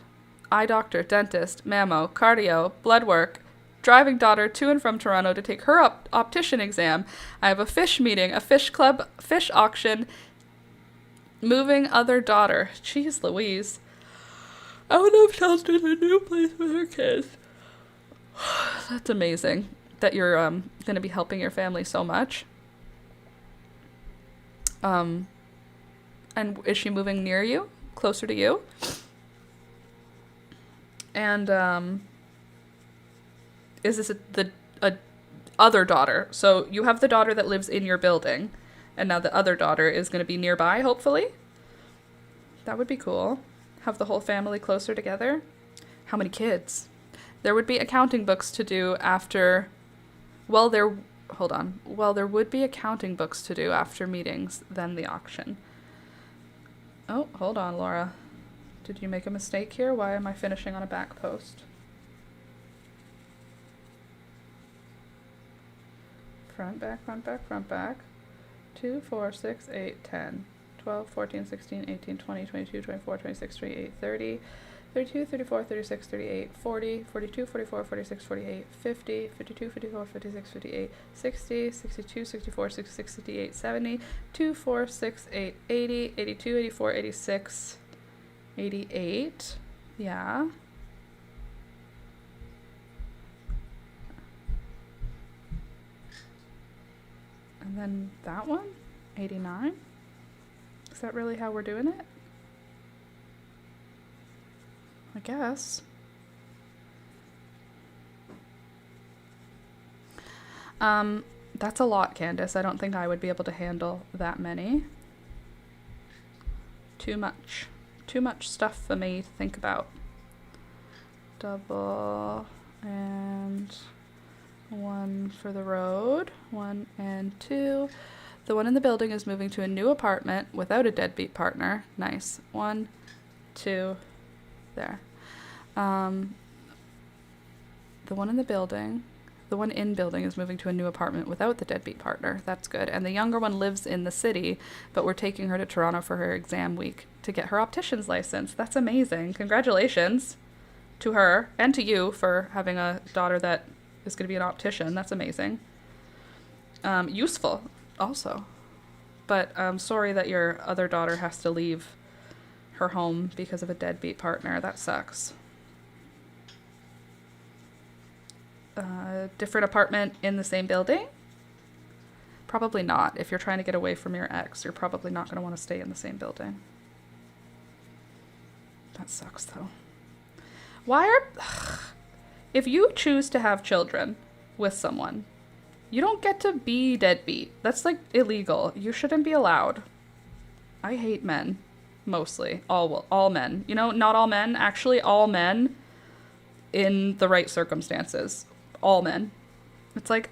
eye doctor, dentist, mammo, cardio, blood work, driving daughter to and from Toronto to take her optician exam. I have a fish meeting, a fish club, fish auction, moving other daughter. Jeez Louise. Out of shelter in a new place with her kids. That's amazing that you're going to be helping your family so much. And is she moving near you? Closer to you? And is this a other daughter? So you have the daughter that lives in your building, and now the other daughter is going to be nearby, hopefully? That would be cool. Have the whole family closer together. How many kids? There would be accounting books to do after... Well, there would be accounting books to do after meetings, then the auction. Oh, hold on, Laura. Did you make a mistake here? Why am I finishing on a back post? Front, back, front, back, front, back. 2, 4, 6, 8, 10, 12, 14, 16, 18, 20, 22, 24, 26, 28, 30, 32, 34, 36, 38, 40, 42, 44, 46, 48, 50, 52, 54, 56, 58, 60, 62, 64, 66, 68, 70, 2, 4, 6, 8, 80, 82, 84, 86, 88. Yeah. And then that one, 89. Is that really how we're doing it? I guess. That's a lot, Candace. I don't think I would be able to handle that many. Too much. Too much stuff for me to think about. Double and 1 for the road. 1 and 2. The one in the building is moving to a new apartment without a deadbeat partner. Nice. 1, 2, there. The one in building is moving to a new apartment without the deadbeat partner. That's good. And the younger one lives in the city, but we're taking her to Toronto for her exam week to get her optician's license. That's amazing. Congratulations to her and to you for having a daughter that is going to be an optician. That's amazing. Useful also. But I'm sorry that your other daughter has to leave her home because of a deadbeat partner. That sucks. Different apartment in the same building? Probably not. If you're trying to get away from your ex, you're probably not going to want to stay in the same building. That sucks, though. If you choose to have children with someone, you don't get to be deadbeat. That's, like, illegal. You shouldn't be allowed. I hate men. Mostly. All men. You know, not all men. Actually, all men in the right circumstances. All men. It's like,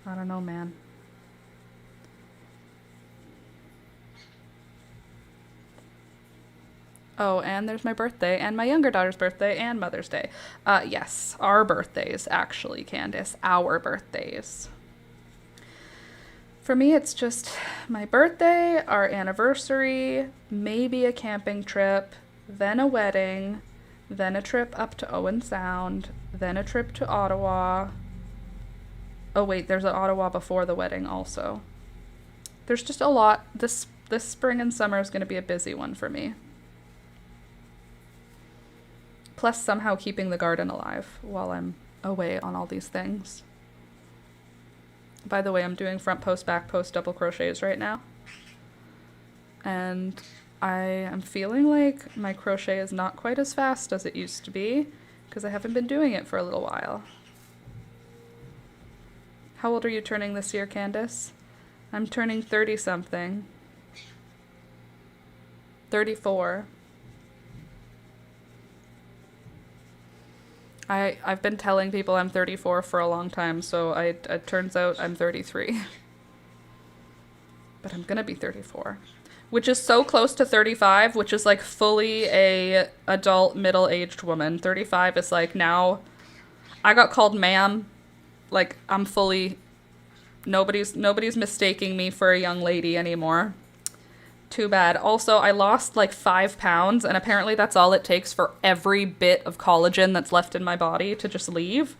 I don't know, man. Oh, and there's my birthday, and my younger daughter's birthday, and Mother's Day. Yes, our birthdays, actually, Candace. Our birthdays. For me, it's just my birthday, our anniversary, maybe a camping trip, then a wedding, then a trip up to Owen Sound, then a trip to Ottawa. Oh wait, there's an Ottawa before the wedding also. There's just a lot. This spring and summer is going to be a busy one for me. Plus somehow keeping the garden alive while I'm away on all these things. By the way, I'm doing front post, back post double crochets right now. And I am feeling like my crochet is not quite as fast as it used to be because I haven't been doing it for a little while. How old are you turning this year, Candace? I'm turning 30-something. 34. I've been telling people I'm 34 for a long time, so it turns out I'm 33. But I'm gonna be 34. Which is so close to 35, which is like fully a adult middle-aged woman. 35 is like now, I got called ma'am. Like I'm fully, nobody's mistaking me for a young lady anymore. Too bad. Also, I lost like 5 pounds, and apparently that's all it takes for every bit of collagen that's left in my body to just leave.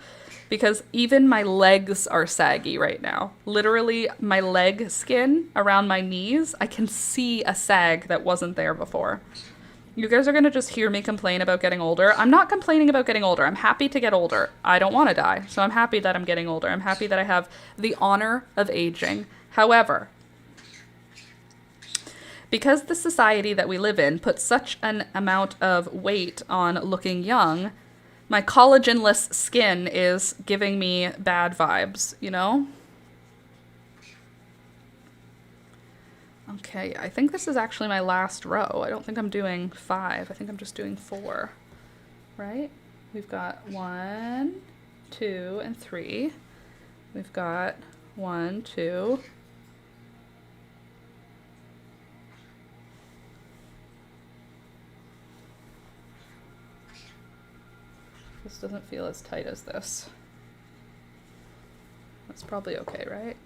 Because even my legs are saggy right now. Literally, my leg skin around my knees, I can see a sag that wasn't there before. You guys are going to just hear me complain about getting older. I'm not complaining about getting older. I'm happy to get older. I don't want to die, so I'm happy that I'm getting older. I'm happy that I have the honor of aging. However, because the society that we live in puts such an amount of weight on looking young, my collagenless skin is giving me bad vibes, you know? Okay, I think this is actually my last row. I don't think I'm doing 5. I think I'm just doing 4, right? We've got 1, 2, and 3. We've got 1, 2. This doesn't feel as tight as this. That's probably okay, right?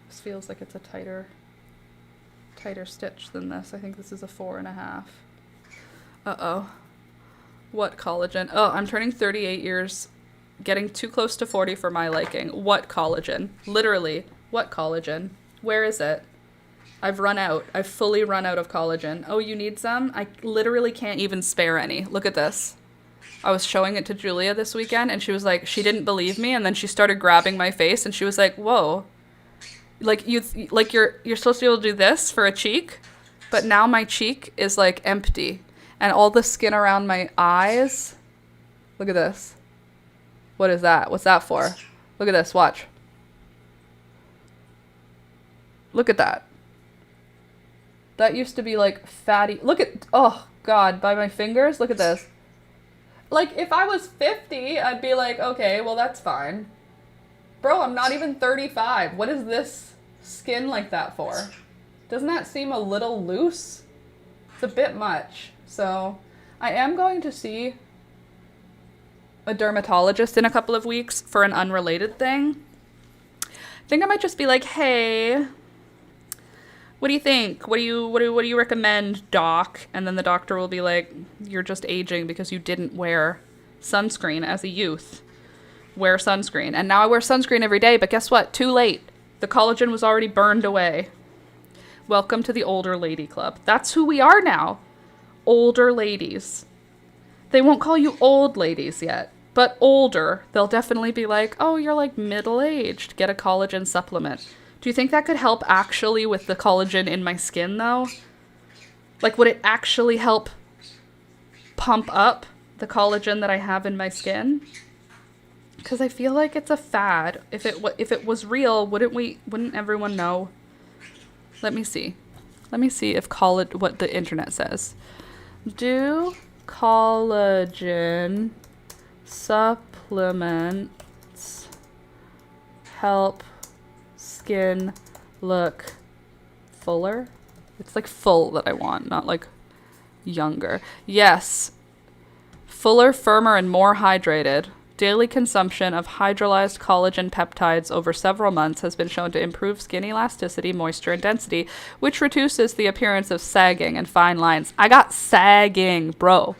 This feels like it's a tighter stitch than this. I think this is a 4.5. Uh-oh. What collagen? Oh, I'm turning 38 years, getting too close to 40 for my liking. What collagen? Literally, what collagen? Where is it? I've run out. I've fully run out of collagen. Oh, you need some? I literally can't even spare any. Look at this. I was showing it to Julia this weekend, and she was like, she didn't believe me, and then she started grabbing my face, and she was like, whoa. Like, you're supposed to be able to do this for a cheek, but now my cheek is, like, empty. And all the skin around my eyes, look at this. What is that? What's that for? Look at this, watch. Look at that. That used to be, like, fatty. Look at, oh, God, by my fingers, look at this. Like, if I was 50, I'd be like, okay, well, that's fine. Bro, I'm not even 35. What is this skin like that for? Doesn't that seem a little loose? It's a bit much. So, I am going to see a dermatologist in a couple of weeks for an unrelated thing. I think I might just be like, hey, what do you think? What do you recommend, doc? And then the doctor will be like, you're just aging because you didn't wear sunscreen as a youth. Wear sunscreen. And now I wear sunscreen every day, but guess what? Too late. The collagen was already burned away. Welcome to the older lady club. That's who we are now. Older ladies. They won't call you old ladies yet, but older. They'll definitely be like, oh, you're like middle-aged. Get a collagen supplement. Do you think that could help actually with the collagen in my skin, though? Like, would it actually help pump up the collagen that I have in my skin? Because I feel like it's a fad. If it was real, wouldn't everyone know? Let me see. Let me see if what the internet says. Do collagen supplements help skin look fuller? It's like full that I want, not like younger. Yes. Fuller, firmer, and more hydrated. Daily consumption of hydrolyzed collagen peptides over several months has been shown to improve skin elasticity, moisture, and density, which reduces the appearance of sagging and fine lines. I got sagging, bro.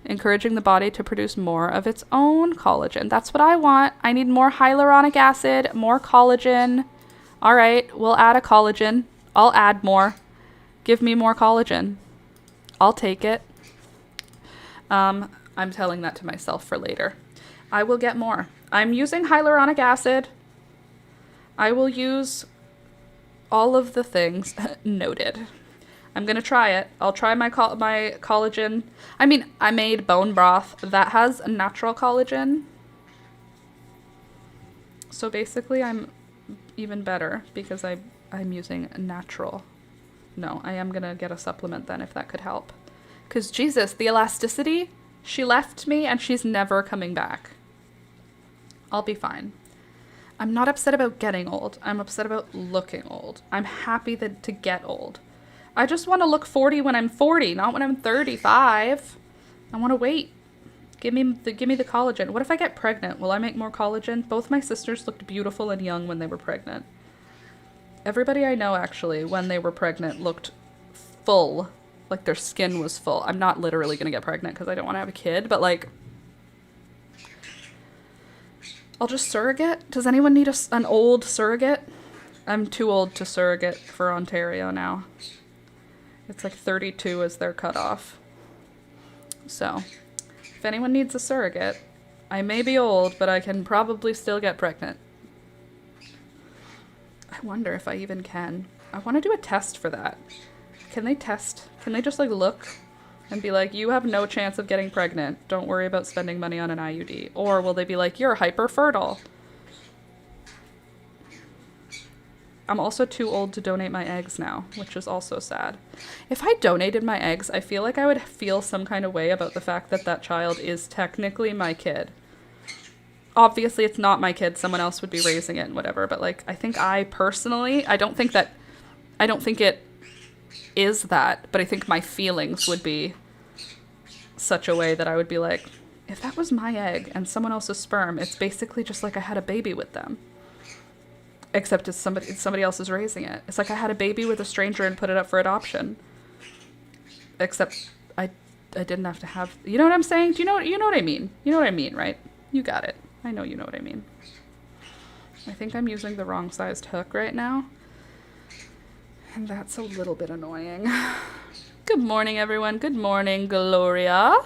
Encouraging the body to produce more of its own collagen. That's what I want. I need more hyaluronic acid, more collagen. All right, we'll add a collagen. I'll add more. Give me more collagen. I'll take it. I'm telling that to myself for later. I will get more. I'm using hyaluronic acid. I will use all of the things. Noted. I'm going to try it. I'll try my collagen. I mean, I made bone broth that has natural collagen. So basically, I'm even better because I'm using natural. No, I am going to get a supplement then if that could help. Because Jesus, the elasticity, she left me and she's never coming back. I'll be fine. I'm not upset about getting old. I'm upset about looking old. I'm happy to get old. I just want to look 40 when I'm 40, not when I'm 35. I want to wait. Give me the collagen. What if I get pregnant? Will I make more collagen? Both my sisters looked beautiful and young when they were pregnant. Everybody I know, actually, when they were pregnant, looked full. Like, their skin was full. I'm not literally going to get pregnant because I don't want to have a kid, but, like, I'll just surrogate. Does anyone need an old surrogate? I'm too old to surrogate for Ontario now. It's like 32 is their cutoff. So, if anyone needs a surrogate, I may be old, but I can probably still get pregnant. I wonder if I even can. I want to do a test for that. Can they test? Can they just, like, look and be like, you have no chance of getting pregnant. Don't worry about spending money on an IUD. Or will they be like, you're hyper fertile? I'm also too old to donate my eggs now, which is also sad. If I donated my eggs, I feel like I would feel some kind of way about the fact that that child is technically my kid. Obviously, it's not my kid. Someone else would be raising it and whatever. But, like, I think I personally, I don't think it is that, but I think my feelings would be such a way that I would be like, if that was my egg and someone else's sperm, it's basically just like I had a baby with them. Except it's somebody else is raising it. It's like I had a baby with a stranger and put it up for adoption. Except I didn't have to have, you know what I'm saying? Do you know what I mean? You know what I mean, right? You got it. I know you know what I mean. I think I'm using the wrong sized hook right now. And that's a little bit annoying. Good morning, everyone. Good morning, Gloria.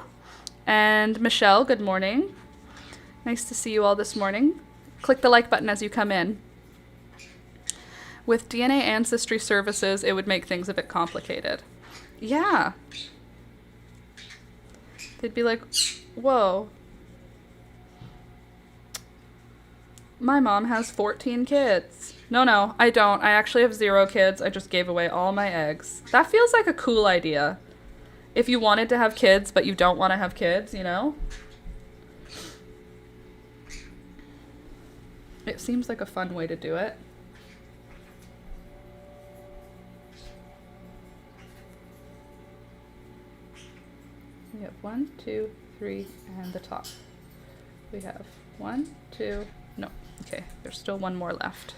And Michelle, good morning. Nice to see you all this morning. Click the like button as you come in. With DNA ancestry services, it would make things a bit complicated. Yeah. They'd be like, whoa. My mom has 14 kids. No, I don't. I actually have 0 kids. I just gave away all my eggs. That feels like a cool idea. If you wanted to have kids, but you don't want to have kids, you know? It seems like a fun way to do it. We have 1, 2, 3, and the top. We have 1, 2, no. Okay, there's still one more left.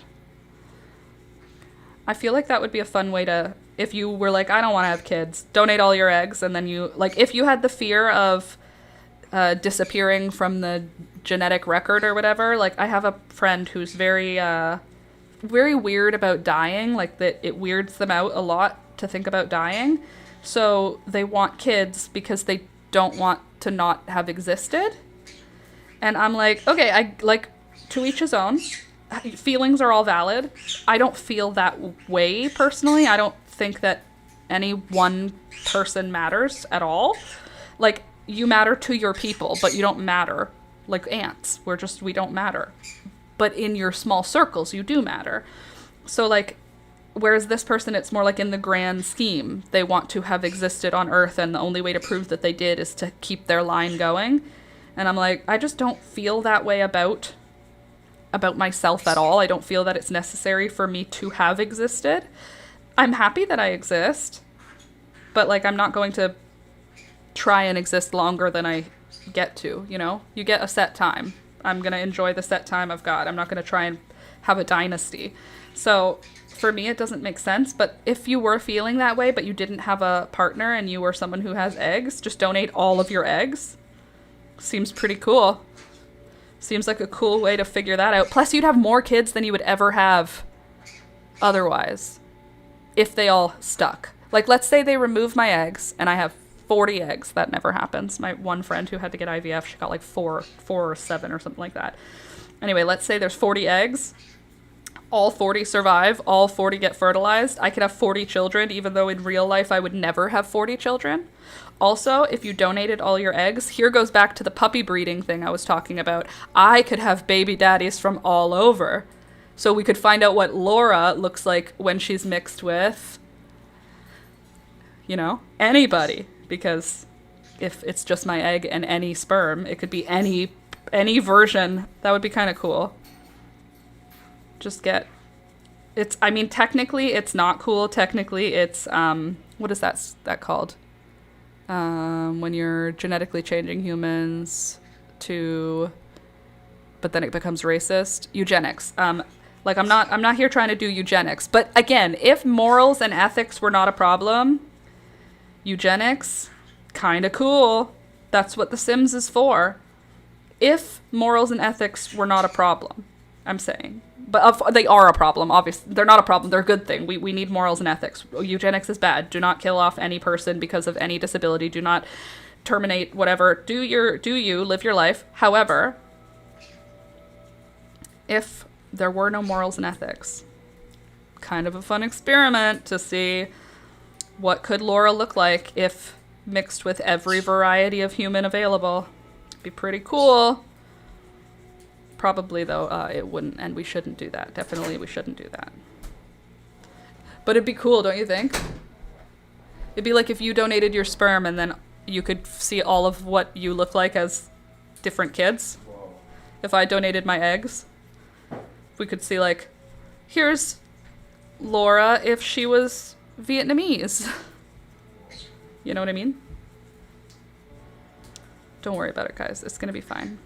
I feel like that would be a fun way to, if you were like, I don't want to have kids, donate all your eggs, and then you, like, if you had the fear of disappearing from the genetic record or whatever, like, I have a friend who's very weird about dying, like, that it weirds them out a lot to think about dying, so they want kids because they don't want to not have existed, and I'm like, okay, I, like, to each his own. Feelings are all valid. I don't feel that way personally. I don't think that any one person matters at all. Like, you matter to your people, but you don't matter. Like ants. We don't matter. But in your small circles, you do matter. So, like, whereas this person, it's more like in the grand scheme. They want to have existed on Earth, and the only way to prove that they did is to keep their line going. And I'm like, I just don't feel that way about myself at all. I don't feel that it's necessary for me to have existed. I'm happy that I exist, but, like, I'm not going to try and exist longer than I get to, you know? You get a set time. I'm going to enjoy the set time I've got. I'm not going to try and have a dynasty. So for me, it doesn't make sense. But if you were feeling that way, but you didn't have a partner and you were someone who has eggs, just donate all of your eggs. Seems pretty cool. Seems like a cool way to figure that out. Plus, you'd have more kids than you would ever have otherwise if they all stuck. Like, let's say they remove my eggs and I have 40 eggs. That never happens. My one friend who had to get IVF, she got like 4 or 7 or something like that. Anyway, let's say there's 40 eggs. All 40 survive. All 40 get fertilized. I could have 40 children, even though in real life I would never have 40 children. Also, if you donated all your eggs, here goes back to the puppy breeding thing I was talking about. I could have baby daddies from all over. So we could find out what Laura looks like when she's mixed with, you know, anybody. Because if it's just my egg and any sperm, it could be any version. That would be kind of cool. Just get... It's, I mean, technically it's not cool. Technically it's, what is that called? When you're genetically changing humans to, but then it becomes racist. Eugenics. Like, I'm not here trying to do eugenics. But again, if morals and ethics were not a problem, eugenics, kind of cool. That's what The Sims is for. If morals and ethics were not a problem, I'm saying. But they are a problem, obviously. They're not a problem. They're a good thing. We need morals and ethics. Eugenics is bad. Do not kill off any person because of any disability. Do not terminate whatever. Do you, live your life. However, if there were no morals and ethics, kind of a fun experiment to see what could Laura look like if mixed with every variety of human available. Be pretty cool. Probably, though, it wouldn't, and we shouldn't do that. Definitely, we shouldn't do that. But it'd be cool, don't you think? It'd be like if you donated your sperm and then you could see all of what you look like as different kids. Whoa. If I donated my eggs, we could see, like, here's Laura if she was Vietnamese. You know what I mean? Don't worry about it, guys. It's gonna be fine.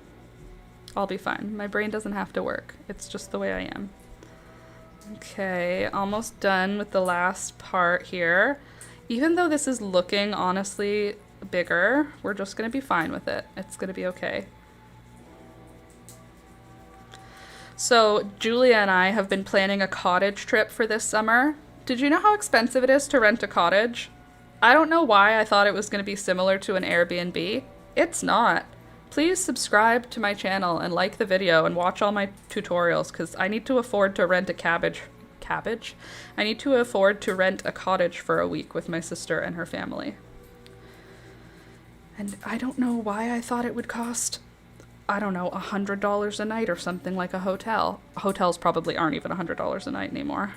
I'll be fine. My brain doesn't have to work. It's just the way I am. Okay, almost done with the last part here. Even though this is looking, honestly, bigger, we're just gonna be fine with it. It's gonna be okay. So, Julia and I have been planning a cottage trip for this summer. Did you know how expensive it is to rent a cottage? I don't know why I thought it was gonna be similar to an Airbnb. It's not. Please subscribe to my channel and like the video and watch all my tutorials because I need to afford to rent a cabbage. I need to afford to rent a cottage for a week with my sister and her family. And I don't know why I thought it would cost, I don't know, $100 a night or something like a hotel. Hotels probably aren't even $100 a night anymore.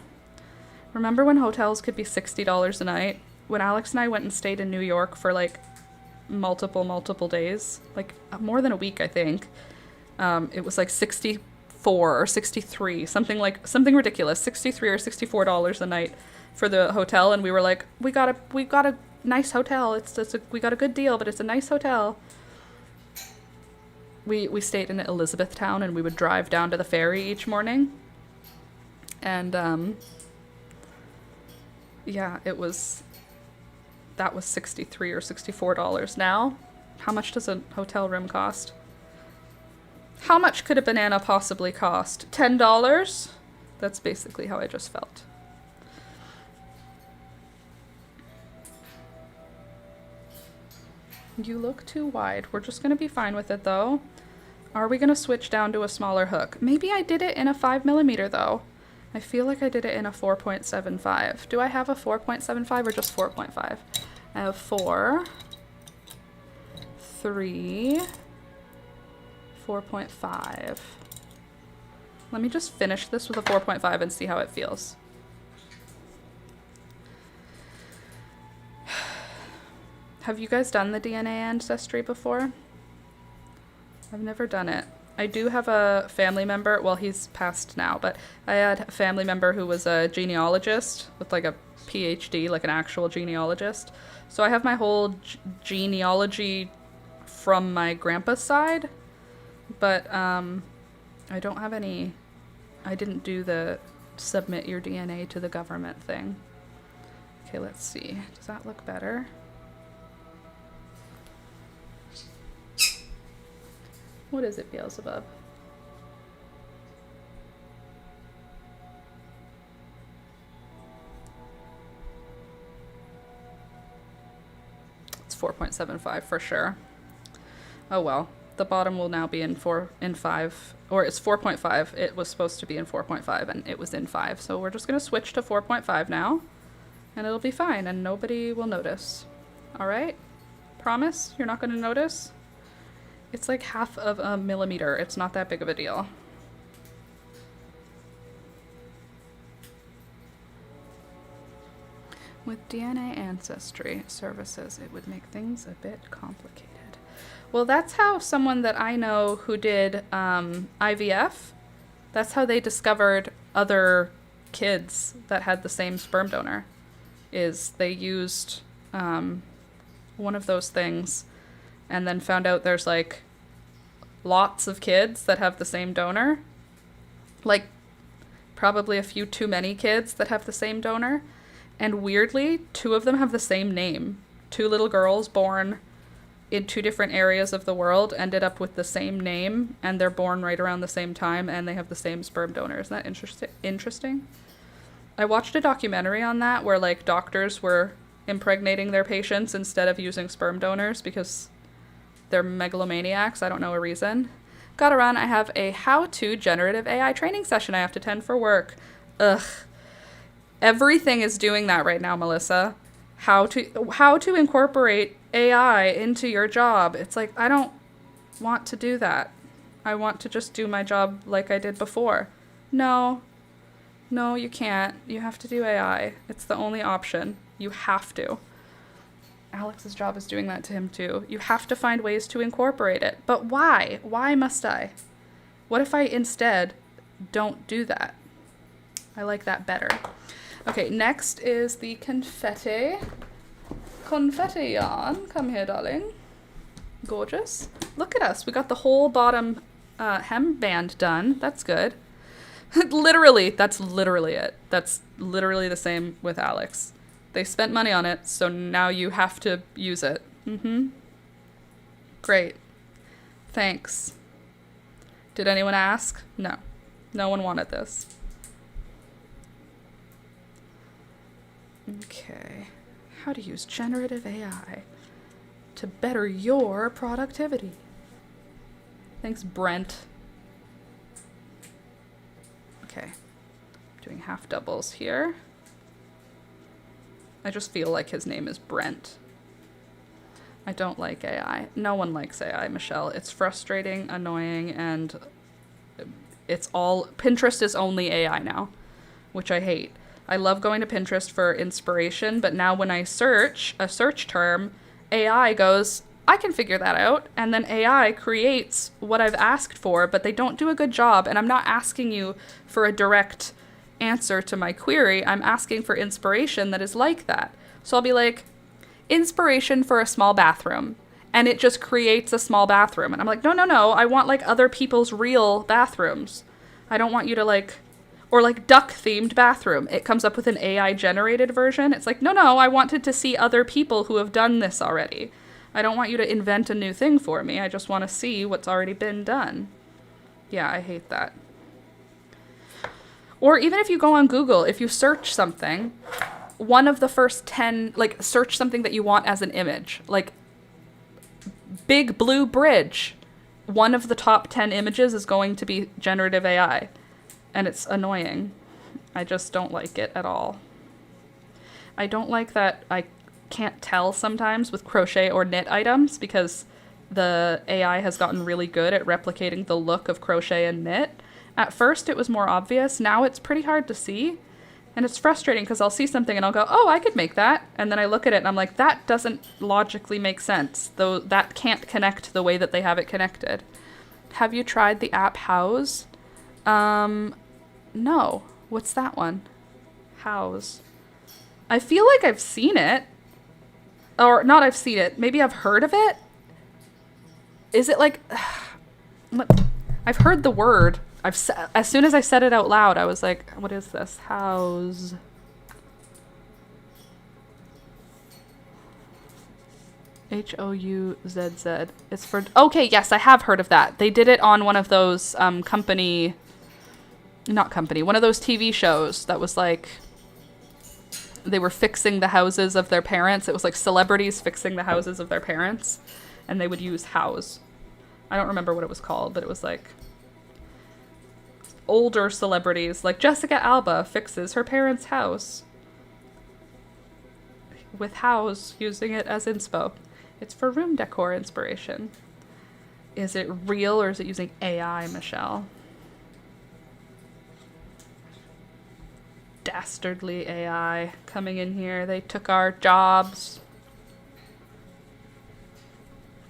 Remember when hotels could be $60 a night? When Alex and I went and stayed in New York for like multiple days, like more than a week, I think. It was like 64 or 63, something ridiculous, 63 or $64 a night for the hotel, and we were like, we got a nice hotel. We got a good deal, but it's a nice hotel. We stayed in Elizabethtown, and we would drive down to the ferry each morning, and yeah, that was $63 or $64 now. How much does a hotel room cost? How much could a banana possibly cost? $10? That's basically how I just felt. You look too wide. We're just gonna be fine with it though. Are we gonna switch down to a smaller hook? Maybe I did it in a 5mm though. I feel like I did it in a 4.75. Do I have a 4.75 or just 4.5? I have 4, 3, 4.5. Let me just finish this with a 4.5 and see how it feels. Have you guys done the DNA ancestry before? I've never done it. I do have a family member, well, he's passed now, but I had a family member who was a genealogist with like a PhD, like an actual genealogist. So I have my whole genealogy from my grandpa's side, but I don't have any, I didn't do the submit your DNA to the government thing. Okay, let's see. Does that look better? What is it, Beelzebub? It's 4.75 for sure. Oh well. The bottom will now be in 5, or it's 4.5. It was supposed to be in 4.5 and it was in 5. So we're just gonna switch to 4.5 now and it'll be fine and nobody will notice. All right? Promise? You're not gonna notice? It's like 1/2 millimeter. It's not that big of a deal. With DNA ancestry services, it would make things a bit complicated. Well, that's how someone that I know who did IVF, that's how they discovered other kids that had the same sperm donor, is they used one of those things and then found out there's like lots of kids that have the same donor. Like probably a few too many kids that have the same donor. And weirdly, 2 of them have the same name. 2 little girls born in 2 different areas of the world ended up with the same name, and they're born right around the same time, and they have the same sperm donor. Isn't that interesting? I watched a documentary on that where, like, doctors were impregnating their patients instead of using sperm donors because they're megalomaniacs. I don't know a reason. Gotta run. I have a how-to generative AI training session I have to attend for work. Ugh. Everything is doing that right now, Melissa. How to incorporate AI into your job. It's like, I don't want to do that. I want to just do my job like I did before. No, you can't. You have to do AI. It's the only option. You have to. Alex's job is doing that to him too. You have to find ways to incorporate it. But why? Why must I? What if I instead don't do that? I like that better. Okay, next is the confetti. Confetti yarn. Come here, darling. Gorgeous. Look at us. We got the whole bottom hem band done. That's good. Literally, that's literally it. That's literally the same with Alex. They spent money on it, so now you have to use it. Great. Thanks. Did anyone ask? No. No one wanted this. Okay. How to use generative AI to better your productivity. Thanks, Brent. Okay. Doing half doubles here. I just feel like his name is Brent. I don't like AI. No one likes AI, Michelle. It's frustrating, annoying, and it's all... Pinterest is only AI now, which I hate. I love going to Pinterest for inspiration, but now when I search a search term, AI goes, I can figure that out, and then AI creates what I've asked for, but they don't do a good job, and I'm not asking you for a direct answer to my query. I'm asking for inspiration that is like that. So I'll be like, inspiration for a small bathroom, and it just creates a small bathroom, and I'm like, no, I want like other people's real bathrooms. I don't want you to like... Or like duck-themed bathroom. It comes up with an AI-generated version. It's like, no, I wanted to see other people who have done this already. I don't want you to invent a new thing for me. I just want to see what's already been done. Yeah, I hate that. Or even if you go on Google, if you search something, one of the first 10, like search something that you want as an image, like big blue bridge. One of the top 10 images is going to be generative AI. And it's annoying. I just don't like it at all. I don't like that I can't tell sometimes with crochet or knit items because the AI has gotten really good at replicating the look of crochet and knit. At first it was more obvious. Now it's pretty hard to see. And it's frustrating because I'll see something and I'll go, oh, I could make that. And then I look at it and I'm like, that doesn't logically make sense. Though that can't connect the way that they have it connected. Have you tried the app House? No. What's that one? House. I feel like I've seen it. Or not I've seen it. Maybe I've heard of it. Is it like... I've heard the word. As soon as I said it out loud, I was like, what is this? House. Houzz. It's for... Okay, yes, I have heard of that. They did it on one of those one of those TV shows that was like, they were fixing the houses of their parents. It was like celebrities fixing the houses of their parents, and they would use Houzz. I don't remember what it was called, but it was like older celebrities, like Jessica Alba fixes her parents' house with Houzz, using it as inspo. It's for room decor inspiration. Is it real or is it using AI, Michelle? Dastardly AI coming in here. They took our jobs.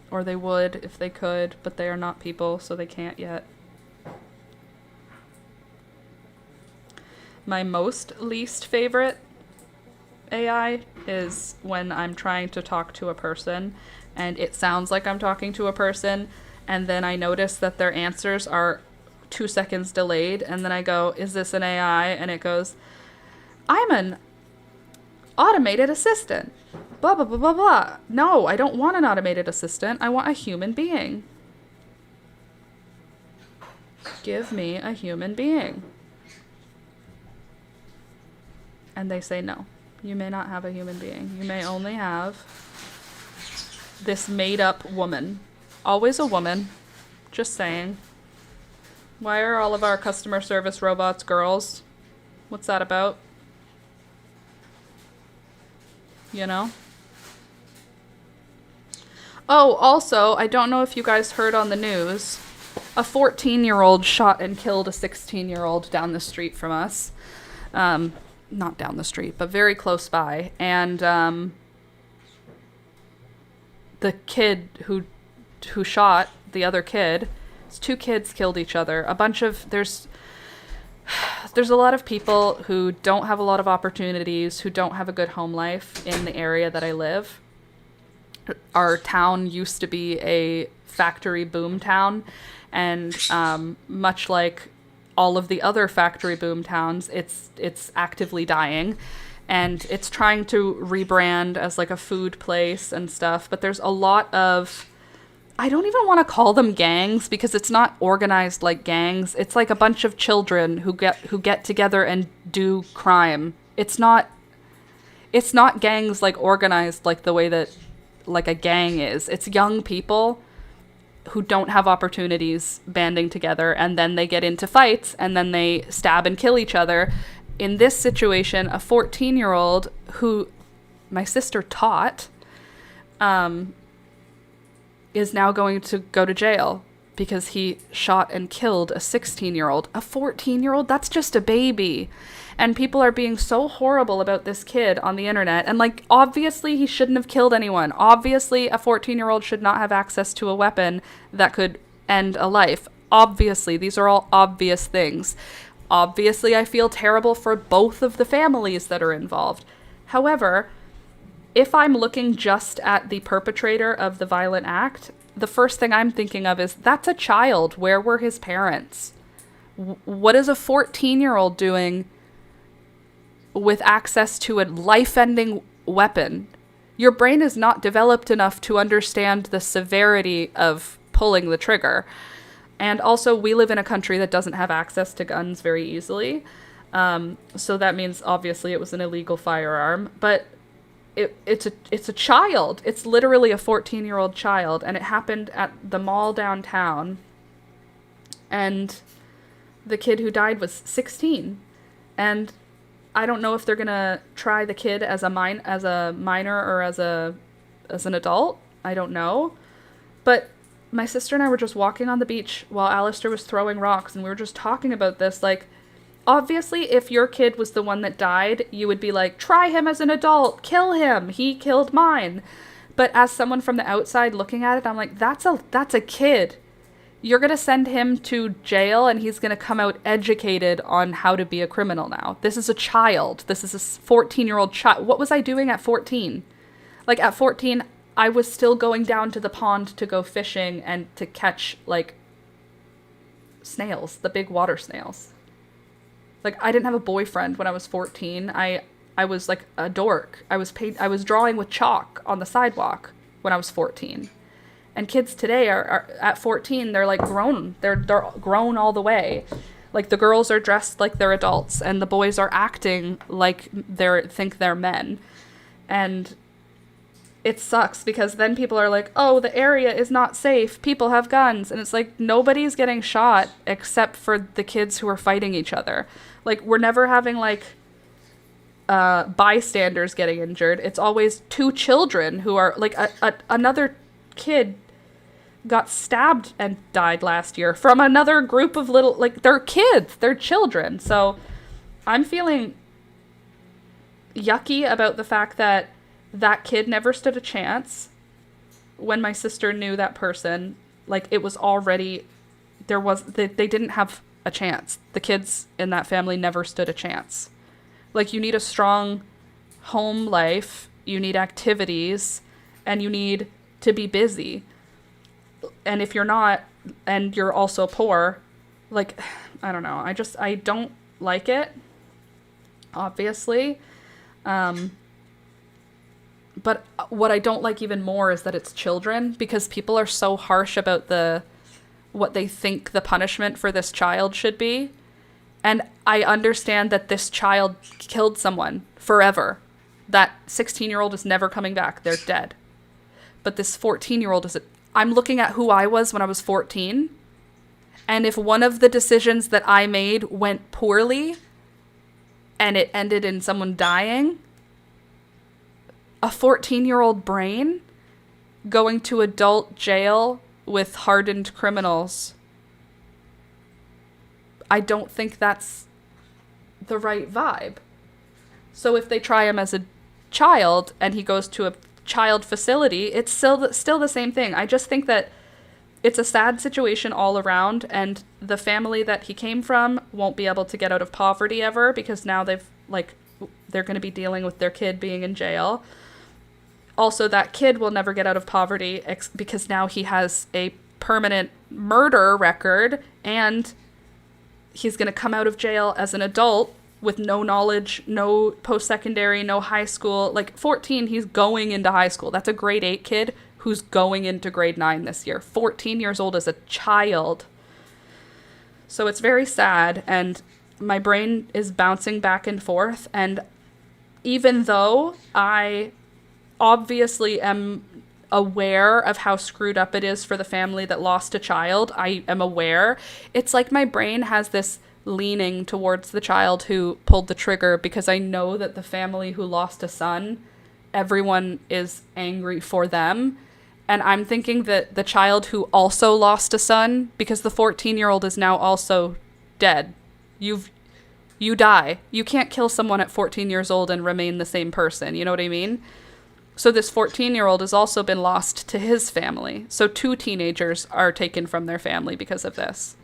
Or they would if they could, but they are not people, so they can't yet. My most least favorite AI is when I'm trying to talk to a person and it sounds like I'm talking to a person, and then I notice that their answers are 2 seconds delayed, and then I go, is this an AI? And it goes, I'm an automated assistant. Blah, blah, blah, blah, blah. No, I don't want an automated assistant. I want a human being. Give me a human being. And they say, no, you may not have a human being. You may only have this made-up woman. Always a woman. Just saying. Why are all of our customer service robots girls? What's that about? You know? Oh, also, I don't know if you guys heard on the news, a 14-year-old shot and killed a 16-year-old down the street from us. Not down the street, but very close by. And the kid who shot the other kid, it's 2 kids killed each other. There's a lot of people who don't have a lot of opportunities, who don't have a good home life in the area that I live. Our town used to be a factory boom town, and much like all of the other factory boom towns, it's actively dying, and it's trying to rebrand as like a food place and stuff. But there's a lot of, I don't even want to call them gangs, because it's not organized like gangs. It's like a bunch of children who get together and do crime. It's not gangs like organized like the way that like a gang is. It's young people who don't have opportunities banding together, and then they get into fights, and then they stab and kill each other. In this situation, a 14-year-old who my sister taught is now going to go to jail because he shot and killed a 16-year-old. A 14-year-old? That's just a baby. And people are being so horrible about this kid on the internet. And, like, obviously he shouldn't have killed anyone. Obviously a 14-year-old should not have access to a weapon that could end a life. Obviously. These are all obvious things. Obviously, I feel terrible for both of the families that are involved. However, if I'm looking just at the perpetrator of the violent act, the first thing I'm thinking of is, that's a child. Where were his parents? What is a 14-year-old doing with access to a life-ending weapon? Your brain is not developed enough to understand the severity of pulling the trigger. And also, we live in a country that doesn't have access to guns very easily. So that means, obviously, it was an illegal firearm. But it's a child. It's literally a 14-year-old child. And it happened at the mall downtown. And the kid who died was 16. And I don't know if they're gonna try the kid as a minor or as an adult. I don't know. But my sister and I were just walking on the beach while Alistair was throwing rocks, and we were just talking about this. Like, obviously, if your kid was the one that died, you would be like, try him as an adult, kill him, he killed mine. But as someone from the outside looking at it, I'm like, that's a kid. You're going to send him to jail, and he's going to come out educated on how to be a criminal now. This is a child. This is a 14-year-old child. What was I doing at 14? Like, at 14, I was still going down to the pond to go fishing and to catch, like, snails, the big water snails. Like, I didn't have a boyfriend when I was 14. I was, like, a dork. I was drawing with chalk on the sidewalk when I was 14. And kids today are at 14, they're like grown. They're grown all the way. Like, the girls are dressed like they're adults, and the boys are acting like think they're men. And it sucks, because then people are like, oh, the area is not safe. People have guns. And it's like, nobody's getting shot except for the kids who are fighting each other. Like, we're never having, like, bystanders getting injured. It's always 2 children who are, like, another kid got stabbed and died last year from another group of little, like, they're kids, they're children. So I'm feeling yucky about the fact that kid never stood a chance when my sister knew that person. Like, it was already, they didn't have a chance. The kids in that family never stood a chance. Like, you need a strong home life, you need activities, and you need to be busy. And if you're not, and you're also poor, Like, I don't know. I don't like it, obviously. But what I don't like even more is that it's children, because people are so harsh about what they think the punishment for this child should be. And I understand that this child killed someone forever. That 16-year-old is never coming back. They're dead. But this 14-year-old I'm looking at who I was when I was 14. And if one of the decisions that I made went poorly and it ended in someone dying, a 14-year-old brain going to adult jail with hardened criminals, I don't think that's the right vibe. So if they try him as a child and he goes to a child facility, it's still the same thing. I just think that it's a sad situation all around, and the family that he came from won't be able to get out of poverty ever, because now they're going to be dealing with their kid being in jail. Also, that kid will never get out of poverty because now he has a permanent murder record, and he's going to come out of jail as an adult with no knowledge, no post-secondary, no high school. Like 14, he's going into high school. That's a grade 8 kid who's going into grade 9 this year. 14 years old as a child. So it's very sad, and my brain is bouncing back and forth. And even though I obviously am aware of how screwed up it is for the family that lost a child, I am aware. It's like my brain has this leaning towards the child who pulled the trigger, because I know that the family who lost a son, everyone is angry for them. And I'm thinking that the child who also lost a son, because the 14-year-old is now also dead. You die. You can't kill someone at 14 years old and remain the same person. You know what I mean? So this 14-year-old has also been lost to his family. So 2 teenagers are taken from their family because of this.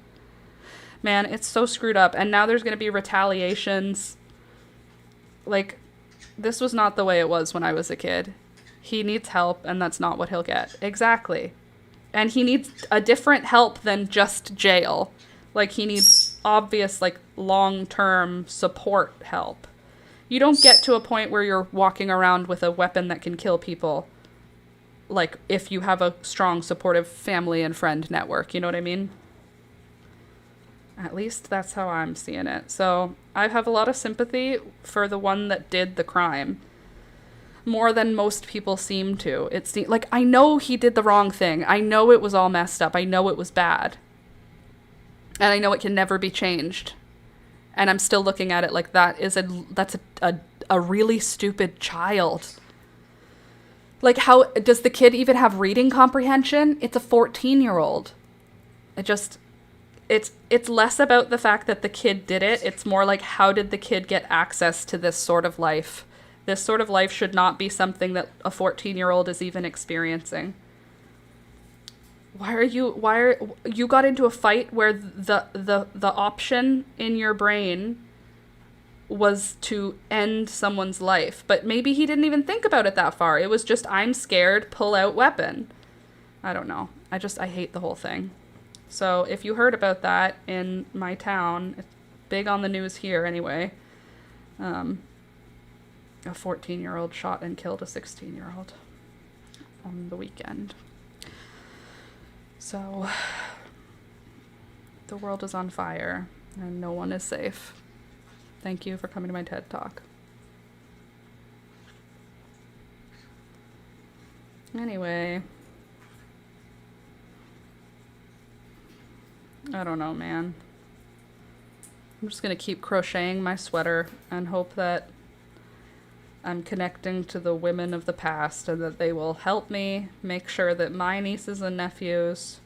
Man, it's so screwed up. And now there's going to be retaliations. Like, this was not the way it was when I was a kid. He needs help, and that's not what he'll get. Exactly. And he needs a different help than just jail. Like, he needs obvious, like, long-term support help. You don't get to a point where you're walking around with a weapon that can kill people, like, if you have a strong, supportive family and friend network. You know what I mean? At least that's how I'm seeing it. So I have a lot of sympathy for the one that did the crime. More than most people seem to. Like, I know he did the wrong thing. I know it was all messed up. I know it was bad. And I know it can never be changed. And I'm still looking at it like that's a really stupid child. Like, how does the kid even have reading comprehension? It's a 14-year-old. It's less about the fact that the kid did it. It's more like, how did the kid get access to this sort of life? This sort of life should not be something that a 14-year-old is even experiencing. You got into a fight where the option in your brain was to end someone's life, but maybe he didn't even think about it that far. It was just, I'm scared, pull out weapon. I don't know. I hate the whole thing. So if you heard about that in my town, it's big on the news here anyway. A 14-year-old shot and killed a 16-year-old on the weekend. So the world is on fire and no one is safe. Thank you for coming to my TED Talk. Anyway, I don't know, man. I'm just going to keep crocheting my sweater and hope that I'm connecting to the women of the past and that they will help me make sure that my nieces and nephews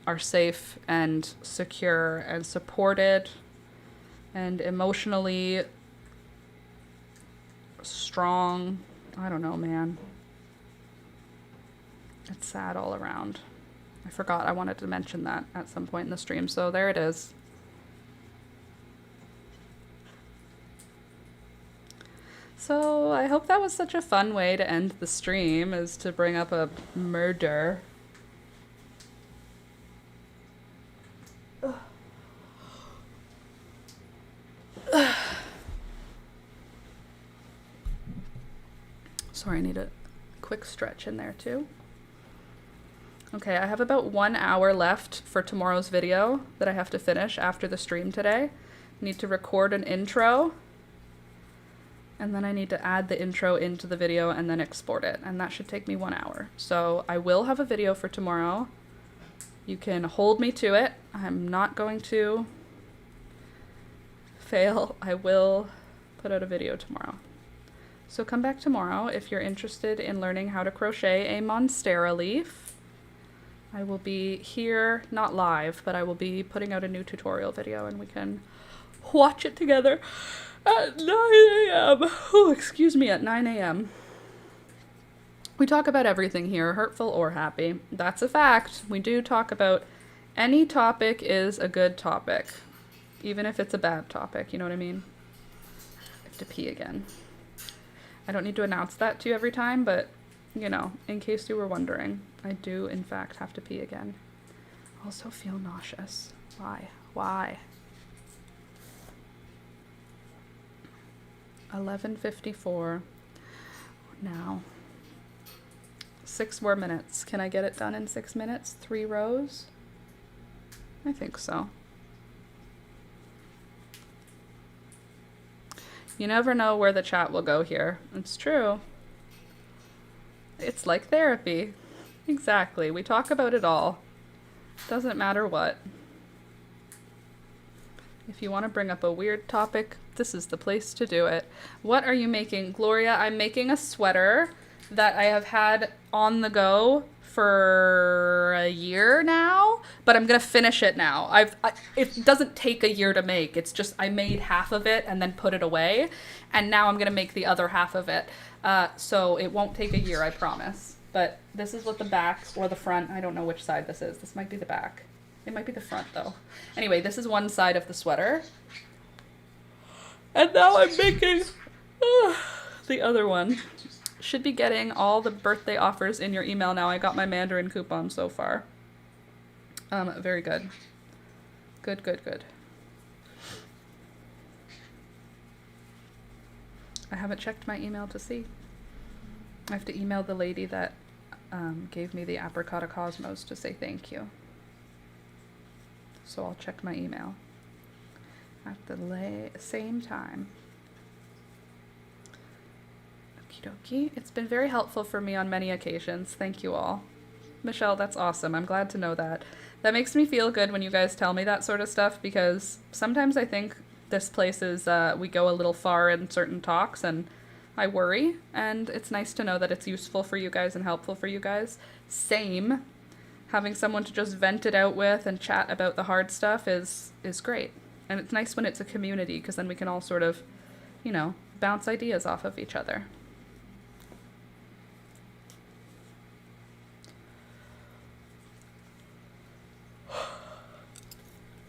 are safe and secure and supported and emotionally strong. I don't know, man. It's sad all around. I forgot I wanted to mention that at some point in the stream, so there it is. So I hope that was such a fun way to end the stream, is to bring up a murder. Sorry, I need a quick stretch in there too. Okay, I have about 1 hour left for tomorrow's video that I have to finish after the stream today. I need to record an intro, and then I need to add the intro into the video and then export it, and that should take me 1 hour. So I will have a video for tomorrow. You can hold me to it. I'm not going to fail. I will put out a video tomorrow. So come back tomorrow if you're interested in learning how to crochet a monstera leaf. I will be here, not live, but I will be putting out a new tutorial video and we can watch it together at 9 a.m. Oh, excuse me, at 9 a.m. We talk about everything here, hurtful or happy. That's a fact. We do talk about any topic is a good topic, even if it's a bad topic, you know what I mean? I have to pee again. I don't need to announce that to you every time, but you know, in case you were wondering, I do in fact have to pee again. Also feel nauseous. Why? Why? 11:54 now. 6 more minutes. Can I get it done in 6 minutes? 3 rows? I think so. You never know where the chat will go here. It's true. It's like therapy. Exactly. We talk about it all. Doesn't matter what. If you want to bring up a weird topic, this is the place to do it. What are you making? Gloria, I'm making a sweater that I have had on the go for a year now, but I'm gonna finish it now. It doesn't take a year to make. It's just I made half of it and then put it away, and now I'm gonna make the other half of it. So it won't take a year, I promise. But this is what the back or the front, I don't know which side this is. This might be the back. It might be the front though. Anyway, this is one side of the sweater. And now I'm making the other one. Should be getting all the birthday offers in your email now. I got my Mandarin coupon so far. Very good. Good, good, good. I haven't checked my email to see. I have to email the lady that gave me the Apricot Cosmos to say thank you. So I'll check my email at the same time. Okie dokie. It's been very helpful for me on many occasions. Thank you all. Michelle, that's awesome. I'm glad to know that. That makes me feel good when you guys tell me that sort of stuff, because sometimes I think this place is, we go a little far in certain talks and I worry, and it's nice to know that it's useful for you guys and helpful for you guys. Same. Having someone to just vent it out with and chat about the hard stuff is great. And it's nice when it's a community, because then we can all sort of, you know, bounce ideas off of each other.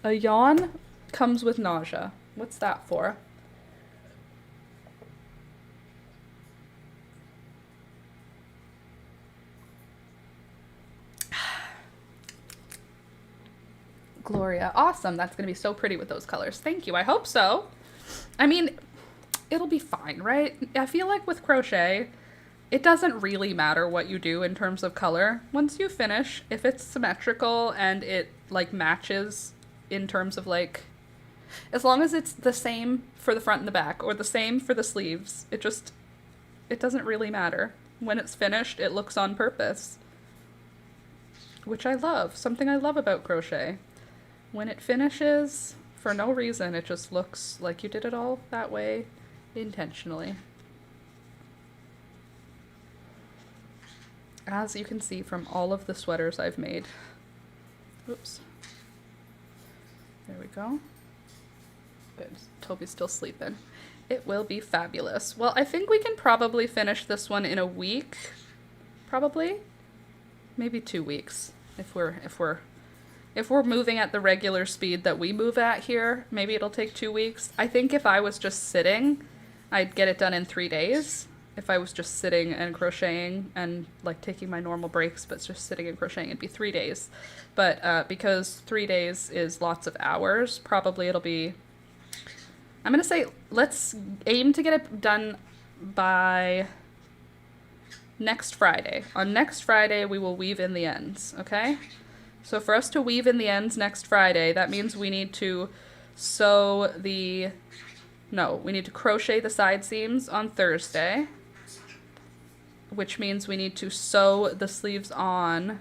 A yawn comes with nausea. What's that for? Gloria, awesome. That's going to be so pretty with those colors. Thank you. I hope so. I mean, it'll be fine, right? I feel like with crochet, it doesn't really matter what you do in terms of color. Once you finish, if it's symmetrical and it like matches in terms of like, as long as it's the same for the front and the back or the same for the sleeves, it doesn't really matter. When it's finished, it looks on purpose, which I love. Something I love about crochet. When it finishes, for no reason, it just looks like you did it all that way intentionally. As you can see from all of the sweaters I've made. Oops. There we go. Good. Toby's still sleeping. It will be fabulous. Well, I think we can probably finish this one in a week. Probably. Maybe 2 weeks. If we're moving at the regular speed that we move at here, maybe it'll take 2 weeks. I think if I was just sitting, I'd get it done in 3 days. If I was just sitting and crocheting and like taking my normal breaks, but just sitting and crocheting, it'd be 3 days. But because 3 days is lots of hours, probably it'll be I'm going to say let's aim to get it done by next Friday. On next Friday, we will weave in the ends, okay? So for us to weave in the ends next Friday, that means we need to we need to crochet the side seams on Thursday, which means we need to sew the sleeves on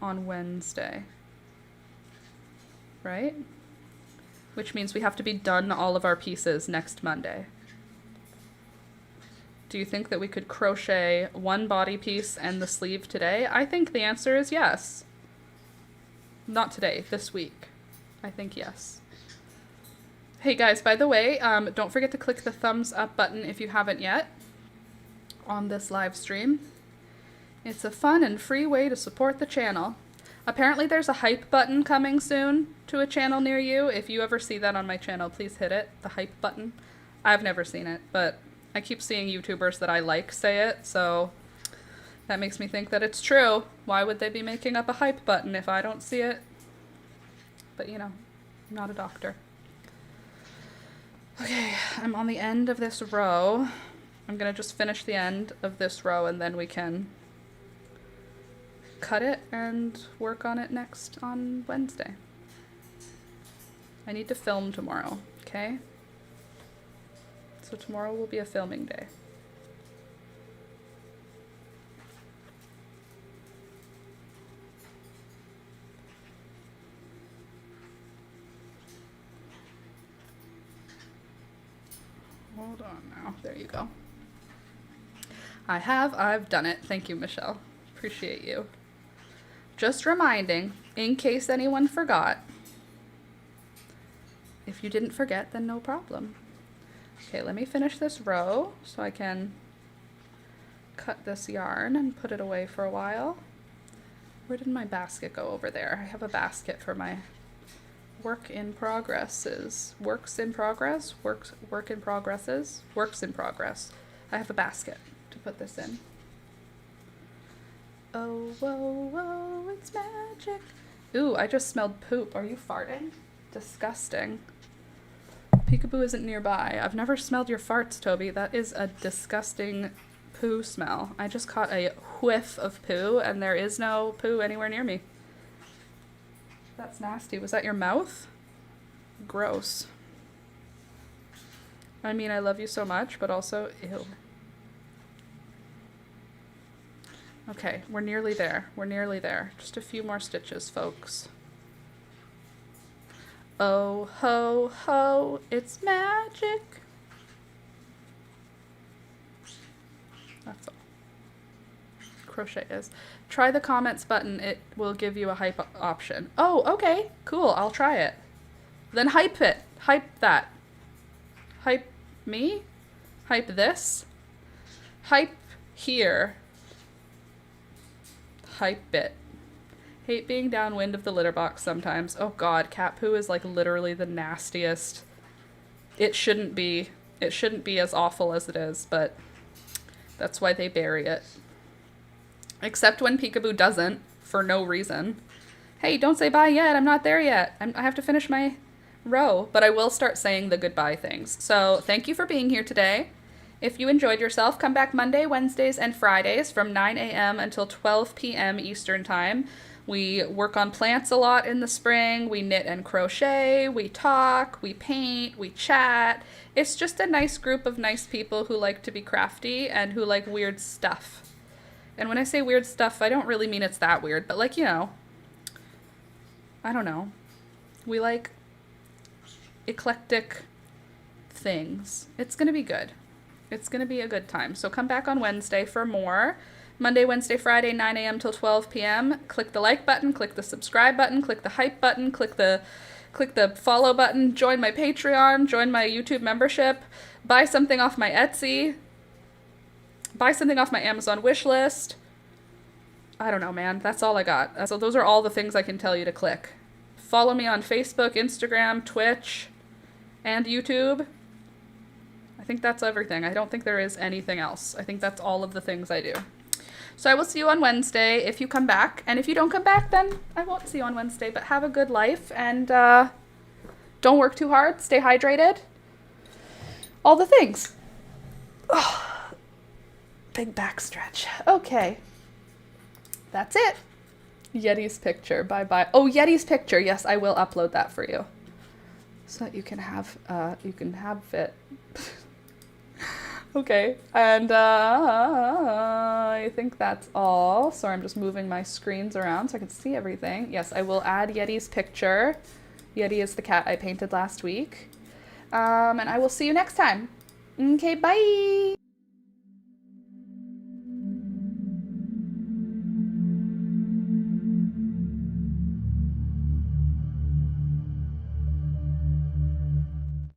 Wednesday, right? Which means we have to be done all of our pieces next Monday. Do you think that we could crochet one body piece and the sleeve today? I think the answer is yes. Not today, this week. I think yes. Hey guys, by the way, don't forget to click the thumbs up button if you haven't yet on this live stream. It's a fun and free way to support the channel. Apparently there's a hype button coming soon to a channel near you. If you ever see that on my channel, please hit it, the hype button. I've never seen it, but I keep seeing YouTubers that I like say it, so that makes me think that it's true. Why would they be making up a hype button if I don't see it? But you know, I'm not a doctor. Okay, I'm on the end of this row. I'm gonna just finish the end of this row and then we can cut it and work on it next on Wednesday. I need to film tomorrow, okay? So tomorrow will be a filming day. Hold on now. There you go. I've done it. Thank you, Michelle. Appreciate you. Just reminding, in case anyone forgot. If you didn't forget, then no problem. Okay, let me finish this row so I can cut this yarn and put it away for a while. Where did my basket go? Over there. I have a basket for my work in progresses. Work in progress. I have a basket to put this in. Oh, whoa, whoa, it's magic. Ooh, I just smelled poop. Are you farting? Disgusting. Peekaboo isn't nearby. I've never smelled your farts, Toby. That is a disgusting poo smell. I just caught a whiff of poo and there is no poo anywhere near me. That's nasty. Was that your mouth? Gross. I mean, I love you so much, but also, ew. Okay, we're nearly there. We're nearly there. Just a few more stitches, folks. Oh, ho, ho, it's magic. That's all. Crochet is. Try the comments button. It will give you a hype option. Oh, okay, cool. I'll try it. Then hype it. Hype that. Hype me? Hype this? Hype here. Hype it. Hate being downwind of the litter box sometimes. Oh god, cat poo is like literally the nastiest. It shouldn't be as awful as it is, but that's why they bury it. Except when Peekaboo doesn't, for no reason. Hey, don't say bye yet, I'm not there yet. I have to finish my row, but I will start saying the goodbye things. So thank you for being here today. If you enjoyed yourself, come back Monday, Wednesdays, and Fridays from 9 a.m. until 12 p.m. Eastern Time. We work on plants a lot in the spring. We knit and crochet. We talk. We paint. We chat. It's just a nice group of nice people who like to be crafty and who like weird stuff. And when I say weird stuff, I don't really mean it's that weird, but like, you know, I don't know. We like eclectic things. It's going to be good. It's going to be a good time. So come back on Wednesday for more. Monday, Wednesday, Friday, 9 a.m. till 12 p.m. Click the like button, click the subscribe button, click the hype button, click the follow button, join my Patreon, join my YouTube membership, buy something off my Etsy, buy something off my Amazon wish list. I don't know, man. That's all I got. So those are all the things I can tell you to click. Follow me on Facebook, Instagram, Twitch, and YouTube. I think that's everything. I don't think there is anything else. I think that's all of the things I do. So I will see you on Wednesday if you come back. And if you don't come back, then I won't see you on Wednesday. But have a good life. And Don't work too hard. Stay hydrated. All the things. Oh, big back stretch. Okay. That's it. Yeti's picture. Bye-bye. Oh, Yeti's picture. Yes, I will upload that for you. So that you can have it. Okay, and I think that's all. Sorry, I'm just moving my screens around so I can see everything. Yes, I will add Yeti's picture. Yeti is the cat I painted last week. And I will see you next time. Okay, bye!